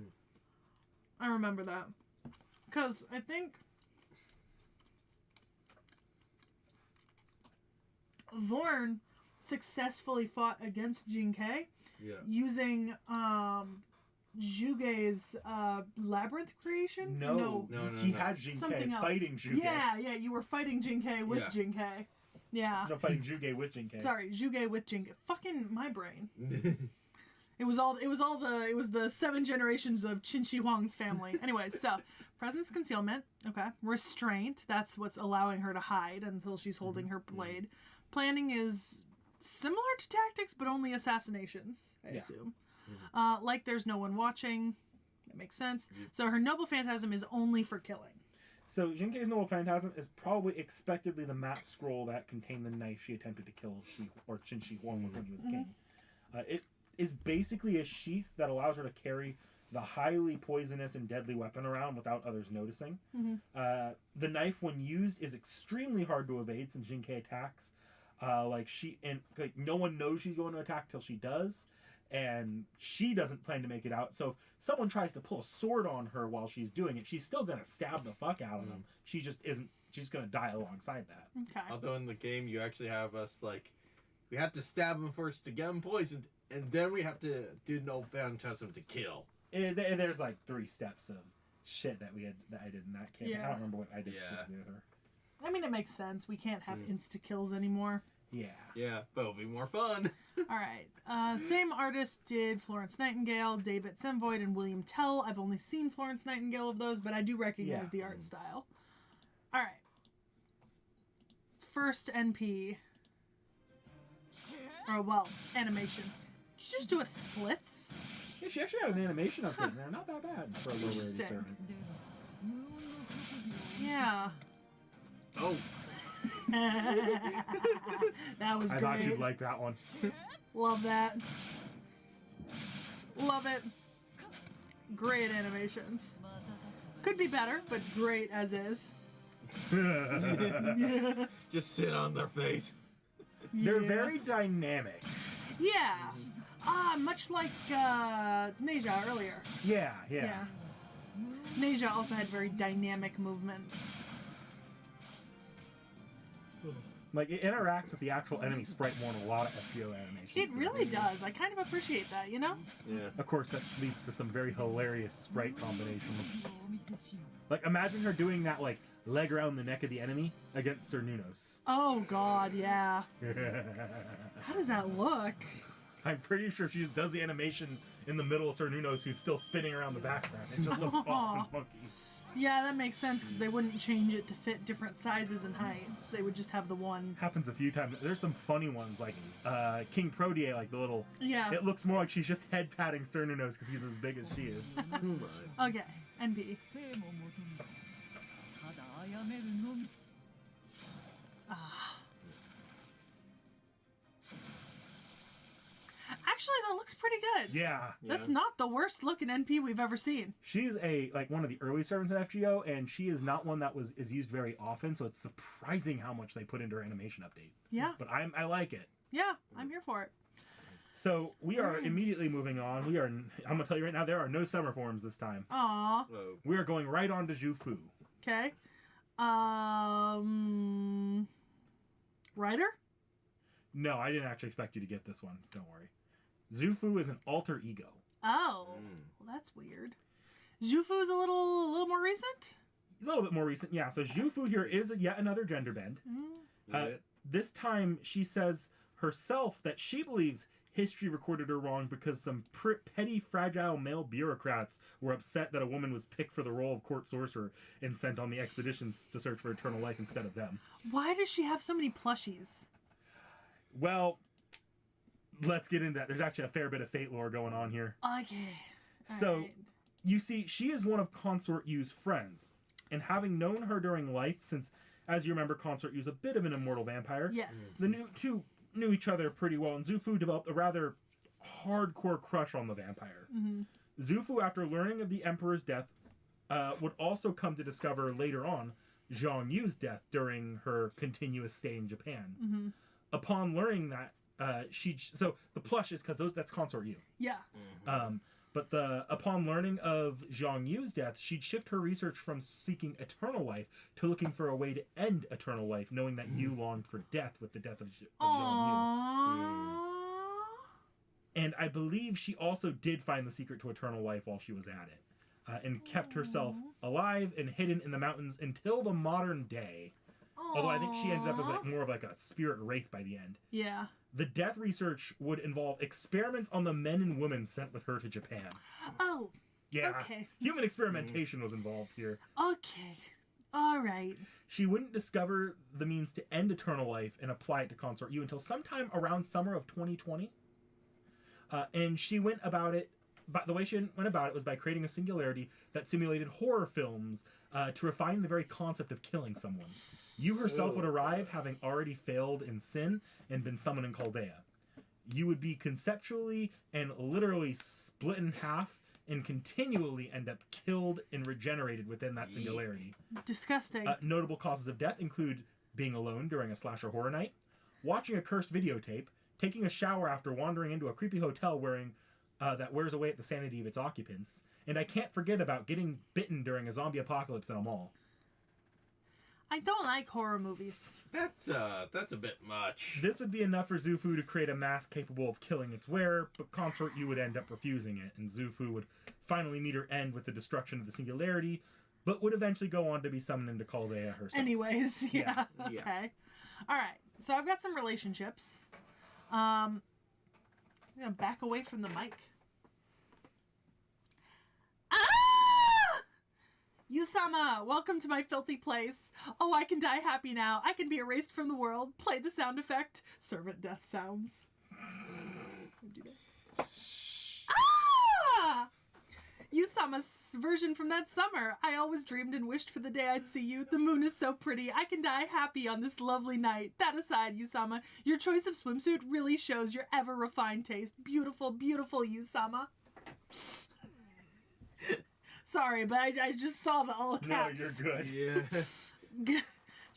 I remember that. Because I think Vorn successfully fought against Jing Ke using Zhuge's labyrinth creation? No. He had Jing Ke fighting Zhuge. Yeah, you were fighting Jing Ke with Jing Ke. Yeah. No, fighting Zhuge with Jing Ke. Sorry, Zhuge with Jing Ke. Fucking my brain. It was the 7 generations of Qin Shi Huang's family. Anyway, so presence concealment, okay. Restraint, that's what's allowing her to hide until she's holding her blade. Planning is similar to tactics, but only assassinations, I assume. Like there's no one watching. That makes sense. So her noble phantasm is only for killing. So Jing Ke's noble phantasm is probably expectedly the map scroll that contained the knife she attempted to kill Qin Shi Huang with when he was king. It is basically a sheath that allows her to carry the highly poisonous and deadly weapon around without others noticing. The knife, when used, is extremely hard to evade since Jing Ke attacks. No one knows she's going to attack till she does, and she doesn't plan to make it out. So if someone tries to pull a sword on her while she's doing it, she's still gonna stab the fuck out of them. She just isn't. She's gonna die alongside that. Okay. Although in the game, you actually have us we have to stab him first to get him poisoned, and then we have to do no phantasm to kill. There's like 3 steps of shit that I did in that game. Yeah. I don't remember what I did specifically with her. I mean, it makes sense. We can't have insta-kills anymore. Yeah, but it'll be more fun. All right. Same artist did Florence Nightingale, David Semvoid, and William Tell. I've only seen Florence Nightingale of those, but I do recognize the art style. All right. First NP. Animations. Did you just do a splits? Yeah, she actually had an animation up there. Not that bad for a low rarity servant. Yeah. Oh. That was great. I thought you'd like that one. Love that. Love it. Great animations. Could be better, but great as is. Just sit on their face. They're very dynamic. Yeah. Much like Neja earlier. Yeah. Neja also had very dynamic movements. Like, it interacts with the actual enemy sprite more in a lot of FGO animations. It really does. I kind of appreciate that, you know? Yeah. Of course, that leads to some very hilarious sprite combinations. Like, imagine her doing that, leg around the neck of the enemy against Sir Nunos. Oh, God, yeah. How does that look? I'm pretty sure she just does the animation in the middle of Sir Nunos, who's still spinning around the background. It just looks off and funky. Yeah, that makes sense, because they wouldn't change it to fit different sizes and heights. They would just have the one. Happens a few times. There's some funny ones, like King Protea, like the little... Yeah. It looks more like she's just head-patting Sir Nunos because he's as big as she is. Okay, NP. Actually, that looks pretty good. Yeah. That's not the worst looking NP we've ever seen. She's one of the early servants in FGO, and she is not one that is used very often, so it's surprising how much they put into her animation update. Yeah. But I like it. Yeah, I'm here for it. So we are immediately moving on. I'm gonna tell you right now, there are no summer forms this time. Aww. We are going right on to Zhu Fu. Okay. Writer? No, I didn't actually expect you to get this one. Don't worry. Xu Fu is an alter ego. Oh, well, that's weird. Xu Fu is a little more recent? A little bit more recent, yeah. So Xu Fu here is yet another gender bend. This time she says herself that she believes history recorded her wrong because some petty, fragile male bureaucrats were upset that a woman was picked for the role of court sorcerer and sent on the expeditions to search for eternal life instead of them. Why does she have so many plushies? Well, let's get into that. There's actually a fair bit of fate lore going on here. Okay. Right. You see, she is one of Consort Yu's friends, and having known her during life, since, as you remember, Consort Yu's a bit of an immortal vampire. Yes. The two knew each other pretty well, and Xu Fu developed a rather hardcore crush on the vampire. Xu Fu, after learning of the Emperor's death, would also come to discover later on Zhang Yu's death during her continuous stay in Japan. Upon learning that, so the plush is because that's Consort Yu. Yeah. But upon learning of Zhang Yu's death, she'd shift her research from seeking eternal life to looking for a way to end eternal life, knowing that Yu longed for death with the death of Zhang Yu. And I believe she also did find the secret to eternal life while she was at it, and kept herself alive and hidden in the mountains until the modern day. Although I think she ended up as more of a spirit wraith by the end. Yeah. The death research would involve experiments on the men and women sent with her to Japan. Oh. Yeah. Okay. Human experimentation was involved here. Okay. All right. She wouldn't discover the means to end eternal life and apply it to Consort Yu until sometime around summer of 2020. And she went about it, but the way she went about it was by creating a singularity that simulated horror films to refine the very concept of killing someone. You herself would arrive having already failed in sin and been summoned in Chaldea. You would be conceptually and literally split in half and continually end up killed and regenerated within that singularity. Disgusting. Notable causes of death include being alone during a slasher horror night, watching a cursed videotape, taking a shower after wandering into a creepy hotel that wears away at the sanity of its occupants, and I can't forget about getting bitten during a zombie apocalypse in a mall. I don't like horror movies. That's a bit much. This would be enough for Xu Fu to create a mask capable of killing its wearer, but Consort Yu would end up refusing it, and Xu Fu would finally meet her end with the destruction of the singularity, but would eventually go on to be summoned into Chaldea herself. Anyways, yeah. Okay. Alright, so I've got some relationships. I'm gonna back away from the mic. Yu-sama, welcome to my filthy place. Oh, I can die happy now. I can be erased from the world. Play the sound effect. Servant death sounds. Do that. Ah! Yu-sama's version from that summer. I always dreamed and wished for the day I'd see you. The moon is so pretty. I can die happy on this lovely night. That aside, Yu-sama, your choice of swimsuit really shows your ever-refined taste. Beautiful, beautiful Yu-sama. Sorry, but I just saw the all caps. No, you're good. Yeah.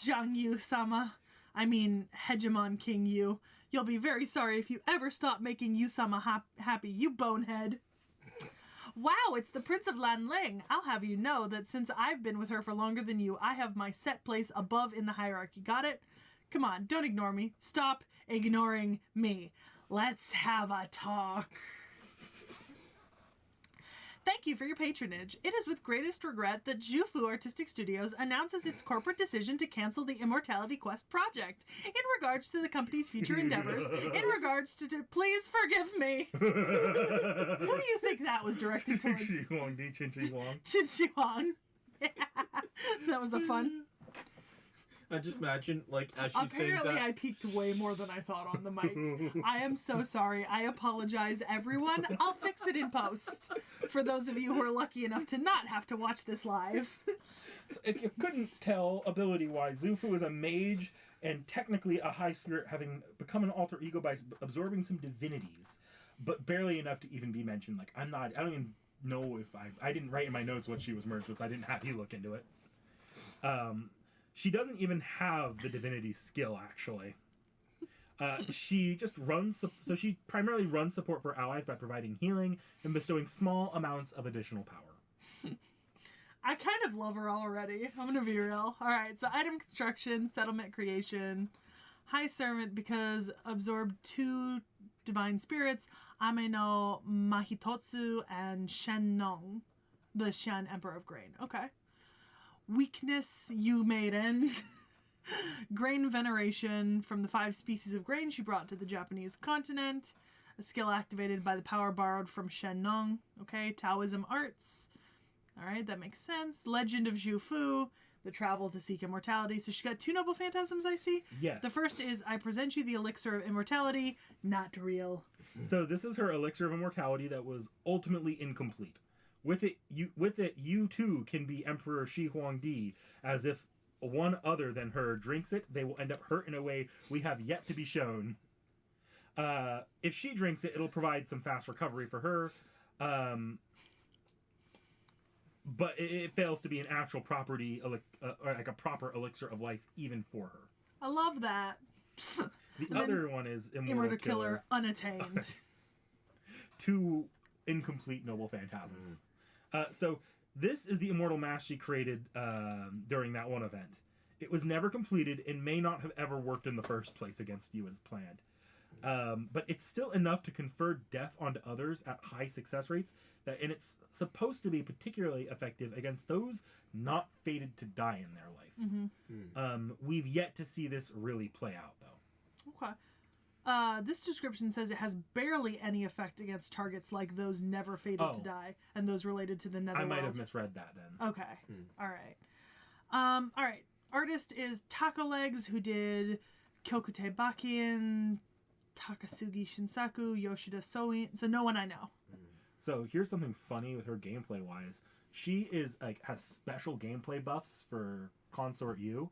Zhang Yu-sama. I mean, Hegemon King Yu. You'll be very sorry if you ever stop making Yu-sama happy, you bonehead. Wow, it's the Prince of Lanling. I'll have you know that since I've been with her for longer than you, I have my set place above in the hierarchy. Got it? Come on, don't ignore me. Stop ignoring me. Let's have a talk. Thank you for your patronage. It is with greatest regret that Jufu Artistic Studios announces its corporate decision to cancel the Immortality Quest project. In regards to the company's future endeavors, please forgive me. Who do you think that was directed towards? Qin Shi Huang. Qin Shi Huang. Yeah, that was a fun. I just imagine, as she's saying that... Apparently I peaked way more than I thought on the mic. I am so sorry. I apologize, everyone. I'll fix it in post. For those of you who are lucky enough to not have to watch this live. So if you couldn't tell, ability-wise, Xu Fu is a mage and technically a high spirit, having become an alter ego by absorbing some divinities, but barely enough to even be mentioned. I don't even know if I didn't write in my notes what she was merged with, so I didn't have you look into it. She doesn't even have the divinity skill, actually. She just runs... So she primarily runs support for allies by providing healing and bestowing small amounts of additional power. I kind of love her already. I'm going to be real. Alright, so item construction, settlement creation. High Servant because absorbed 2 divine spirits, Ame no Mahitotsu and Shennong, the Shan Emperor of Grain. Okay. Weakness, Yu Maiden. Grain veneration from the 5 species of grain she brought to the Japanese continent. A skill activated by the power borrowed from Shennong. Okay. Taoism arts. All right, that makes sense. Legend of Zhu Fu. The travel to seek immortality. So she got 2 noble phantasms, I see. Yes. The first is, I present you the elixir of immortality. Not real. So this is her elixir of immortality that was ultimately incomplete. With it, you too can be Emperor Shi Huang Di, as if one other than her drinks it, they will end up hurt in a way we have yet to be shown. If she drinks it, it'll provide some fast recovery for her. But it fails to be an actual property, or like a proper elixir of life, even for her. I love that. The other one is Immortal Killer. Unattained. 2 incomplete noble phantasms. So this is the immortal mask she created during that one event. It was never completed and may not have ever worked in the first place against you as planned. But it's still enough to confer death onto others at high success rates, and it's supposed to be particularly effective against those not fated to die in their life. We've yet to see this really play out, though. Okay. This description says it has barely any effect against targets like those never fated to die and those related to the netherworld. I might have misread that then. Okay. All right. Artist is Taco Legs, who did Kyokute Bakien, Takasugi Shinsaku, Yoshida Soin. So no one I know. So here's something funny with her gameplay wise. She is has special gameplay buffs for Consort U,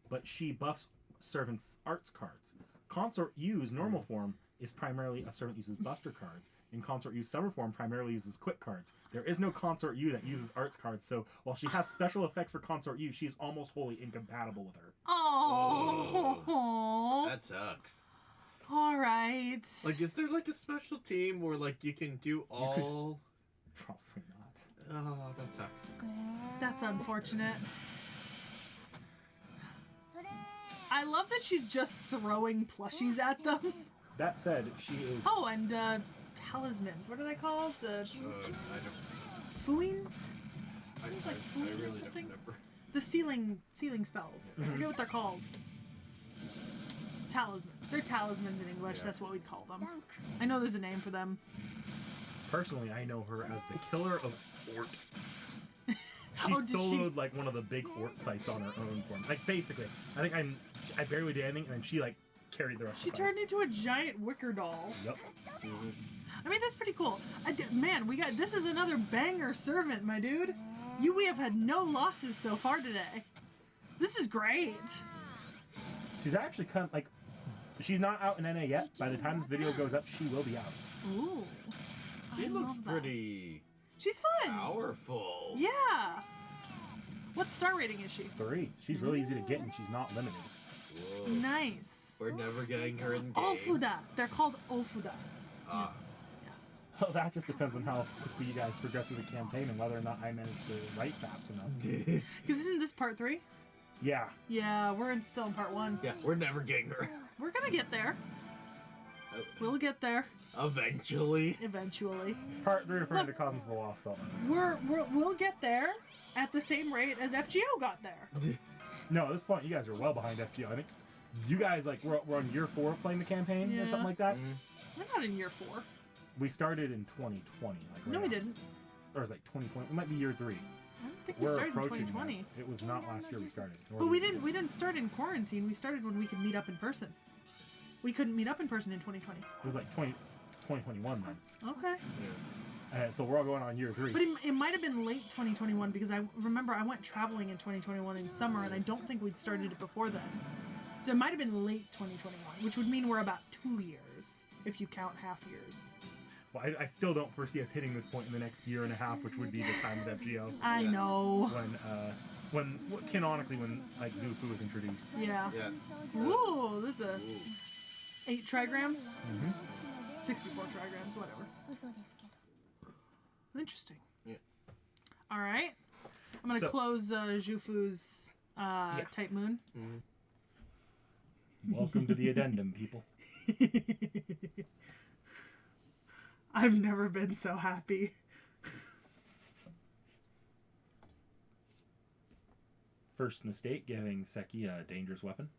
but she buffs servants' arts cards. Consort U's normal form is primarily a servant uses buster cards, and Consort U's summer form primarily uses quick cards. There is no Consort U that uses arts cards, so while she has special effects for Consort U, she's almost wholly incompatible with her. Oh, that sucks. All right. Like, is there like a special team where like you can do all? Probably not. Oh, that sucks. That's unfortunate. I love that she's just throwing plushies at them. That said, she is. Oh, and talismans. What are they called? The I don't. Fuin? I Fuin really or don't something? remember. The ceiling spells. I forget what they're called. Talismans. They're talismans in English. Yeah. That's what we'd call them. I know there's a name for them. Personally, I know her as the killer of Ort. She Oh, did soloed like one of the big Ort fights on her own form. Like basically, I think I barely did anything, and then she like carried the rest. She of the fight. turned into a giant wicker doll. Yep. I mean, that's pretty cool. Man, this is another banger servant, my dude. We have had no losses so far today. This is great. She's actually she's not out in NA yet. By the time this video goes up, she will be out. Ooh. She I looks love that. pretty She's fun. powerful. Yeah. What star rating is she? 3. She's really easy to get, and she's not limited. Whoa. Nice. We're never getting her in game. Ofuda. They're called Ofuda. Ah. Well, that just depends on how quickly you guys progress through the campaign and whether or not I manage to write fast enough. Because isn't this part 3? Yeah. Yeah, we're still in part 1. Yeah, we're never getting her. We're gonna get there. We'll get there. Eventually. Eventually. Part 3 referring to Cosmos of the Lost Element. We'll get there at the same rate as FGO got there. No, at this point, you guys are well behind FGO. I think you guys, we're on year 4 playing the campaign or something like that. We're not in year 4. We started in 2020. No, we didn't. Or it was like 2020. It might be year 3. I don't think we started in approaching 2020. that. It was not last year we started. But we didn't start in quarantine. We started when we could meet up in person. We couldn't meet up in person in 2020. It was like 2021 then. Okay. So we're all going on year 3. But it might have been late 2021 because I remember I went traveling in 2021 in summer and I don't think we'd started it before then. So it might have been late 2021, which would mean we're about 2 years if you count half years. Well, I still don't foresee us hitting this point in the next year and a half, which would be the time of FGO. I know. When canonically when like Zufu was introduced. Yeah. Ooh, look at the 8 trigrams. 64 trigrams, whatever. Interesting. Yeah. All right. I'm gonna close Zhufu's Type Moon. Welcome to the addendum, people. I've never been so happy. First mistake, giving Sekhie a dangerous weapon.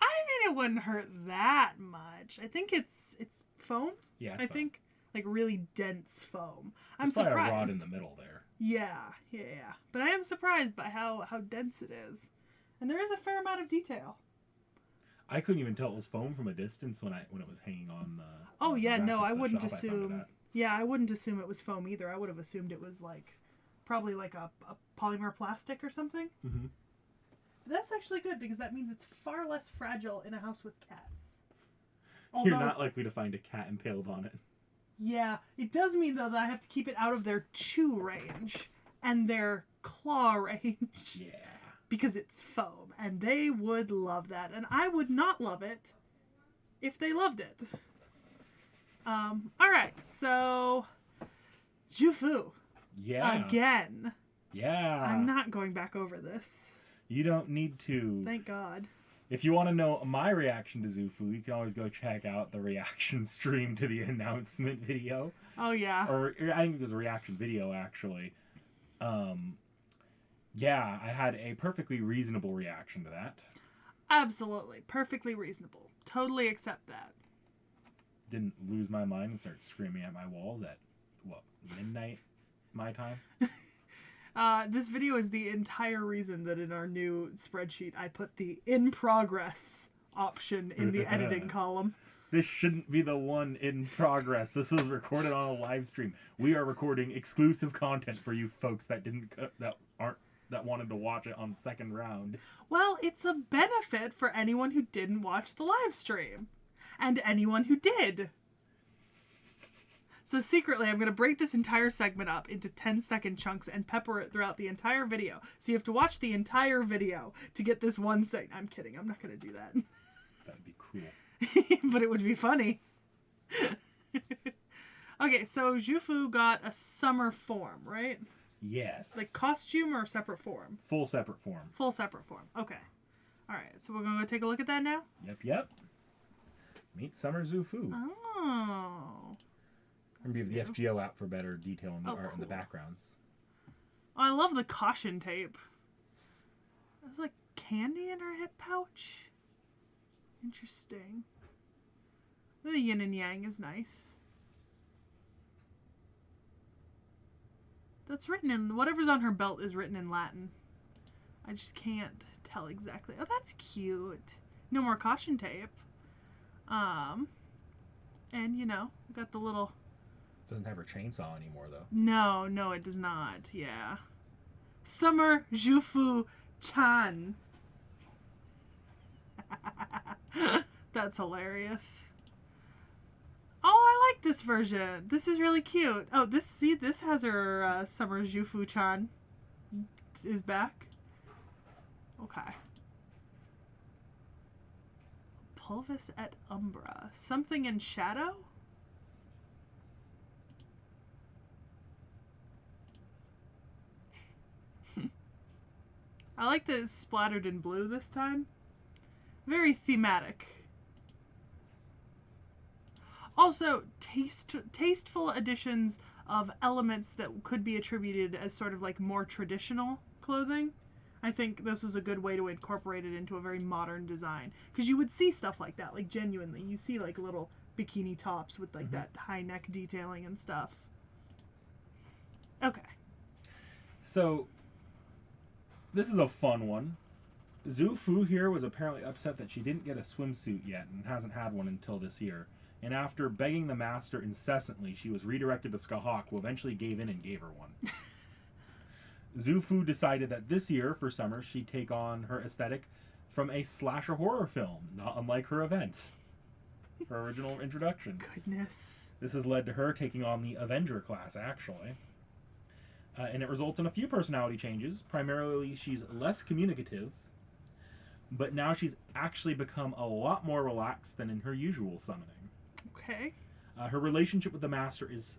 I mean, it wouldn't hurt that much. I think it's foam. Yeah, I think like really dense foam. I'm it's probably surprised. a rod in the middle there. Yeah. But I am surprised by how dense it is, and there is a fair amount of detail. I couldn't even tell it was foam from a distance when it was hanging on the. Oh yeah, rack no, at I the wouldn't shop. assume. Yeah, I wouldn't assume it was foam either. I would have assumed it was like, probably like a polymer plastic or something. Mm-hmm. That's actually good because that means it's far less fragile in a house with cats. You're not likely to find a cat impaled on it. Yeah, it does mean though that I have to keep it out of their chew range and their claw range. Yeah. Because it's foam, and they would love that, and I would not love it if they loved it. All right, so Jufu. Yeah. Again. Yeah. I'm not going back over this. You don't need to. Thank God. If you want to know my reaction to Zufu, you can always go check out the reaction stream to the announcement video. Oh yeah. Or I think it was a reaction video actually. Yeah, I had a perfectly reasonable reaction to that. Absolutely. Perfectly reasonable. Totally accept that. Didn't lose my mind and start screaming at my walls at, what, midnight my time? This video is the entire reason that in our new spreadsheet I put the in progress option in the editing column. This shouldn't be the one in progress. This was recorded on a live stream. We are recording exclusive content for you folks that wanted to watch it on second round. Well, it's a benefit for anyone who didn't watch the live stream. And anyone who did. So secretly, I'm going to break this entire segment up into 10-second chunks and pepper it throughout the entire video. So you have to watch the entire video to get this one segment. I'm kidding. I'm not going to do that. That'd be cool. But it would be funny. Okay, so Jufu got a summer form, right? Yes. Like costume or separate form? Full separate form. Full separate form. Okay. All right, so we're going to go take a look at that now? Yep. Meet Summer Zufu. Oh. Remember the FGO app for better detail in the art cool. and the backgrounds. Oh, I love the caution tape. There's like candy in her hip pouch. Interesting. The yin and yang is nice. That's written in... Whatever's on her belt is written in Latin. I just can't tell exactly. Oh, that's cute. No more caution tape. And, you know, we got the little... Doesn't have her chainsaw anymore, though. No, it does not. Yeah. Summer Jufu Chan. That's hilarious. Oh, I like this version. This is really cute. Oh, this has her Summer Jufu Chan is back. Okay. Pulvis et Umbra. Something in shadow? I like that it's splattered in blue this time. Very thematic. Also, tasteful additions of elements that could be attributed as sort of like more traditional clothing. I think this was a good way to incorporate it into a very modern design. Because you would see stuff like that, like genuinely. You see like little bikini tops with like that high neck detailing and stuff. Okay. So, this is a fun one. Zhu Fu here was apparently upset that she didn't get a swimsuit yet and hasn't had one until this year. And after begging the master incessantly, she was redirected to Sekhie, who eventually gave in and gave her one. Zhu Fu decided that this year, for summer, she'd take on her aesthetic from a slasher horror film, not unlike her event. Her original introduction. Goodness. This has led to her taking on the Avenger class, actually. And it results in a few personality changes. Primarily, she's less communicative, but now she's actually become a lot more relaxed than in her usual summoning. Okay. Her relationship with the master is...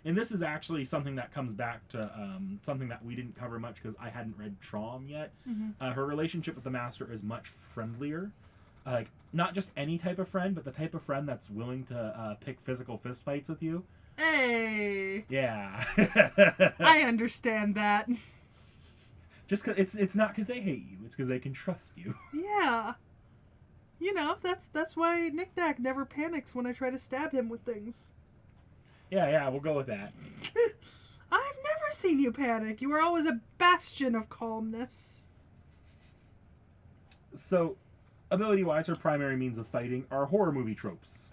And this is actually something that comes back to something that we didn't cover much because I hadn't read Trom yet. Her relationship with the master is much friendlier. not just any type of friend, but the type of friend that's willing to pick physical fistfights with you. Hey. Yeah. I understand that. Just cause it's not because they hate you; it's because they can trust you. Yeah. You know, that's why Knick-Knack never panics when I try to stab him with things. Yeah, we'll go with that. I've never seen you panic. You were always a bastion of calmness. So, ability-wise, her primary means of fighting are horror movie tropes.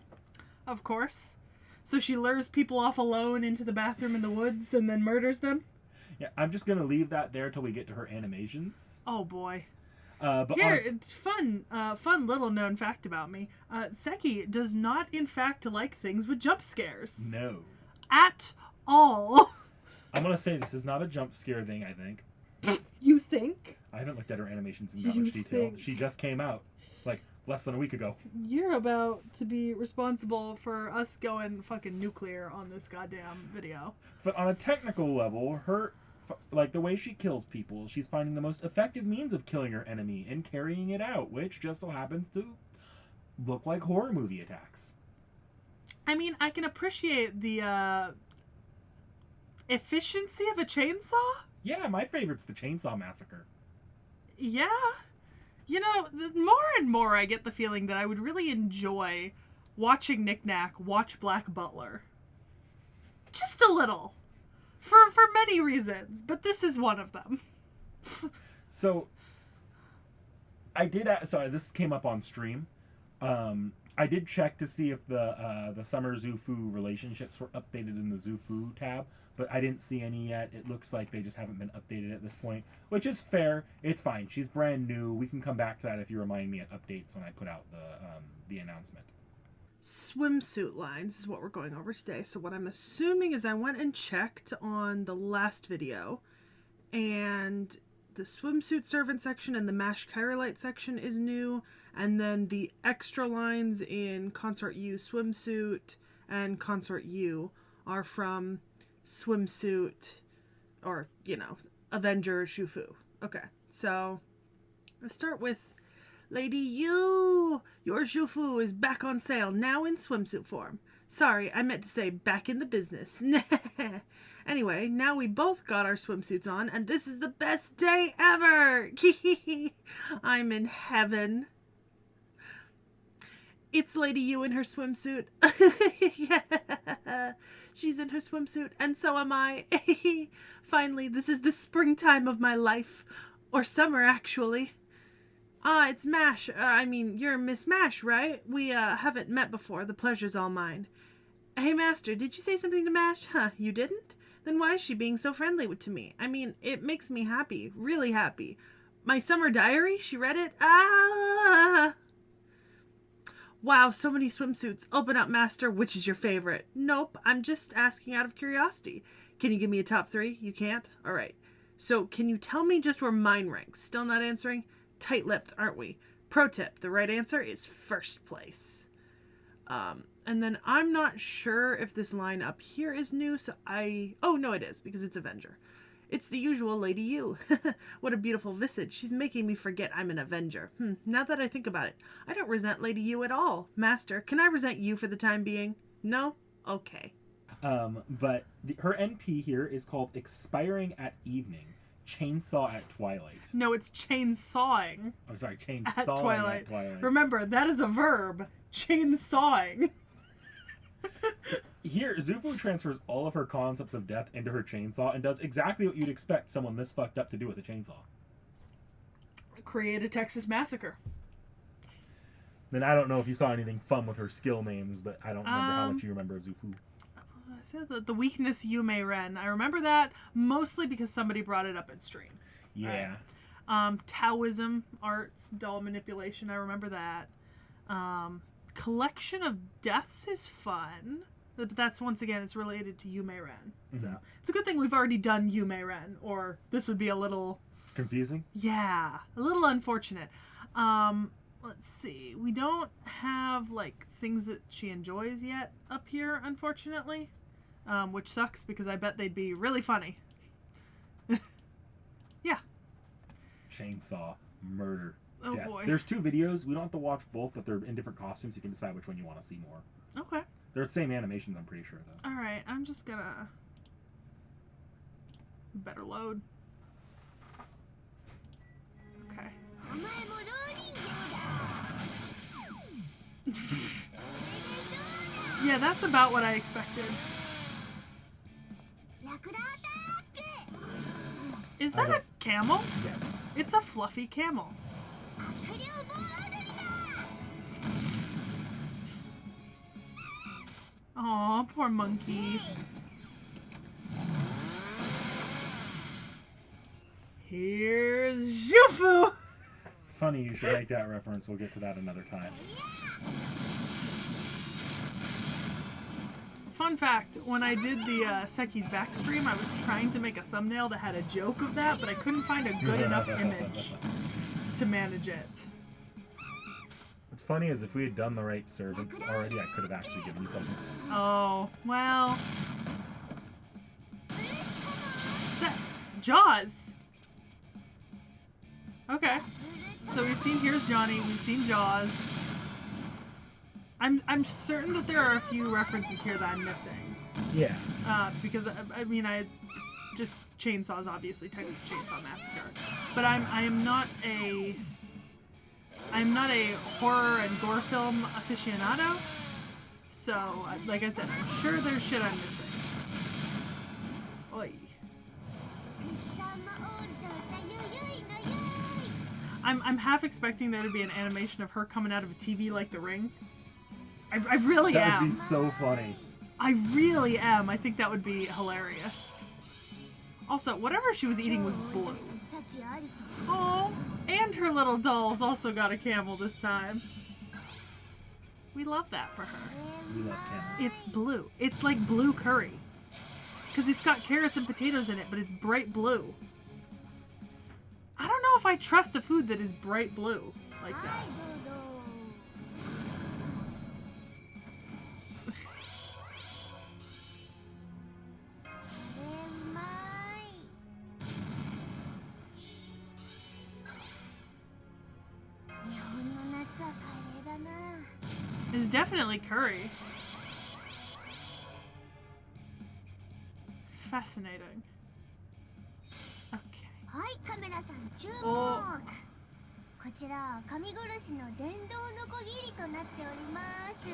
Of course. So she lures people off alone into the bathroom in the woods and then murders them? Yeah, I'm just going to leave that there till we get to her animations. Oh, boy. But Here, it's fun little known fact about me. Sekhie does not, in fact, like things with jump scares. No. At all. I'm going to say this is not a jump scare thing, I think. You think? I haven't looked at her animations in that You much detail. think? She just came out, like, less than a week ago. You're about to be responsible for us going fucking nuclear on this goddamn video. But on a technical level, like, the way she kills people, she's finding the most effective means of killing her enemy and carrying it out, which just so happens to look like horror movie attacks. I mean, I can appreciate the efficiency of a chainsaw. Yeah, my favorite's the Chainsaw Massacre. Yeah. You know, more and more I get the feeling that I would really enjoy watching Knick-Knack watch Black Butler. Just a little. For many reasons, but this is one of them. So, this came up on stream. I did check to see if the Summer Zufu relationships were updated in the Zufu tab, but I didn't see any yet. It looks like they just haven't been updated at this point, which is fair. It's fine. She's brand new. We can come back to that if you remind me at updates when I put out the announcement. Swimsuit lines is what we're going over today. So what I'm assuming is I went and checked on the last video, and the swimsuit servant section and the Mash Chirolite section is new, and then the extra lines in Consort U swimsuit and Consort U are from swimsuit, or, you know, Avenger Shufu. Okay, so let's start with Lady Yu. Your Shufu is back on sale, now in swimsuit form. Sorry, I meant to say back in the business. Anyway, now we both got our swimsuits on, and this is the best day ever! I'm in heaven. It's Lady Yu in her swimsuit. Yeah. She's in her swimsuit, and so am I. Finally, this is the springtime of my life. Or summer, actually. Ah, it's Mash. You're Miss Mash, right? We, haven't met before. The pleasure's all mine. Hey, Master, did you say something to Mash? Huh, you didn't? Then why is she being so friendly to me? I mean, it makes me happy. Really happy. My summer diary? She read it? Ah! Wow, so many swimsuits. Open up, Master. Which is your favorite? Nope, I'm just asking out of curiosity. Can you give me a top 3? You can't? Alright. So, can you tell me just where mine ranks? Still not answering? Tight-lipped, aren't we? Pro tip, the right answer is first place. And then I'm not sure if this line up here is new, so oh, no, it is, because it's Avenger. It's the usual Lady Yu. What a beautiful visage. She's making me forget I'm an Avenger. Now that I think about it, I don't resent Lady Yu at all. Master, can I resent you for the time being? No? Okay. But her NP here is called Expiring at Evening. Chainsaw at Twilight. No, it's chainsawing. I'm sorry, chainsawing at Twilight. At Twilight. Remember, that is a verb. Chainsawing. Here, Zufu transfers all of her concepts of death into her chainsaw and does exactly what you'd expect someone this fucked up to do with a chainsaw. Create a Texas massacre. Then I don't know if you saw anything fun with her skill names, but I don't remember how much you remember of Zufu. I said the weakness Yume Ren. I remember that mostly because somebody brought it up in stream. Yeah. Right? Taoism, arts, doll manipulation. I remember that. Collection of Deaths is fun. But that's, once again, it's related to Yume Ren. Mm-hmm. So it's a good thing we've already done Yume Ren, or this would be a little... confusing? Yeah, a little unfortunate. Let's see. We don't have, like, things that she enjoys yet up here, unfortunately. Which sucks, because I bet they'd be really funny. Yeah. Chainsaw. Murder. Oh Yeah. boy. There's 2 videos. We don't have to watch both, but they're in different costumes. You can decide which one you want to see more. Okay. They're the same animations, I'm pretty sure, though. All right. I'm just gonna better load. Okay. Yeah, that's about what I expected. Is that a camel? Yes. It's a fluffy camel. Aw, poor monkey. Here's Zhufu! Funny you should make that reference. We'll get to that another time. Fun fact, when I did the Sekhie's back stream, I was trying to make a thumbnail that had a joke of that, but I couldn't find a good enough image to manage it. What's funny is if we had done the right servants already, I could have actually given you something. Oh, well... Jaws! Okay. So we've seen Here's Johnny, we've seen Jaws. I'm certain that there are a few references here that I'm missing. Yeah. Because I mean just chainsaws, obviously, Texas Chainsaw Massacre. But I'm not a horror and gore film aficionado. So, like I said, I'm sure there's shit I'm missing. Oi. I'm half expecting there to be an animation of her coming out of a TV like The Ring. I really am. That would be so funny. I really am. I think that would be hilarious. Also, whatever she was eating was blue. Oh, and her little dolls also got a camel this time. We love that for her. We love camels. It's blue. It's like blue curry. Because it's got carrots and potatoes in it, but it's bright blue. I don't know if I trust a food that is bright blue like that. It's definitely curry. Fascinating. Okay. はい、カメラさん注目。おこちら神殺しの電動のこぎりとなっております。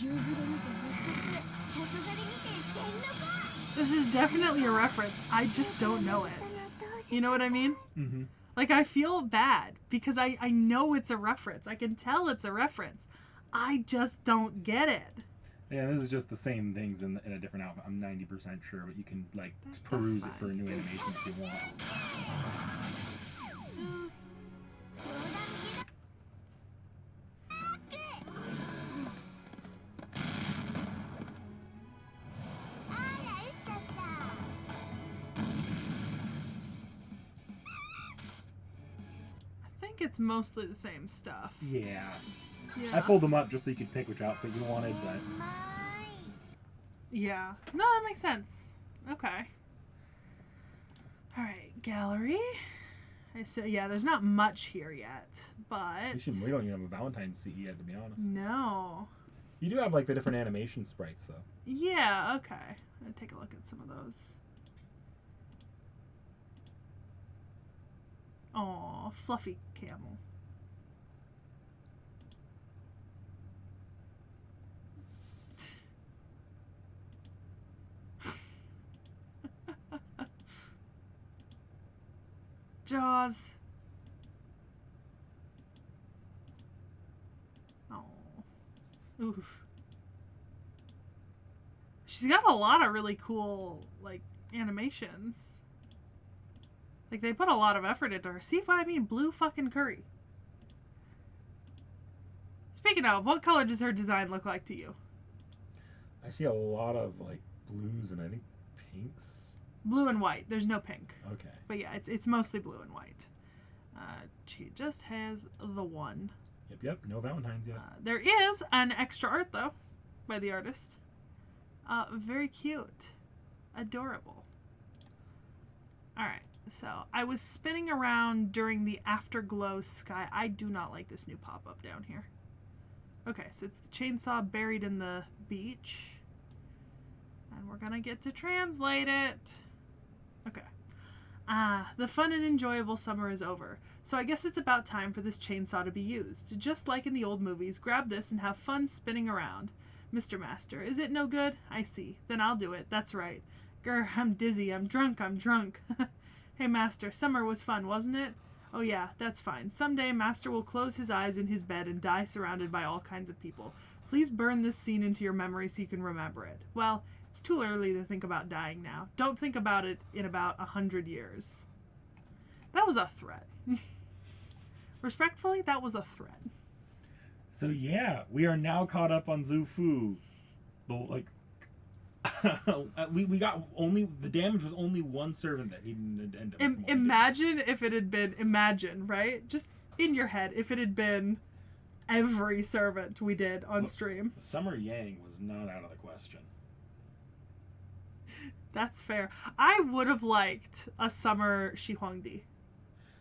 夕暮れ見て絶食、黄昏見て天の子。 This is definitely a reference. I just don't know it. You know what I mean? Mm-hmm. Like, I feel bad because I know it's a reference. I can tell it's a reference. I just don't get it. Yeah, this is just the same things in a different outfit. I'm 90% sure, but you can like peruse it for a new animation if you want. I think it's mostly the same stuff. Yeah. Yeah. I pulled them up just so you could pick which outfit you wanted, but Yeah. No, that makes sense. Okay. Alright, gallery. So, yeah, there's not much here yet, but... we don't even have a Valentine's CE yet, to be honest. No. You do have like the different animation sprites, though. Yeah, okay. I'm gonna take a look at some of those. Aw, fluffy camel. Jaws. Oh. Oof. She's got a lot of really cool, like, animations. Like, they put a lot of effort into her. See what I mean? Blue fucking curry. Speaking of, what color does her design look like to you? I see a lot of like blues and I think pinks. Blue and white. There's no pink. Okay. But yeah, it's mostly blue and white. She just has the one. Yep. No Valentine's yet. There is an extra art, though, by the artist. Very cute. Adorable. Alright. So I was spinning around during the afterglow sky. I do not like this new pop-up down here. Okay, so it's the chainsaw buried in the beach. And we're gonna get to translate it. Okay. The fun and enjoyable summer is over. So I guess it's about time for this chainsaw to be used. Just like in the old movies, grab this and have fun spinning around. Mr. Master, is it no good? I see. Then I'll do it. That's right. Grr, I'm dizzy. I'm drunk. Hey, Master, summer was fun, wasn't it? Oh yeah, that's fine. Someday, Master will close his eyes in his bed and die surrounded by all kinds of people. Please burn this scene into your memory so you can remember it. Well, it's too early to think about dying now. Don't think about it in about 100 years. That was a threat. Respectfully, that was a threat. So yeah, we are now caught up on Zhu Fu. we got only, the damage was only one servant that he didn't end up. Imagine if it had been, right? Just in your head, if it had been every servant we did on stream. Summer Yang was not out of the question. That's fair. I would have liked a summer Shi Huang Di.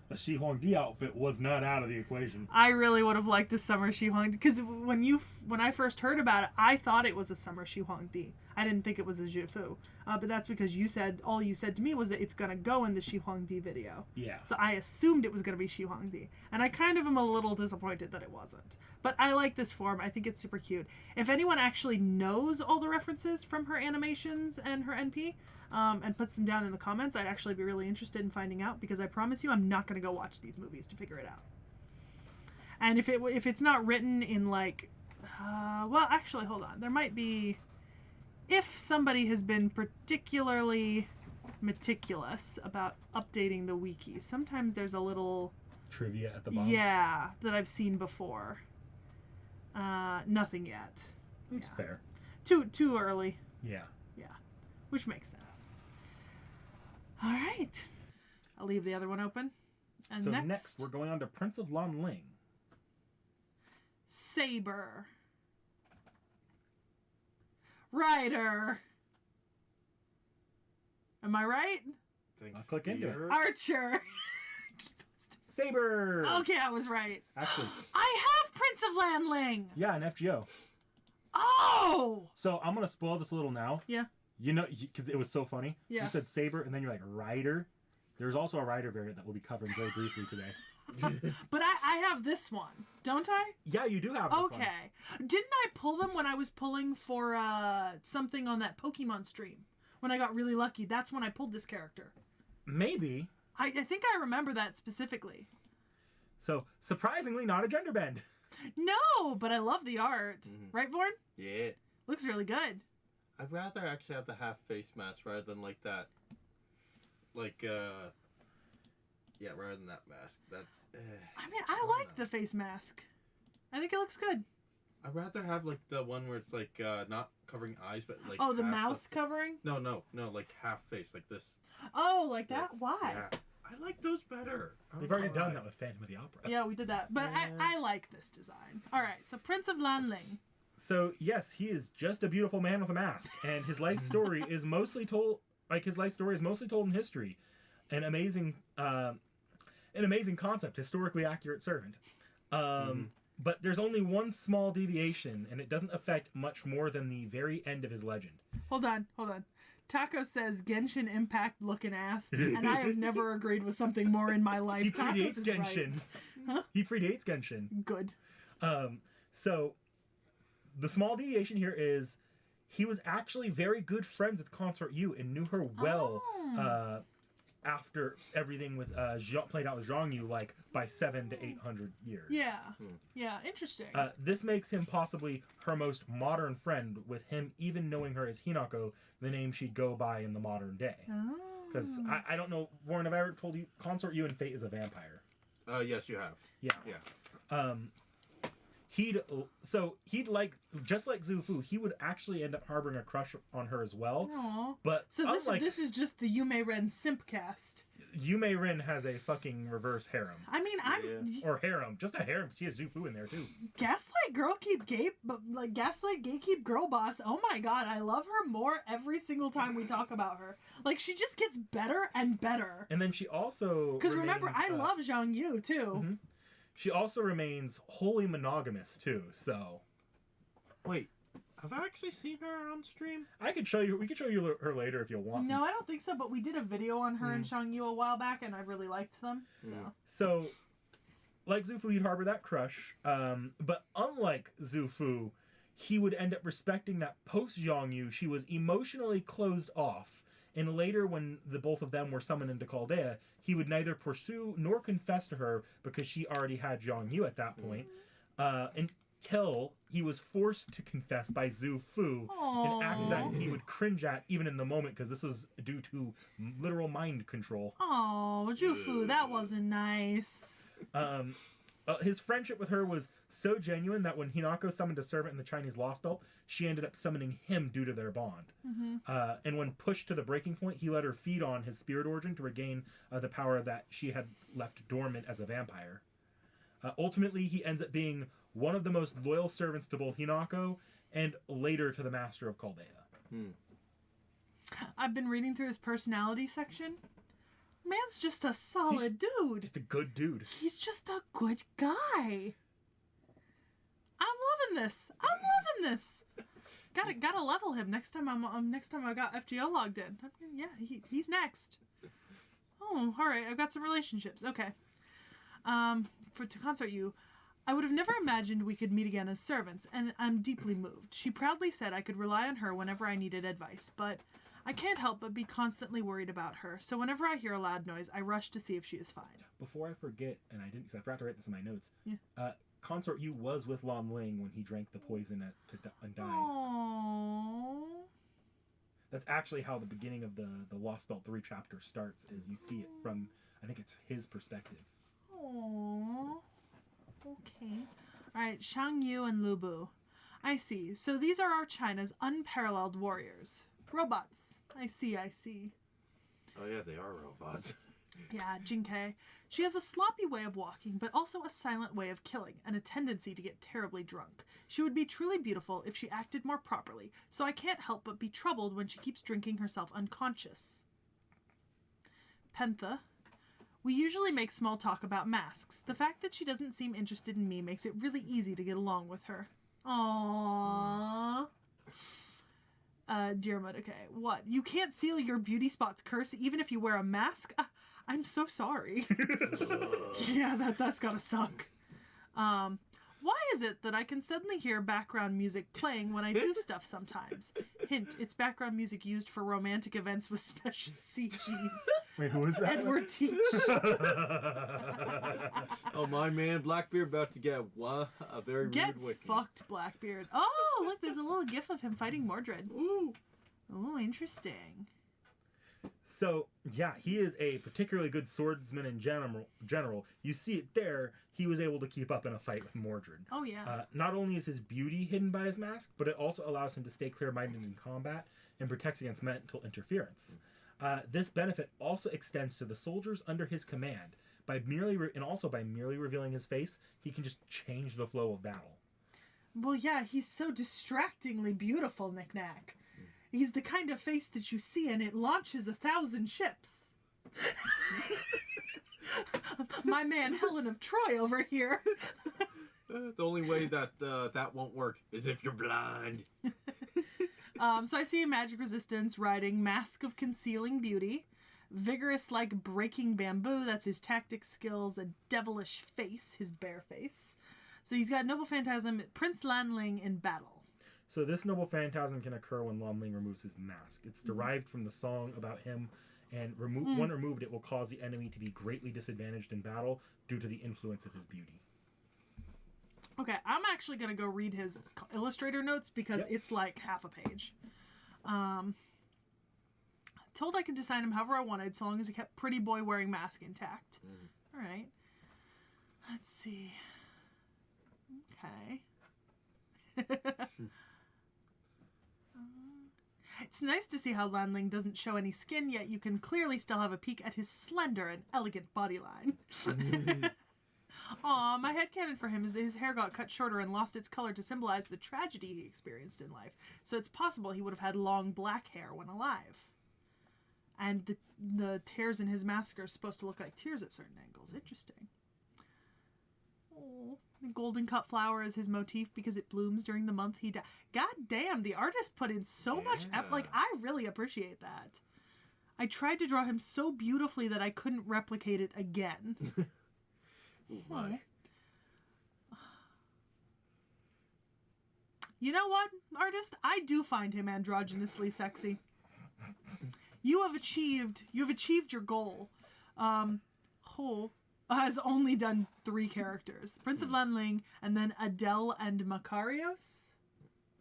A Shi Huang Di outfit was not out of the equation. I really would have liked a summer Shi Huang Di, because when I first heard about it, I thought it was a summer Shi Huang Di. I didn't think it was a Zhu Fu. But that's because all you said to me was that it's going to go in the Shi Huang Di video. Yeah. So I assumed it was going to be Shi Huang Di. And I kind of am a little disappointed that it wasn't. But I like this form. I think it's super cute. If anyone actually knows all the references from her animations and her NP, and puts them down in the comments, I'd actually be really interested in finding out, because I promise you I'm not going to go watch these movies to figure it out. And if it's not written in like... well, actually, hold on. There might be... If somebody has been particularly meticulous about updating the wiki, sometimes there's a little... Trivia at the bottom? Yeah, that I've seen before. Nothing yet. That's fair. Too early. Yeah. Which makes sense. All right. I'll leave the other one open. And so next we're going on to Prince of Lanling. Saber. Rider. Am I right? I'll click into it. Archer. Saber. Okay, I was right. Actually, I have Prince of Lanling. Yeah, an FGO. Oh. So I'm gonna spoil this a little now. Yeah. You know, because it was so funny. Yeah. You said Saber, and then you're like Rider. There's also a Rider variant that we'll be covering very briefly today. But I have this one, don't I? Yeah, you do have this one. Okay. Didn't I pull them when I was pulling for something on that Pokemon stream? When I got really lucky, that's when I pulled this character. Maybe. I think I remember that specifically. So, surprisingly, not a gender bend. No, but I love the art. Mm-hmm. Right, Vorn? Yeah. Looks really good. I'd rather actually have the half face mask rather than like that. Yeah, rather than that mask. That's. I mean, I like the face mask. I think it looks good. I'd rather have like the one where it's like not covering eyes, but like. Oh, the mouth covering? No, like half face, like this. Oh, like that? Why? Yeah. I like those better. We've already done that with Phantom of the Opera. Yeah, we did that. But I like this design. All right, so Prince of Lanling. So yes, he is just a beautiful man with a mask, and his life story is mostly told. In history, an amazing concept, historically accurate servant. But there's only one small deviation, and it doesn't affect much more than the very end of his legend. Hold on. Taco says Genshin Impact looking ass, and I have never agreed with something more in my life. He predates Tacos is Genshin. Right. Huh? He predates Genshin. Good. So the small deviation here is he was actually very good friends with Consort Yu and knew her well after everything with played out with Zhang Yu, like by 700 to 800 years. Yeah, interesting. This makes him possibly her most modern friend, with him even knowing her as Hinako, the name she'd go by in the modern day. Because I don't know, Warren, have I ever told you Consort Yu in Fate is a vampire? Yes, you have. Yeah. He'd like, just like Zhu Fu, he would actually end up harboring a crush on her as well. Aww. But so this is just the Yume Ren simp cast. Yume Rin has a fucking reverse harem. I mean, Or harem. Just a harem. She has Zufu in there, too. Gaslight girl keep Gaslight gatekeep girl boss. Oh my god, I love her more every single time we talk about her. Like, she just gets better and better. And then she also Because remember, I love Zhang Yu, too. Mm-hmm. She also remains wholly monogamous, too, so... Wait, have I actually seen her on stream? We could show you her later if you want. No, I don't think so, but we did a video on her and Zhang Yu a while back, and I really liked them, So, like Zufu, he'd harbor that crush, but unlike Zufu, he would end up respecting that post-Zhang Yu, she was emotionally closed off. And later, when the both of them were summoned into Chaldea, he would neither pursue nor confess to her because she already had Zhang Yu at that point. Until he was forced to confess by Zhu Fu, an act that he would cringe at even in the moment because this was due to literal mind control. Oh, Zhu Fu, that wasn't nice. His friendship with her was so genuine that when Hinako summoned a servant in the Chinese Lost Belt, she ended up summoning him due to their bond. And when pushed to the breaking point, he let her feed on his spirit origin to regain the power that she had left dormant as a vampire. Ultimately, he ends up being one of the most loyal servants to both Hinako and later to the Master of Chaldea. I've been reading through his personality section. Man's just a solid dude. Just a good dude. He's just a good guy. I'm loving this. Gotta level him next time I got FGO logged in. Yeah, he's next. Oh, all right. I've got some relationships. Okay. To consort you, I would have never imagined we could meet again as servants, and I'm deeply moved. She proudly said I could rely on her whenever I needed advice, but I can't help but be constantly worried about her, so whenever I hear a loud noise, I rush to see if she is fine. Before I forget, and I didn't, because I forgot to write this in my notes, Consort Yu was with Lanling when he drank the poison and died. Aww. That's actually how the beginning of the Lost Belt 3 chapter starts, is you see it from, I think it's his perspective. Aww. Okay. Alright, Shang Yu and Lu Bu. I see. So these are our China's unparalleled warriors. Robots. I see. Oh yeah, they are robots. Yeah, Jing. She has a sloppy way of walking, but also a silent way of killing, and a tendency to get terribly drunk. She would be truly beautiful if she acted more properly, so I can't help but be troubled when she keeps drinking herself unconscious. Pentha. We usually make small talk about masks. The fact that she doesn't seem interested in me makes it really easy to get along with her. Aww. Dear Mud, okay. What? You can't seal your beauty spot's curse even if you wear a mask? I'm so sorry. Yeah, that's gotta suck. Why is it that I can suddenly hear background music playing when I do stuff sometimes? Hint, it's background music used for romantic events with special CGs. Wait, who is that? Edward T.H.E. Oh, my man, Blackbeard about to get a very Get rude wiki. fucked, Blackbeard. Oh, look, there's a little gif of him fighting Mordred. Ooh. Oh, interesting. So, yeah, he is a particularly good swordsman in general. You see it there. He was able to keep up in a fight with Mordred. Oh, yeah. Not only is his beauty hidden by his mask, but it also allows him to stay clear-minded in combat and protects against mental interference. This benefit also extends to the soldiers under his command. By merely revealing his face, he can just change the flow of battle. Well, yeah, he's so distractingly beautiful, Knick-Knack. He's the kind of face that you see and it launches 1,000 ships. My man Helen of Troy over here. The only way that that won't work is if you're blind. So I see magic resistance, riding Mask of Concealing Beauty, vigorous like breaking bamboo, that's his tactic skills, a devilish face, his bare face. So he's got Noble Phantasm, Prince Lanling in battle. So this Noble Phantasm can occur when Lanling removes his mask. It's derived from the song about him, and when removed, it will cause the enemy to be greatly disadvantaged in battle due to the influence of his beauty. Okay, I'm actually going to go read his illustrator notes because it's like half a page. Told I could design him however I wanted so long as he kept pretty boy wearing mask intact. All right. Let's see. Okay. It's nice to see how Lanling doesn't show any skin, yet you can clearly still have a peek at his slender and elegant bodyline. Aw, my headcanon for him is that his hair got cut shorter and lost its color to symbolize the tragedy he experienced in life. So it's possible he would have had long black hair when alive. And the tears in his mask are supposed to look like tears at certain angles. Interesting. Oh, the golden cut flower is his motif because it blooms during the month he died. God damn, the artist put in so much effort. Like, I really appreciate that. I tried to draw him so beautifully that I couldn't replicate it again. Oh my. You know what, artist? I do find him androgynously sexy. You have achieved your goal. Ho has only done 3 characters. Prince of Lanling, and then Adele and Makarios.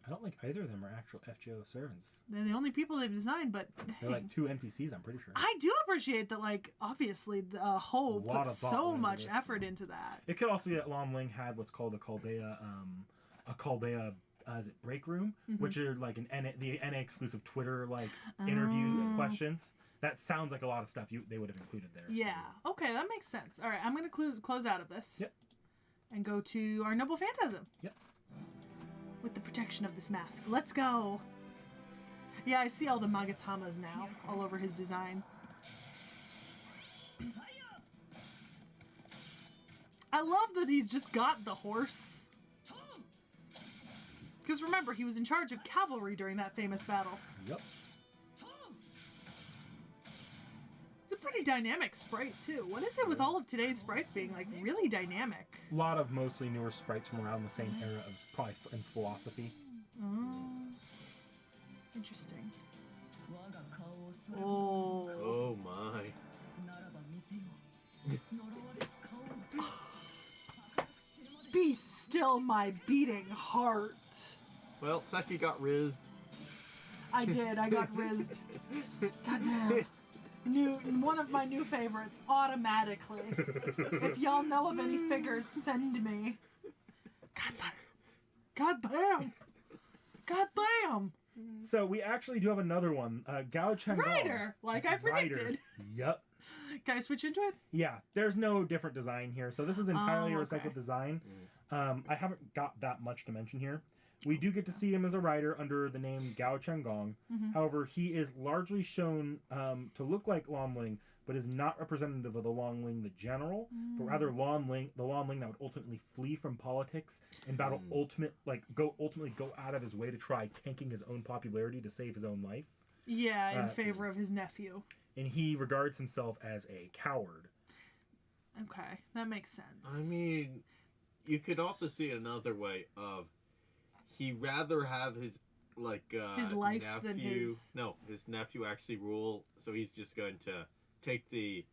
I don't think either of them are actual FGO servants. They're the only people they've designed, but They're like 2 NPCs, I'm pretty sure. I do appreciate that, like, obviously, Ho put so much effort into that. It could also be that Lanling had what's called a Chaldea, is it break room, which are like the NA exclusive Twitter like interview questions. That sounds like a lot of stuff they would have included there. Yeah. Okay, that makes sense. All right, I'm gonna close out of this. Yep. And go to our noble phantasm. Yep. With the protection of this mask. Let's go. Yeah, I see all the Magatamas now all over his design. I love that he's just got the horse. Because remember, he was in charge of cavalry during that famous battle. Yep. It's a pretty dynamic sprite, too. What is it with all of today's sprites being, like, really dynamic? A lot of mostly newer sprites from around the same era of probably in philosophy. Interesting. Oh. Oh my. Be still my beating heart. Well, Sekhie got rizzed. I did. I got rizzed. Goddamn. One of my new favorites, automatically. If y'all know of any figures, send me. God damn. So we actually do have another one. Gao Chengao. Rider, like I predicted. Yep. Can I switch into it? Yeah, there's no different design here. So this is entirely a recycled okay. design. I haven't got that much to mention here. We do get to see him as a rider under the name Gao Chengong. However, he is largely shown to look like Lanling, but is not representative of the Lanling the general, but rather the Lanling that would ultimately flee from politics and battle ultimately go out of his way to try tanking his own popularity to save his own life. Yeah, in favor of his nephew. And he regards himself as a coward. Okay, that makes sense. I mean, you could also see it another way of he rather have his his life nephew, than his... No, his nephew actually rule, so he's just going to take the,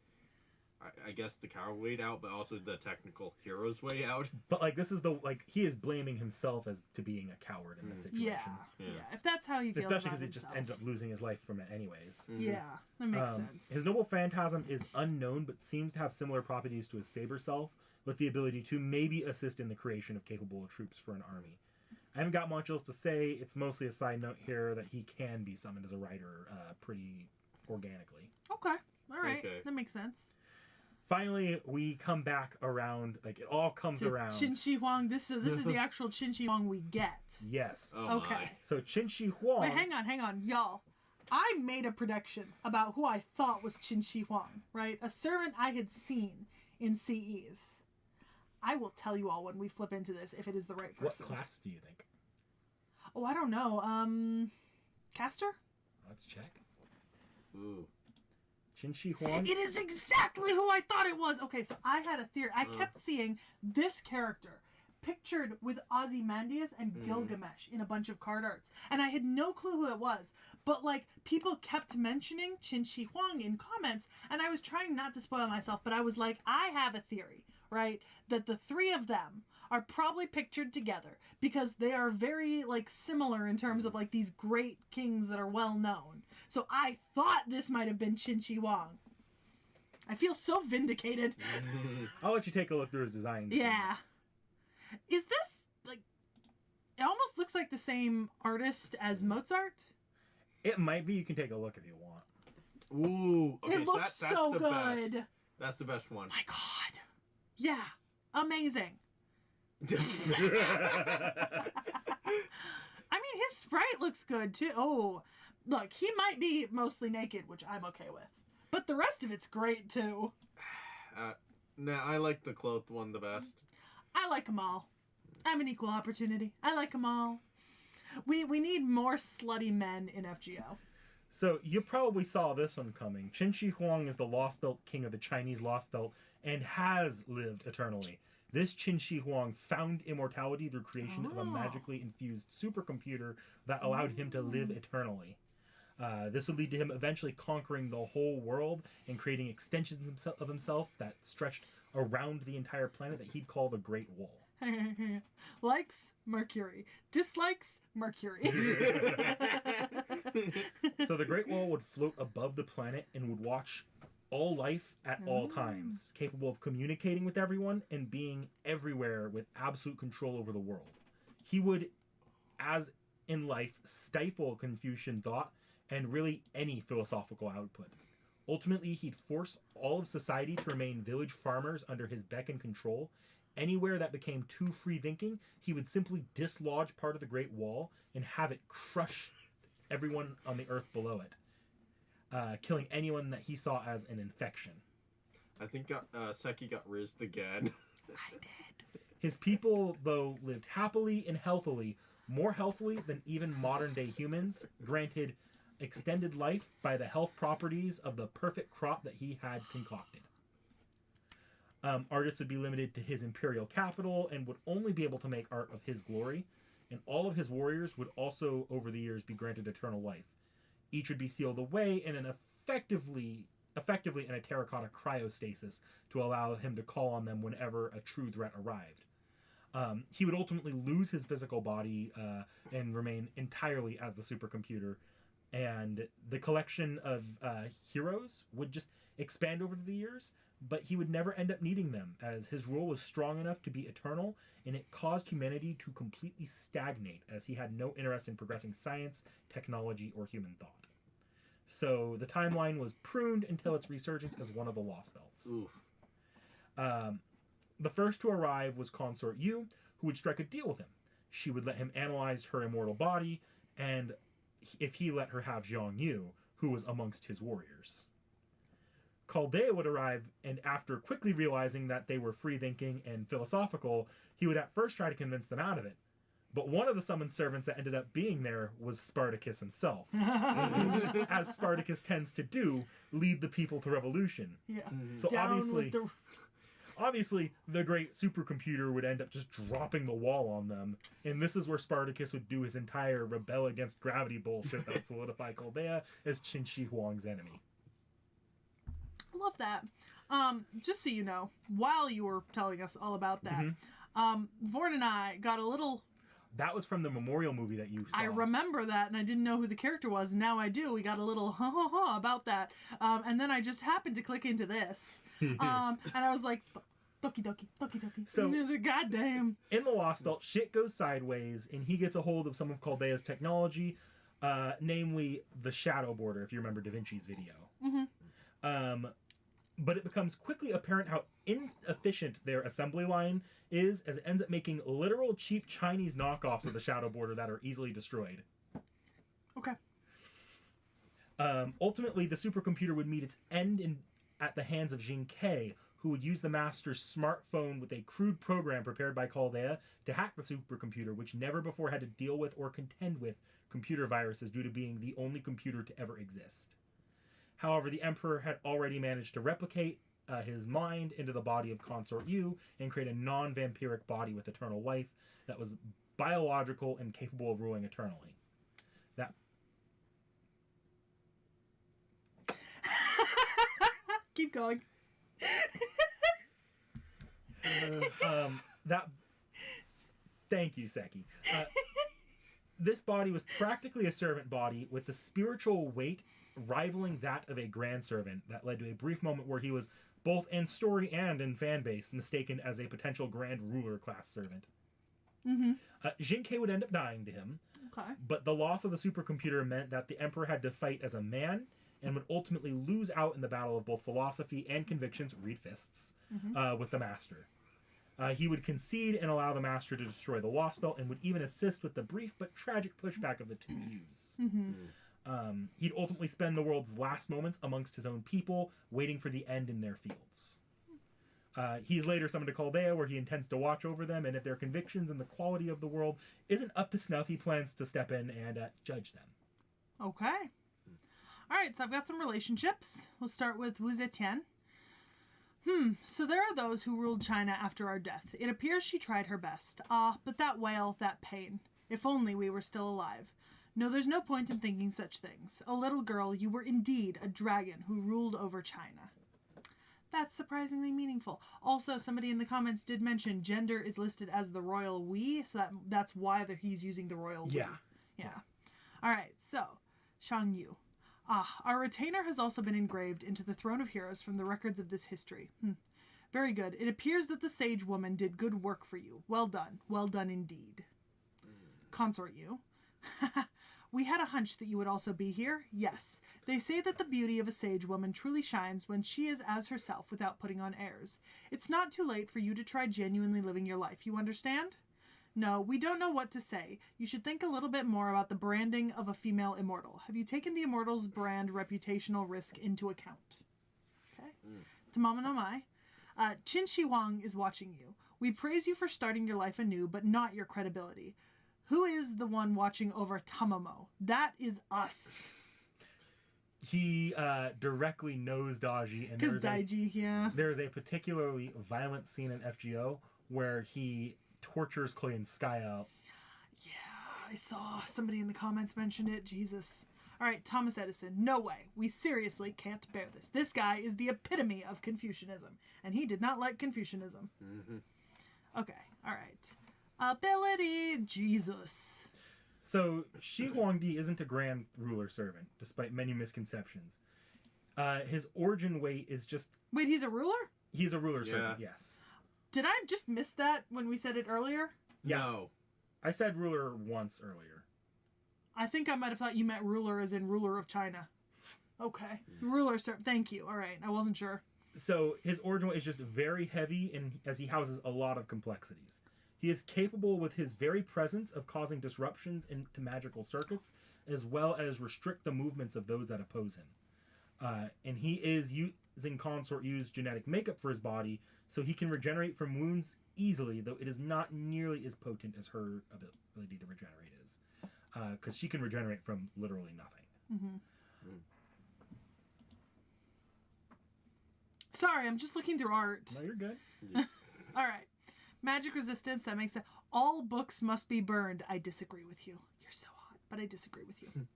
I guess, the coward way out, but also the technical hero's way out. But this is he is blaming himself as to being a coward in this situation. Yeah. If that's how he feels especially because he just ended up losing his life from it anyways. Yeah, that makes sense. His noble phantasm is unknown, but seems to have similar properties to his saber self, with the ability to maybe assist in the creation of capable troops for an army. I haven't got much else to say. It's mostly a side note here that he can be summoned as a rider pretty organically. Okay. All right. Okay. That makes sense. Finally, we come back around. It all comes around. Qin Shi Huang. This is the actual Qin Shi Huang we get. Yes. Oh Okay. my. So Qin Shi Huang. Wait, hang on, y'all. I made a prediction about who I thought was Qin Shi Huang, right? A servant I had seen in CEs. I will tell you all when we flip into this if it is the right person. What class do you think? Oh, I don't know. Caster? Let's check. Ooh. Qin Shi Huang. It is exactly who I thought it was. Okay, so I had a theory. I kept seeing this character pictured with Ozymandias and Gilgamesh in a bunch of card arts. And I had no clue who it was. But, people kept mentioning Qin Shi Huang in comments, and I was trying not to spoil myself, but I was like, I have a theory, right? That the 3 of them are probably pictured together because they are very, similar in terms of, these great kings that are well known. So I thought this might have been Qin Shi Huang. I feel so vindicated. I'll let you take a look through his designs. Yeah. Is this, it almost looks like the same artist as Mozart? It might be. You can take a look if you want. Ooh, okay, It looks that's so the good. Best. That's the best one. My God. Yeah. Amazing. I mean, his sprite looks good too. Oh, look, he might be mostly naked, which I'm okay with. But the rest of it's great too. Nah, I like the clothed one the best. I like them all. I'm an equal opportunity. I like them all. We need more slutty men in FGO. So you probably saw this one coming. Qin Shi Huang is the Lost Belt king of the Chinese Lost Belt and has lived eternally. This Qin Shi Huang found immortality through creation of a magically infused supercomputer that allowed him to live eternally. This would lead to him eventually conquering the whole world and creating extensions of himself that stretched around the entire planet that he'd call the Great Wall. Likes Mercury, dislikes Mercury. So the Great Wall would float above the planet and would watch all life at all times, capable of communicating with everyone and being everywhere with absolute control over the world. He would, as in life, stifle Confucian thought and really any philosophical output. Ultimately, he'd force all of society to remain village farmers under his beck and control. Anywhere that became too free-thinking, he would simply dislodge part of the Great Wall and have it crush everyone on the earth below it, killing anyone that he saw as an infection. I think Sekhie got rizzed again. I did. His people, though, lived happily and healthily, more healthily than even modern-day humans, granted extended life by the health properties of the perfect crop that he had concocted. Artists would be limited to his imperial capital and would only be able to make art of his glory, and all of his warriors would also, over the years, be granted eternal life. Each would be sealed away in an effectively in a terracotta cryostasis to allow him to call on them whenever a true threat arrived. He would ultimately lose his physical body and remain entirely as the supercomputer, and the collection of heroes would just expand over the years, but he would never end up needing them, as his rule was strong enough to be eternal, and it caused humanity to completely stagnate, as he had no interest in progressing science, technology, or human thought. So the timeline was pruned until its resurgence as one of the Lost Belts. Oof. The first to arrive was Consort Yu, who would strike a deal with him. She would let him analyze her immortal body, and if he let her have Zhang Yu, who was amongst his warriors. Chaldea would arrive, and after quickly realizing that they were free-thinking and philosophical, he would at first try to convince them out of it. But one of the summoned servants that ended up being there was Spartacus himself. As Spartacus tends to do, lead the people to revolution. Yeah. So Down obviously, with the... obviously, the great supercomputer would end up just dropping the wall on them. And this is where Spartacus would do his entire rebel against gravity bullshit that would solidify Chaldea as Qin Shi Huang's enemy. Love that. Just so you know, while you were telling us all about that, Vorn and I got a little... That was from the Memorial movie that you saw. I remember that, and I didn't know who the character was. Now I do. We got a little ha about that. And then I just happened to click into this. And I was like, doki doki, doki doki. So, goddamn. In the Lost Belt, shit goes sideways, and he gets a hold of some of Chaldea's technology, namely the Shadow Border, if you remember Da Vinci's video. But it becomes quickly apparent how inefficient their assembly line is, as it ends up making literal cheap Chinese knockoffs of the Shadow Border that are easily destroyed. Okay. Ultimately, the supercomputer would meet its end at the hands of Jing, who would use the Master's smartphone with a crude program prepared by Chaldea to hack the supercomputer, which never before had to deal with or contend with computer viruses due to being the only computer to ever exist. However, the Emperor had already managed to replicate his mind into the body of Consort Yu and create a non-vampiric body with eternal life that was biological and capable of ruling eternally. That Keep going. Thank you, Sekhie. This body was practically a servant body with the spiritual weight rivaling that of a grand servant that led to a brief moment where he was, both in story and in fan base, mistaken as a potential grand ruler class servant. Jing would end up dying to him, Okay. But the loss of the supercomputer meant that the Emperor had to fight as a man and would ultimately lose out in the battle of both philosophy and convictions, read fists, with the Master. He would concede and allow the Master to destroy the Lost Belt and would even assist with the brief but tragic pushback of the two youths. He'd ultimately spend the world's last moments amongst his own people, waiting for the end in their fields. He's later summoned to Chaldea, where he intends to watch over them, and if their convictions and the quality of the world isn't up to snuff, he plans to step in and judge them. Okay. All right, so I've got some relationships. We'll start with Wu Zetian. So there are those who ruled China after our death. It appears she tried her best. But that wail, that pain. If only we were still alive. No, there's no point in thinking such things. A little girl, you were indeed a dragon who ruled over China. That's surprisingly meaningful. Also, somebody in the comments did mention gender is listed as the royal we, so that's why he's using the royal we. Yeah. All right, so, Shang Yu. Our retainer has also been engraved into the Throne of Heroes from the records of this history. Very good. It appears that the sage woman did good work for you. Well done. Well done indeed. Consort Yu. We had a hunch that you would also be here. Yes. They say that the beauty of a sage woman truly shines when she is as herself without putting on airs. It's not too late for you to try genuinely living your life. You understand? No, we don't know what to say. You should think a little bit more about the branding of a female immortal. Have you taken the immortal's brand reputational risk into account? Okay. Tamama no Mai. Qin Shi Huang is watching you. We praise you for starting your life anew, but not your credibility. Who is the one watching over Tamamo? That is us. He directly knows Daiji. Because Daiji, yeah. There's a particularly violent scene in FGO where he tortures Koyanskaya. Yeah, I saw somebody in the comments mentioned it. Jesus. All right, Thomas Edison. No way. We seriously can't bear this. This guy is the epitome of Confucianism, and he did not like Confucianism. Okay, all right. Ability, Jesus. So, Shi Huangdi isn't a grand ruler servant, despite many misconceptions. His origin weight is just... Wait, he's a ruler? He's a ruler servant, yes. Did I just miss that when we said it earlier? Yeah. No. I said ruler once earlier. I think I might have thought you meant ruler as in ruler of China. Okay. Ruler servant. Thank you. All right. I wasn't sure. So, his origin weight is just very heavy, and as he houses a lot of complexities. He is capable with his very presence of causing disruptions into magical circuits, as well as restrict the movements of those that oppose him. And he is using Consort Yu's genetic makeup for his body, so he can regenerate from wounds easily, though it is not nearly as potent as her ability to regenerate is. Because she can regenerate from literally nothing. Sorry, I'm just looking through art. No, you're good. All right. Magic resistance, that makes sense. All books must be burned. I disagree with you. You're so hot, but I disagree with you.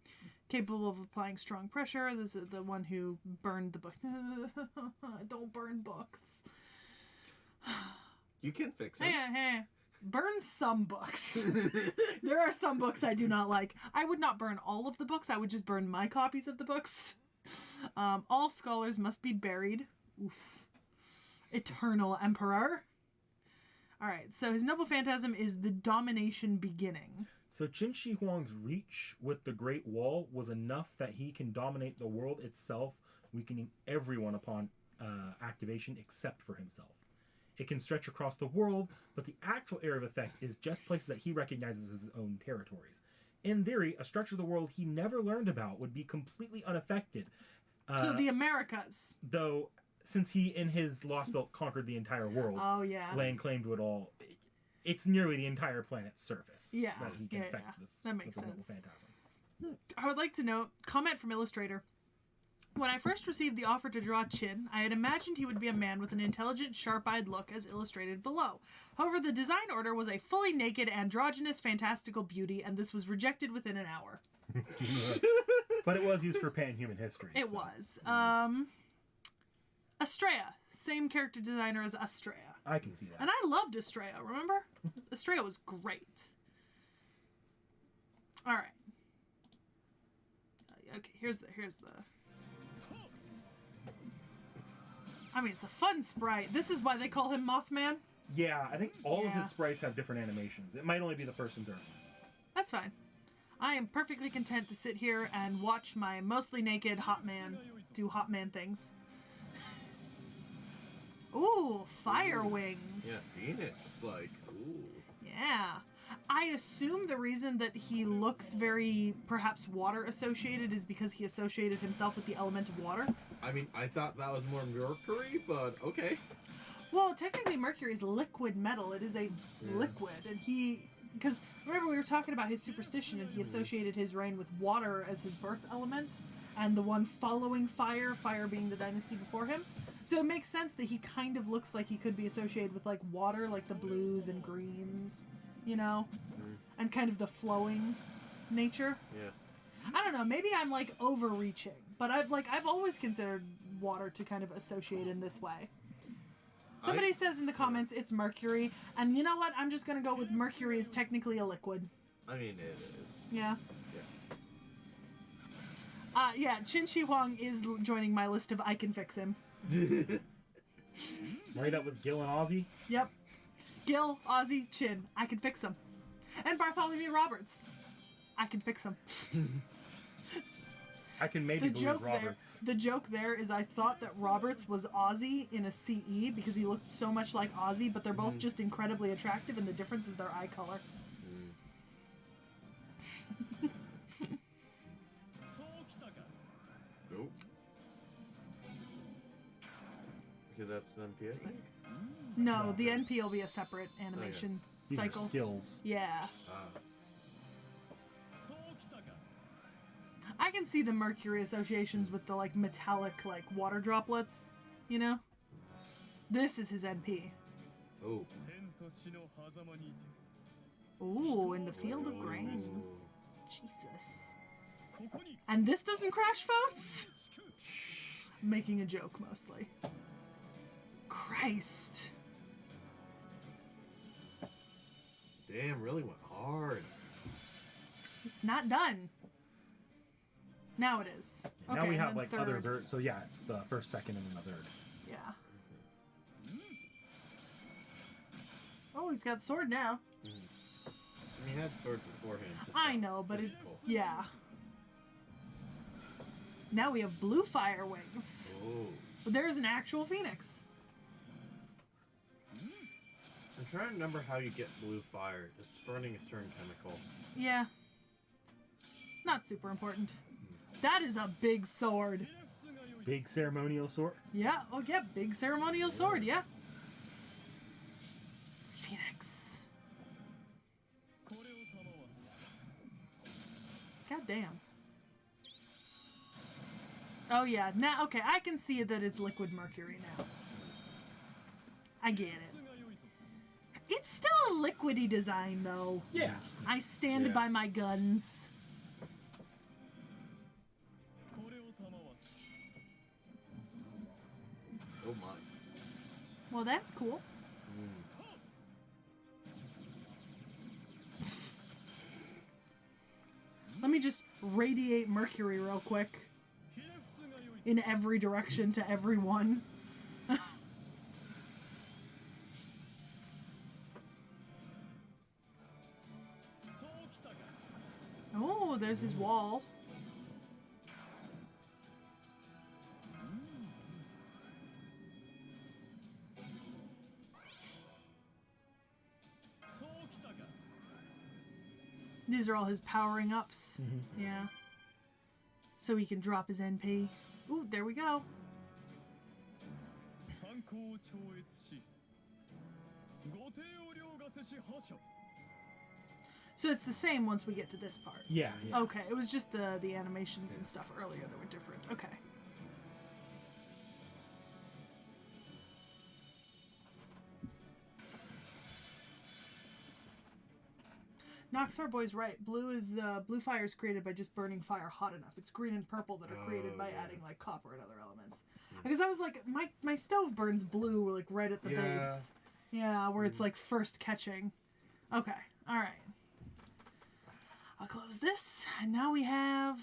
Capable of applying strong pressure. This is the one who burned the book. Don't burn books. You can fix it. Burn some books. There are some books I do not like. I would not burn all of the books. I would just burn my copies of the books. All scholars must be buried. Oof. Eternal Emperor. All right, so his noble phantasm is the domination beginning. So Qin Shi Huang's reach with the Great Wall was enough that he can dominate the world itself, weakening everyone upon activation except for himself. It can stretch across the world, but the actual area of effect is just places that he recognizes as his own territories. In theory, a stretch of the world he never learned about would be completely unaffected. So the Americas. Though, since he, in his Lost Belt, conquered the entire world, laying claim to it all, it's nearly the entire planet's surface that he can affect this. That makes sense. Phantasm. I would like to note, comment from Illustrator. When I first received the offer to draw Qin, I had imagined he would be a man with an intelligent, sharp-eyed look as illustrated below. However, the design order was a fully naked, androgynous, fantastical beauty, and this was rejected within an hour. But it was used for pan-human history. It was. Estrella, same character designer as Estrella. I can see that. And I loved Estrella, remember? Estrella was great. All right. Okay, here's the... I mean, it's a fun sprite. This is why they call him Mothman. Yeah, I think all of his sprites have different animations. It might only be the first and third one. That's fine. I am perfectly content to sit here and watch my mostly naked hot man do hot man things. Ooh, fire wings. Yeah, Phoenix. Like, ooh. Yeah. I assume the reason that he looks very, perhaps, water associated is because he associated himself with the element of water. I mean, I thought that was more Mercury, but okay. Well, technically Mercury is liquid metal. It is a liquid. And because remember we were talking about his superstition and he associated his reign with water as his birth element and the one following fire being the dynasty before him. So it makes sense that he kind of looks like he could be associated with like water, like the blues and greens, you know? And kind of the flowing nature. Yeah. I don't know, maybe I'm like overreaching, but I've always considered water to kind of associate in this way. Somebody says in the comments it's Mercury, and you know what? I'm just gonna go with Mercury is technically a liquid. I mean, it is. Yeah. Yeah. Qin Shi Huang is joining my list of I can fix him. Right up with Gil and Ozzy. Yep. Gil, Ozzy, Qin, I can fix him. And Bartholomew Roberts, I can fix him. I can maybe believe Roberts. The joke there is I thought that Roberts was Ozzy in a CE because he looked so much like Ozzy, but they're both just incredibly attractive, and the difference is their eye color. Nope. Okay, that's an MP, I think. No, the NP will be a separate animation These cycle. are skills. Yeah. I can see the Mercury associations with the like metallic like water droplets, you know? This is his NP. Oh. Ooh, in the field of grains. Jesus. And this doesn't crash phones? Making a joke mostly. Christ. Damn, really went hard. It's not done. Now it is. Now Okay, we and have then like third. other third. So yeah, it's the first, second, and then the third. Yeah. Oh, he's got sword now. I mean, he had sword beforehand. Just I not know, but physical. yeah. Now we have blue fire wings. Oh. But there's an actual phoenix. I'm trying to remember how you get blue fire. It's burning a certain chemical. Yeah. Not super important. That is a big sword. Big ceremonial sword. Yeah. Oh, yeah. Big ceremonial sword. Yeah. Phoenix. God damn. Oh, yeah. Now, okay. I can see that it's liquid mercury now. I get it. It's still a liquidy design, though. Yeah. I stand by my guns. Oh my. Well, that's cool. Let me just radiate mercury real quick. In every direction to everyone. Oh, there's his wall. These are all his powering ups. Mm-hmm. Yeah. So he can drop his NP. Ooh, there we go. So it's the same once we get to this part. Yeah. Okay, it was just the animations and stuff earlier that were different. Okay. Noxar Boy's right. Blue fire is created by just burning fire hot enough. It's green and purple that are created by adding like copper and other elements. Because I was like, my stove burns blue like right at the base. Yeah, where it's like first catching. Okay, all right. I'll close this, and now we have.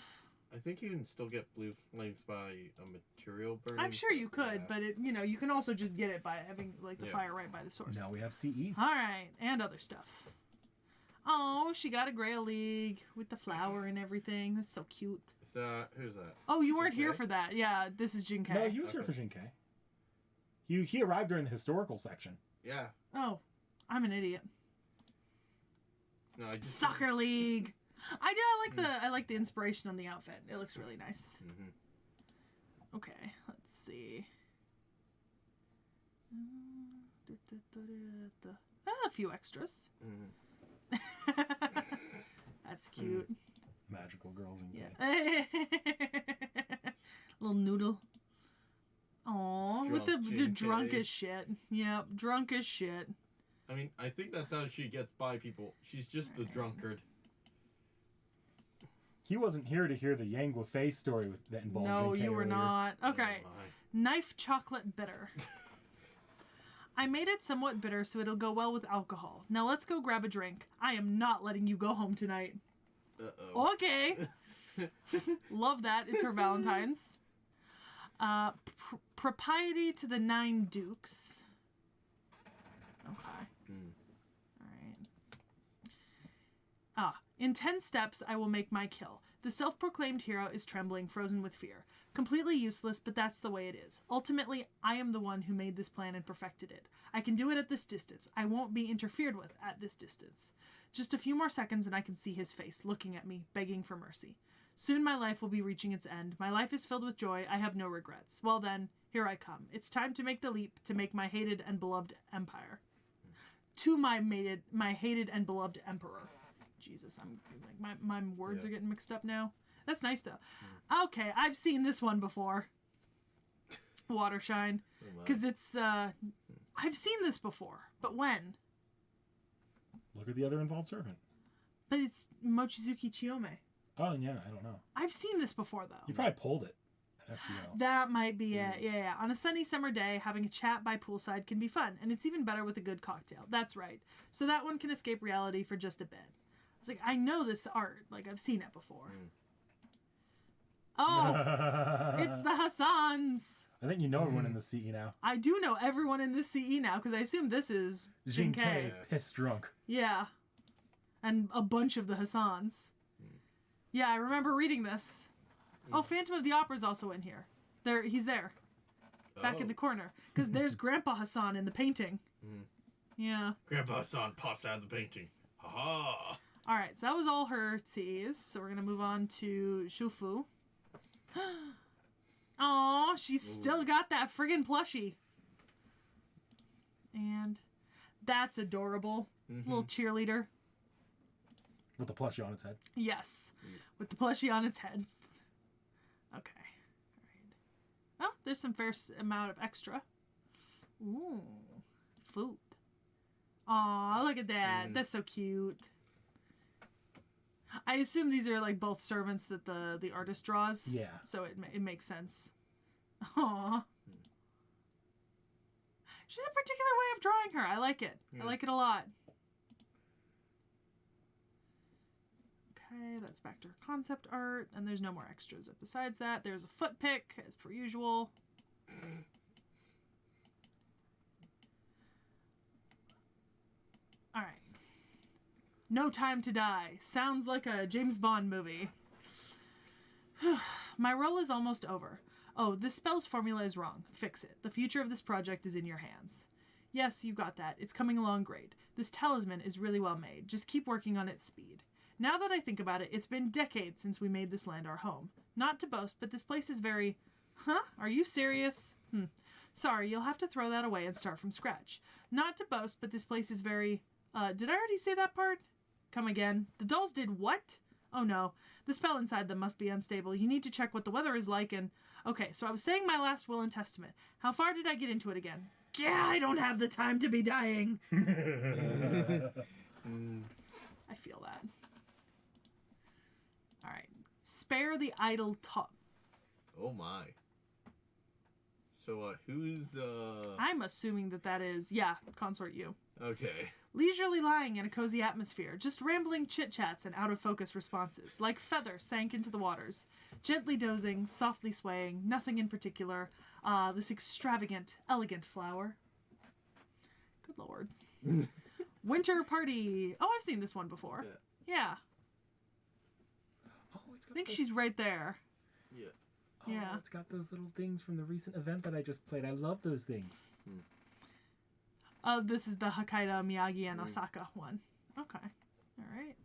I think you can still get blue flames by a material burning. I'm sure you could, but it you can also just get it by having like the fire right by the source. Now we have CEs. All right, and other stuff. Oh, she got a Grail League with the flower and everything. That's so cute. Is that who's that? Oh, you weren't here Jinkei? for that. Yeah, this is Jing Kai. No, he was here for Jinkei. He arrived during the historical section. Yeah. Oh, I'm an idiot. No, I just Soccer League. I like the inspiration on the outfit. It looks really nice. Mm-hmm. Okay, let's see. A few extras. Mm-hmm. That's cute. Magical girls in Yeah. Little noodle. Aw, with the Drunk drunk Jinkei. as shit. Yep, drunk as shit. I mean, I think that's how she gets by people. She's just a drunkard. He wasn't here to hear the Yang Guofei story that involved No, Jinkei you were earlier. not. Okay. Oh, Knife chocolate bitter. I made it somewhat bitter so it'll go well with alcohol. Now let's go grab a drink. I am not letting you go home tonight. Uh-oh. Okay. Love that. It's her Valentine's. Propriety to the 9 dukes. Okay. Alright. In 10 steps, I will make my kill. The self-proclaimed hero is trembling, frozen with fear. Completely useless, but that's the way it is. Ultimately, I am the one who made this plan and perfected it. I can do it at this distance. I won't be interfered with at this distance. Just a few more seconds and I can see his face, looking at me, begging for mercy. Soon my life will be reaching its end. My life is filled with joy. I have no regrets. Well then, here I come. It's time to make the leap to make my hated and beloved empire. To my hated and beloved emperor. Jesus, I'm like my words are getting mixed up now. That's nice though. Okay, I've seen this one before. Watershine, because it's I've seen this before, but when? Look at the other involved servant. But it's Mochizuki Chiyome. Oh yeah, I don't know. I've seen this before though. You probably pulled it at FGO. That might be it. Yeah. On a sunny summer day, having a chat by poolside can be fun, and it's even better with a good cocktail. That's right. So that one can escape reality for just a bit. It's like, I know this art. Like, I've seen it before. Oh, it's the Hassans. I think you know everyone in the CE now. I do know everyone in this CE now, because I assume this is Jinkei, Jinkei. pissed drunk. Yeah. And a bunch of the Hassans. Yeah, I remember reading this. Oh, Phantom of the Opera's also in here. He's there. Back in the corner. Because there's Grandpa Hassan in the painting. Yeah. Grandpa Hassan pops out of the painting. Ha-ha! Alright, so that was all her T's. So we're going to move on to Shufu. Aw, she's still got that friggin' plushie. And that's adorable. Little cheerleader. With the plushie on its head. Yes, with the plushie on its head. Okay. All right. Oh, there's some fair amount of extra. Ooh, food. Aw, look at that. That's so cute. I assume these are like both servants that the artist draws. Yeah. So it makes sense. Aw. She's a particular way of drawing her. I like it. I like it a lot. Okay, that's back to her concept art, and there's no more extras. Besides that, there's a foot pick, as per usual. Alright. No Time to Die. Sounds like a James Bond movie. My role is almost over. Oh, this spell's formula is wrong. Fix it. The future of this project is in your hands. Yes, you got that. It's coming along great. This talisman is really well made. Just keep working on its speed. Now that I think about it, it's been decades since we made this land our home. Not to boast, but this place is very... Huh? Are you serious? Sorry, you'll have to throw that away and start from scratch. Not to boast, but this place is very... did I already say that part? Come again. The dolls did what? Oh no. The spell inside them must be unstable. You need to check what the weather is like and... Okay, so I was saying my last will and testament. How far did I get into it again? Yeah, I don't have the time to be dying. I feel that. Alright. Spare the idle talk. Oh my. So, who's, I'm assuming that is, yeah, Consort you. Okay. Leisurely lying in a cozy atmosphere, just rambling chit-chats and out-of-focus responses, like feather sank into the waters. Gently dozing, softly swaying, nothing in particular. This extravagant, elegant flower. Good lord. Winter Party. Oh, I've seen this one before. Yeah. Oh, it's got I think those- she's right there. Yeah. Oh, Yeah. it's got those little things from the recent event that I just played. I love those things. This is the Hokkaido, Miyagi, and Osaka one. Okay. All right.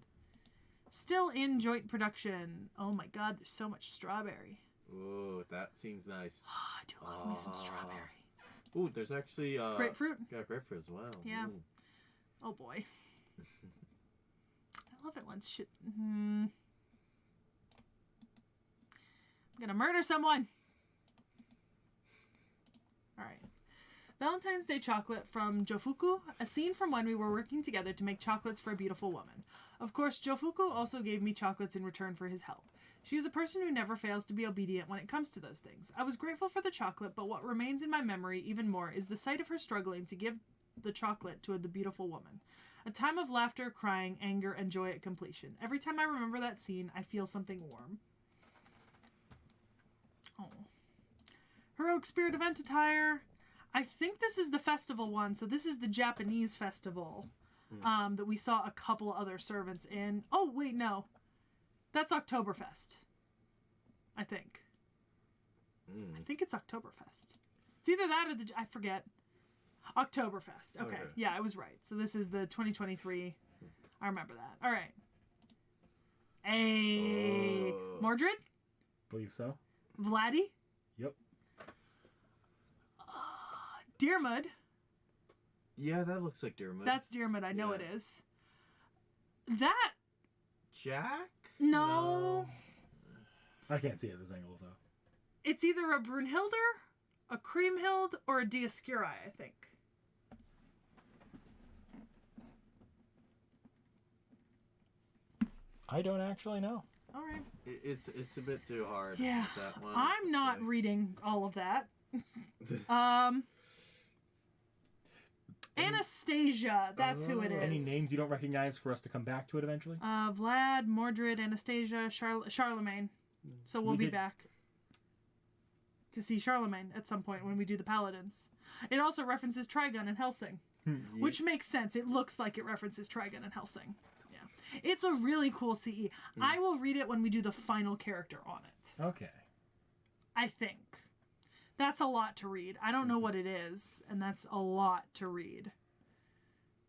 Still in joint production. Oh my god, there's so much strawberry. Ooh, that seems nice. Oh, I do love me some strawberry. Ooh, there's actually Grapefruit? Yeah, grapefruit as well. Yeah. Ooh. Oh boy. I love it when shit. I'm gonna murder someone. Alright. Valentine's Day chocolate from Jofuku, a scene from when we were working together to make chocolates for a beautiful woman. Of course, Jofuku also gave me chocolates in return for his help. She is a person who never fails to be obedient when it comes to those things. I was grateful for the chocolate, but what remains in my memory even more is the sight of her struggling to give the chocolate to the beautiful woman. A time of laughter, crying, anger, and joy at completion. Every time I remember that scene, I feel something warm. Oh. Heroic Spirit event attire. I think this is the festival one, so this is the Japanese festival that we saw a couple other servants in. Oh, wait, no. That's Oktoberfest. I think. I think it's Oktoberfest. It's either that or I forget. Oktoberfest. Okay. Yeah, I was right. So this is the 2023. I remember that. All right. Hey. Mordred? Believe so. Vladdy? Yep. Deermud. Yeah, that looks like Deermud. That's Deermud. I know Yeah. it is. That? Jack? No. I can't see it this angle, so. It's either a Brunhilder, a Kriemhild, or a Dioscuri, I think. I don't actually know. All right. It's a bit too hard. Yeah. That one. I'm not reading all of that. Anastasia, that's who it is. Any names you don't recognize for us to come back to it eventually? Vlad, Mordred, Anastasia, Charlemagne. So we'll We be did- back to see Charlemagne at some point when we do the Paladins. It also references Trigun and Helsing, which makes sense. It looks like it references Trigun and Helsing. Yeah, it's a really cool CE. I will read it when we do the final character on it. Okay. I think. That's a lot to read. I don't know what it is, and that's a lot to read.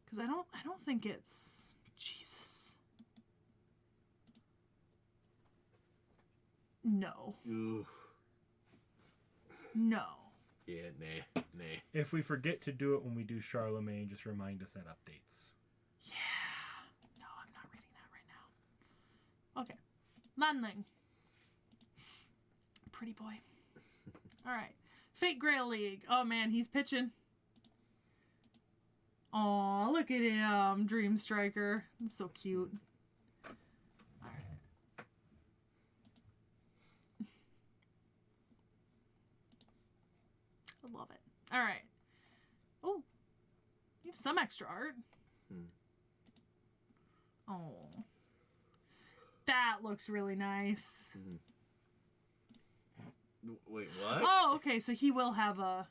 Because I don't think it's Jesus. No. Oof. No. Yeah, nah. If we forget to do it when we do Charlemagne, just remind us at updates. Yeah. No, I'm not reading that right now. Okay. Lanling. Pretty boy. All right. Fate Grail League. Oh man, he's pitching. Aw, look at him. Dream Striker. That's so cute. All right. I love it. All right. Oh, you have some extra art. Oh, that looks really nice. Wait, what? Oh, okay. So he will have a.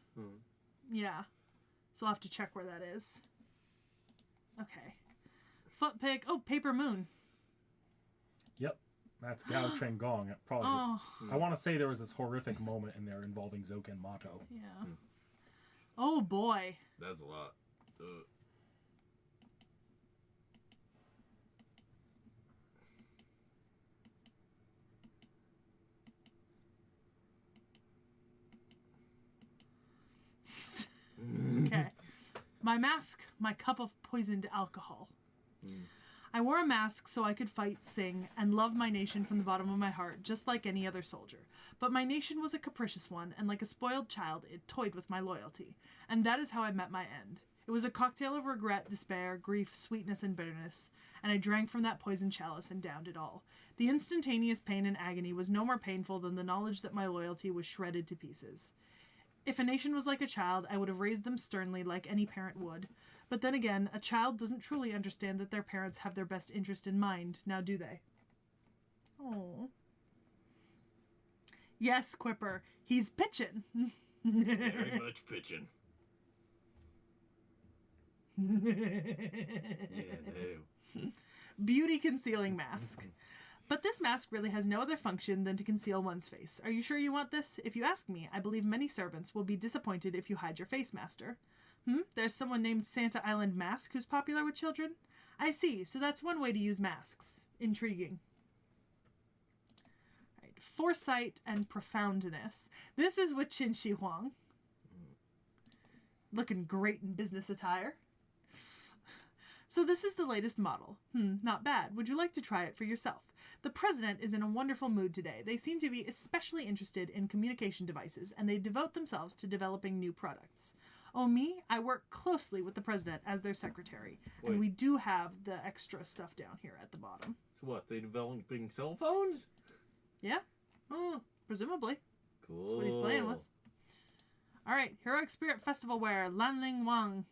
Yeah. So I'll have to check where that is. Okay. Foot pick. Oh, Paper Moon. Yep. That's Gao Cheng Gong. Probably. Oh, I want to say there was this horrific moment in there involving Zoken and Mato. yeah. Oh, boy. That's a lot. Okay. My mask, my cup of poisoned alcohol. I wore a mask so I could fight, sing, and love my nation from the bottom of my heart, just like any other soldier. But my nation was a capricious one, and like a spoiled child, it toyed with my loyalty. And that is how I met my end. It was a cocktail of regret, despair, grief, sweetness, and bitterness, and I drank from that poisoned chalice and downed it all. The instantaneous pain and agony was no more painful than the knowledge that my loyalty was shredded to pieces. If a nation was like a child, I would have raised them sternly like any parent would. But then again, a child doesn't truly understand that their parents have their best interest in mind, now do they? Oh. Yes, Quipper. He's pitching. Very much pitching. Yeah, no. Beauty concealing mask. But this mask really has no other function than to conceal one's face. Are you sure you want this? If you ask me, I believe many servants will be disappointed if you hide your face, master. There's someone named Santa Island Mask who's popular with children? I see, so that's one way to use masks. Intriguing. Right. Foresight and profoundness. This is with Qin Shi Huang. Looking great in business attire. So this is the latest model. Not bad. Would you like to try it for yourself? The president is in a wonderful mood today. They seem to be especially interested in communication devices, and they devote themselves to developing new products. Oh, me? I work closely with the president as their secretary, Wait. and we do have the extra stuff down here at the bottom. So what, they developing cell phones? Yeah, Oh, presumably. cool. That's what he's playing with. All right, Heroic Spirit Festival wear, Lanling Wang.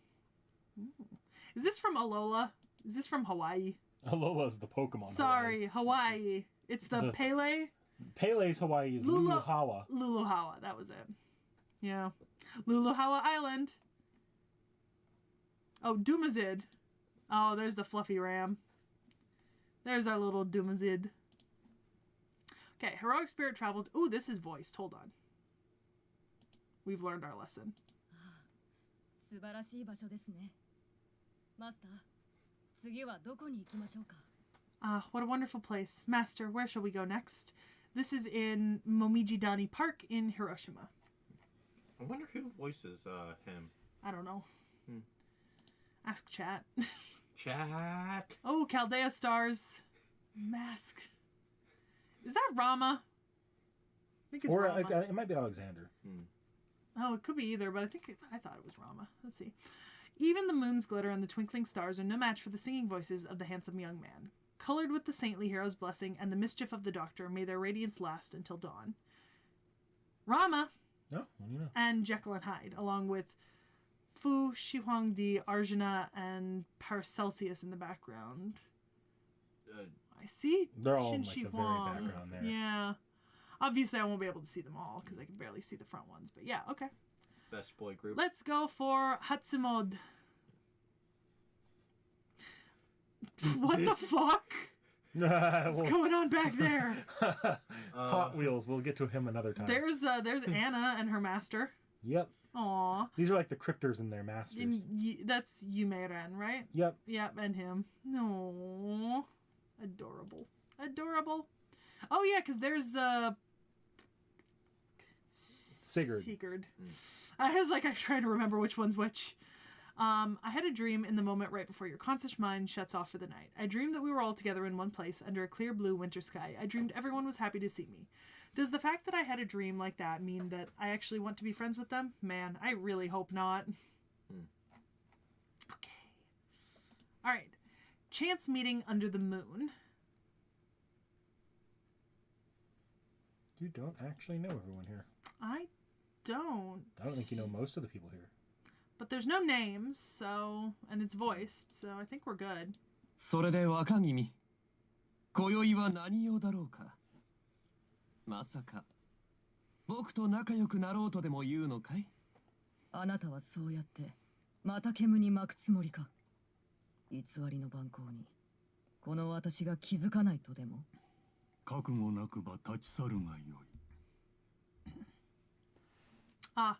Is this from Alola? Is this from Hawaii? Alola's the Pokemon. Sorry, Hawaii. It's the Pele? Pele's Hawaii is Luluhawa. Luluhawa, that was it. Yeah. Luluhawa Island. Oh, Dumazid. Oh, there's the fluffy ram. There's our little Dumazid. Okay, Heroic Spirit traveled... Ooh, this is voiced. Hold on. We've learned our lesson. 素晴らしい場所ですね。マスター、次はどこに行きましょうか? Ah, what a wonderful place. Master, where shall we go next? This is in Momiji-Dani Park in Hiroshima. I wonder who voices him. I don't know. Ask chat. Chat. Oh, Chaldea Stars. Mask. Is that Rama? I think it's Or Rama. it might be Alexander. Oh, it could be either, but I thought it was Rama. Let's see. Even the moon's glitter and the twinkling stars are no match for the singing voices of the handsome young man. Colored with the saintly hero's blessing and the mischief of the doctor, may their radiance last until dawn. Rama No, what do you know? and Jekyll and Hyde, along with Fu, Shihuangdi, Arjuna, and Paracelsus in the background. I see They're all in Qin like Shi the Huang. very background there. Yeah. Obviously, I won't be able to see them all because I can barely see the front ones. But yeah, okay. Best boy group. Let's go for Hatsumod. What the fuck? What's going on back there? Hot Wheels. We'll get to him another time. There's Anna and her master. Yep. Aw. These are like the cryptors and their masters. That's Yumeiren, right? Yep. Yep, and him. No. Adorable. Adorable. Oh yeah, because there's Sigurd. I was like, I'm trying to remember which one's which. I had a dream in the moment right before your conscious mind shuts off for the night. I dreamed that we were all together in one place under a clear blue winter sky. I dreamed everyone was happy to see me. Does the fact that I had a dream like that mean that I actually want to be friends with them? Man, I really hope not. Okay. All right. Chance meeting under the moon. You don't actually know everyone here. I don't. I don't think you know most of the people here. But there's no names, so... And it's voiced, so I think we're good. それで若君、今宵は何用だろうか。まさか、僕と仲良くなろうとでも言うのかい？あなたはそうやってまた煙に巻くつもりか。偽りの蛮行にこの私が気づかないとでも。覚悟なくば立ち去るがよい。Ah,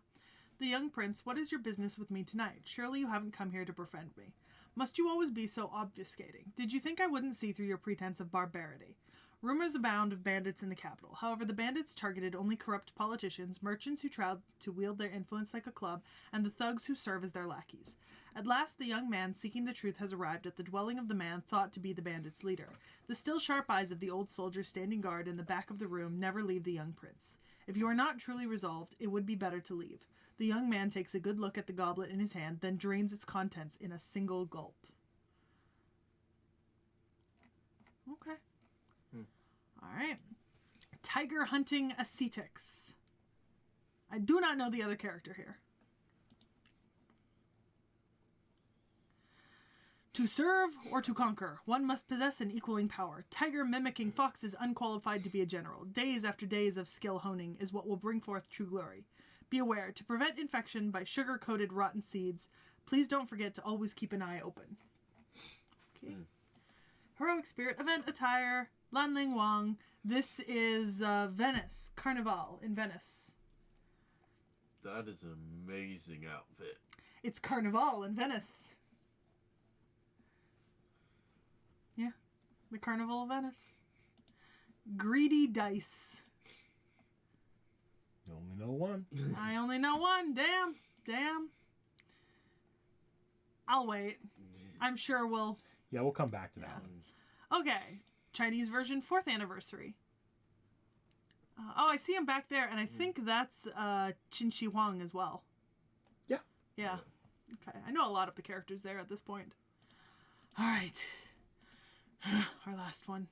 the young prince, what is your business with me tonight? Surely you haven't come here to befriend me. Must you always be so obfuscating? Did you think I wouldn't see through your pretense of barbarity? Rumors abound of bandits in the capital. However, the bandits targeted only corrupt politicians, merchants who tried to wield their influence like a club, and the thugs who serve as their lackeys. At last, the young man seeking the truth has arrived at the dwelling of the man thought to be the bandits' leader. The still sharp eyes of the old soldier standing guard in the back of the room never leave the young prince. If you are not truly resolved, it would be better to leave. The young man takes a good look at the goblet in his hand, then drains its contents in a single gulp. Okay. All right. Tiger hunting ascetics. I do not know the other character here. To serve or to conquer, one must possess an equaling power. Tiger mimicking fox is unqualified to be a general. Days after days of skill honing is what will bring forth true glory. Be aware, to prevent infection by sugar-coated rotten seeds, Please don't forget to always keep an eye open. Okay. Heroic Spirit event attire, Lanling Wang. This is Venice, Carnival in Venice. That is an amazing outfit. It's Carnival in Venice. Yeah, the Carnival of Venice. Greedy Dice. You only know one. I only know one. Damn. I'll wait. I'm sure we'll... Yeah, we'll come back to that one. Okay. Chinese version 4th anniversary. I see him back there, and I think that's Qin Shi Huang as well. Yeah. Yeah. Okay. I know a lot of the characters there at this point. All right. Our last one.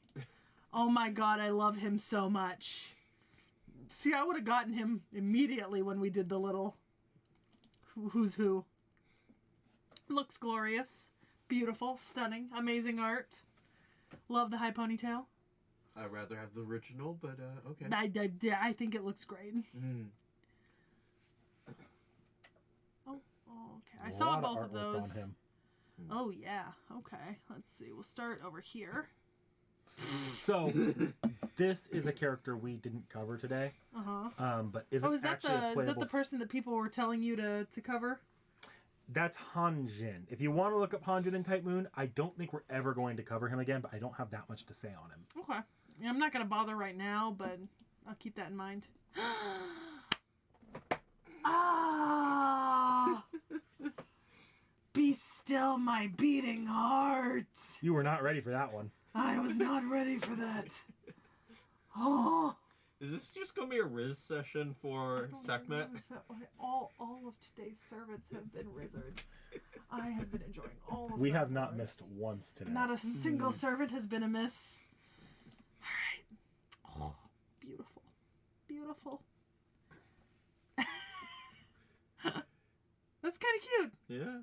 Oh my god, I love him so much. See, I would have gotten him immediately when we did the little who's who. Looks glorious. Beautiful. Stunning. Amazing art. Love the high ponytail. I'd rather have the original, but okay. I think it looks great. Oh, okay. I saw both of those. On him. Oh, yeah. Okay. Let's see. We'll start over here. So, this is a character we didn't cover today. But isn't is that actually a playable... Is that the person that people were telling you to cover? That's Han Jin. If you want to look up Han Jin in Type Moon, I don't think we're ever going to cover him again, but I don't have that much to say on him. Okay. Yeah, I'm not going to bother right now, but I'll keep that in mind. Ah! Be still, my beating heart. You were not ready for that one. I was not ready for that. Oh. Is this just going to be a Riz session for Sekhmet? All of today's servants have been wizards. I have been enjoying all of them. We have not missed once today. Not a single servant has been amiss. All right. Oh, beautiful. Beautiful. That's kind of cute. Yeah.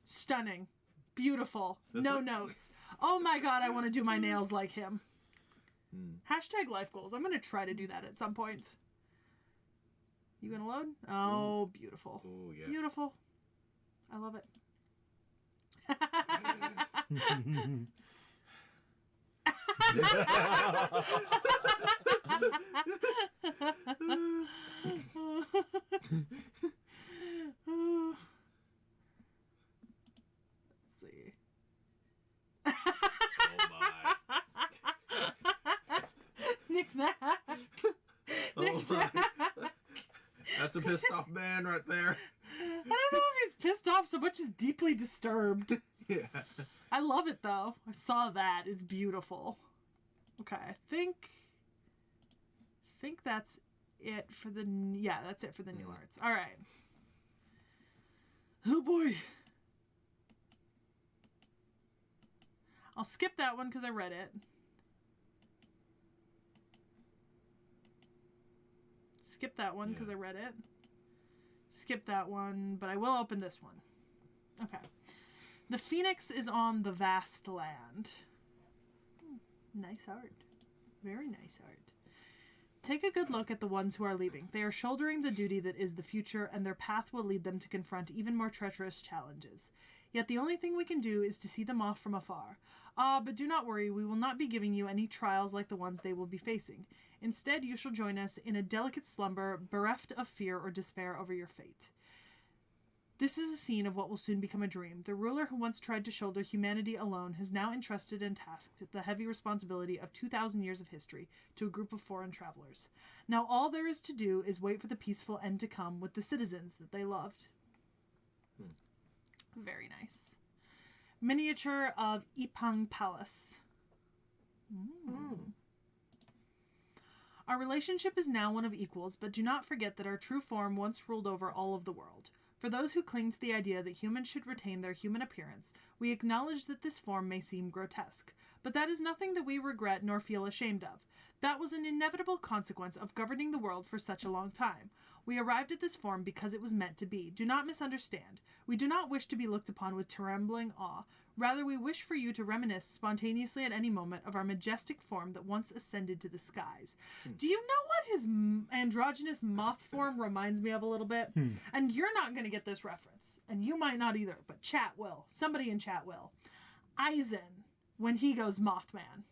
Stunning. Beautiful. That's no like... notes. Oh my god, I want to do my nails like him. Hashtag life goals. I'm going to try to do that at some point. You going to load? Oh, beautiful. Oh, yeah. Beautiful. I love it. Let's see. Knick-knack. Knick-knack. That's a pissed off man right there. I don't know if he's pissed off so much as deeply disturbed. Yeah. I love it though. I saw that. It's beautiful. Okay, I think that's it for the... Yeah, that's it for the new arts. All right. Oh boy. I'll skip that one because I read it. Skip that one because I read it. Skip that one, but I will open this one. Okay. The Phoenix is on the vast land. Nice art. Very nice art. Take a good look at the ones who are leaving. They are shouldering the duty that is the future, and their path will lead them to confront even more treacherous challenges. Yet the only thing we can do is to see them off from afar. But do not worry, we will not be giving you any trials like the ones they will be facing. Instead, you shall join us in a delicate slumber, bereft of fear or despair over your fate. This is a scene of what will soon become a dream. The ruler who once tried to shoulder humanity alone has now entrusted and tasked the heavy responsibility of 2,000 years of history to a group of foreign travelers. Now all there is to do is wait for the peaceful end to come with the citizens that they loved. Very nice. Miniature of Ipang Palace. Our relationship is now one of equals, but do not forget that our true form once ruled over all of the world. For those who cling to the idea that humans should retain their human appearance, we acknowledge that this form may seem grotesque, but that is nothing that we regret nor feel ashamed of. That was an inevitable consequence of governing the world for such a long time. We arrived at this form because it was meant to be. Do not misunderstand. We do not wish to be looked upon with trembling awe. Rather, we wish for you to reminisce spontaneously at any moment of our majestic form that once ascended to the skies. Do you know what his androgynous moth form reminds me of a little bit? And you're not going to get this reference, and you might not either, but chat will. Somebody in chat will. Aizen, when he goes Mothman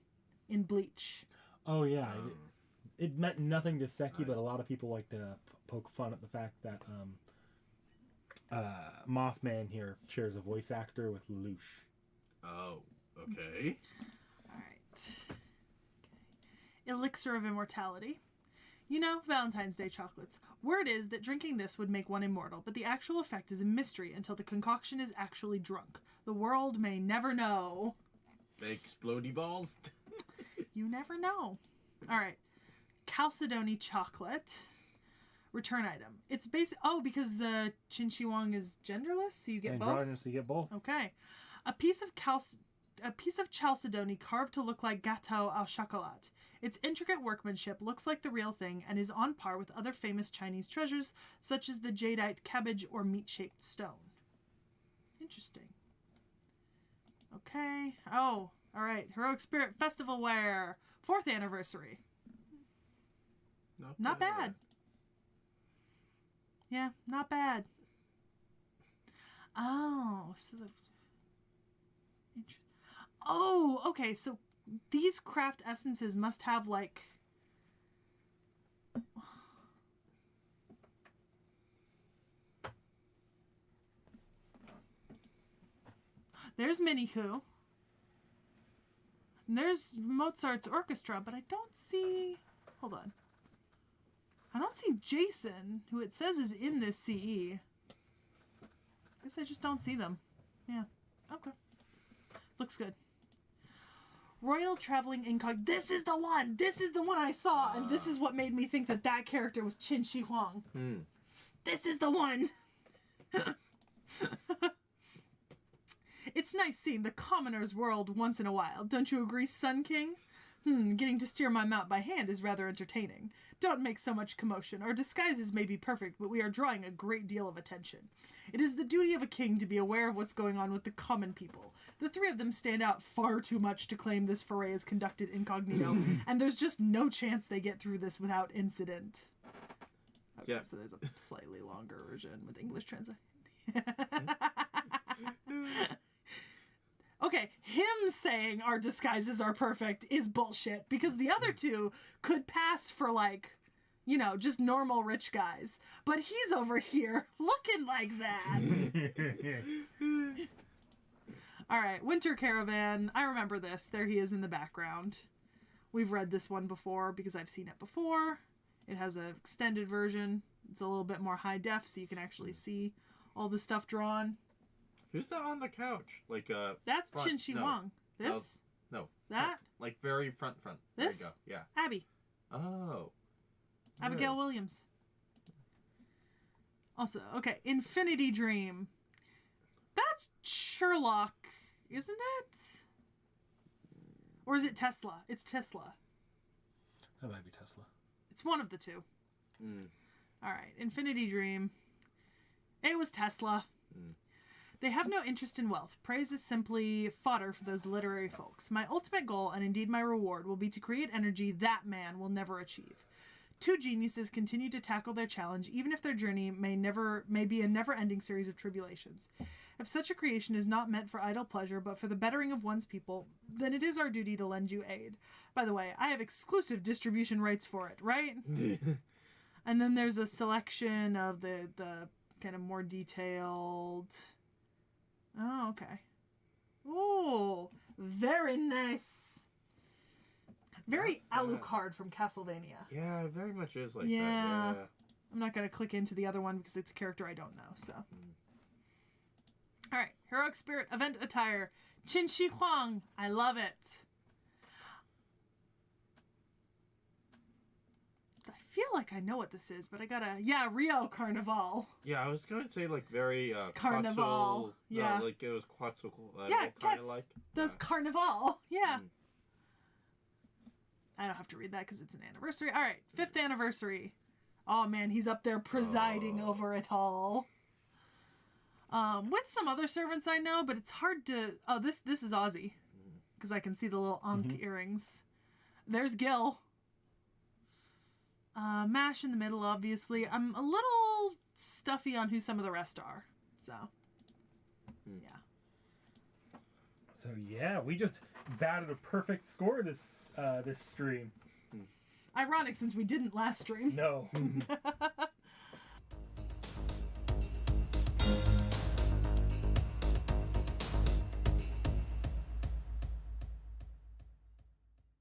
in Bleach. Oh, yeah. It meant nothing to Sekhie, but a lot of people like to poke fun at the fact that Mothman here shares a voice actor with Lelouch. Oh, okay. All right. Elixir of Immortality. You know, Valentine's Day chocolates. Word is that drinking this would make one immortal, but the actual effect is a mystery until the concoction is actually drunk. The world may never know. The explodey balls? You never know. All right. Chalcedony chocolate. Return item. It's basic. Oh, because Qin Shi Huang is genderless, so you get both. Androgynous, you get both. Okay. A piece of chalcedony carved to look like gâteau au chocolat. Its intricate workmanship looks like the real thing and is on par with other famous Chinese treasures, such as the jadeite cabbage or meat-shaped stone. Interesting. Okay. Oh, all right. Heroic Spirit Festival wear. 4th anniversary. Not bad. Yeah, not bad. Oh, so the... Oh, okay, so these craft essences must have, like... There's Miniku. And there's Mozart's orchestra, but I don't see... Hold on. I don't see Jason, who it says is in this CE. I guess I just don't see them. Yeah. Okay. Looks good. Royal Traveling Incog. This is the one! This is the one I saw! And this is what made me think that that character was Qin Shi Huang. This is the one! It's nice seeing the commoner's world once in a while. Don't you agree, Sun King? Getting to steer my mount by hand is rather entertaining. Don't make so much commotion. Our disguises may be perfect, but we are drawing a great deal of attention. It is the duty of a king to be aware of what's going on with the common people. The three of them stand out far too much to claim this foray is conducted incognito, and there's just no chance they get through this without incident. Okay, so there's a slightly longer version with English translation. Okay, him saying our disguises are perfect is bullshit, because the other two could pass for, like, you know, just normal rich guys. But he's over here looking like that. All right, Winter Caravan. I remember this. There he is in the background. We've read this one before because I've seen it before. It has an extended version. It's a little bit more high def, so you can actually see all the stuff drawn. Who's that on the couch? Like that's front, Qin Shi Huang. This? No. That? Front, like very front. This? There you go. Yeah. Abby. Oh. Abigail Williams. Also, okay, Infinity Dream. That's Sherlock, isn't it? Or is it Tesla? It's Tesla. That might be Tesla. It's one of the two. All right, Infinity Dream. It was Tesla. They have no interest in wealth. Praise is simply fodder for those literary folks. My ultimate goal, and indeed my reward, will be to create energy that man will never achieve. Two geniuses continue to tackle their challenge, even if their journey may be a never-ending series of tribulations. If such a creation is not meant for idle pleasure, but for the bettering of one's people, then it is our duty to lend you aid. By the way, I have exclusive distribution rights for it, right? And then there's a selection of the kind of more detailed... Oh, okay. Oh, very nice. Very Alucard from Castlevania. Yeah, it very much is like that. Yeah. Yeah. I'm not going to click into the other one because it's a character I don't know, so. All right. Heroic Spirit Event Attire. Qin Shi Huang. I love it. I feel like I know what this is, but I gotta... Yeah, Rio Carnival. Yeah, I was going to say like very... Carnival. Yeah. No, like it was Quetzal. Yeah, kind of like. Those Carnival. Yeah. I don't have to read that because it's an anniversary. All right, 5th anniversary. Oh man, he's up there presiding over it all. With some other servants I know, but it's hard to... Oh, this is Ozzy. Because I can see the little Ankh earrings. There's Gil. Mash in the middle, obviously. I'm a little stuffy on who some of the rest are. So, yeah. So yeah, we just batted a perfect score this stream. Ironic since we didn't last stream. No.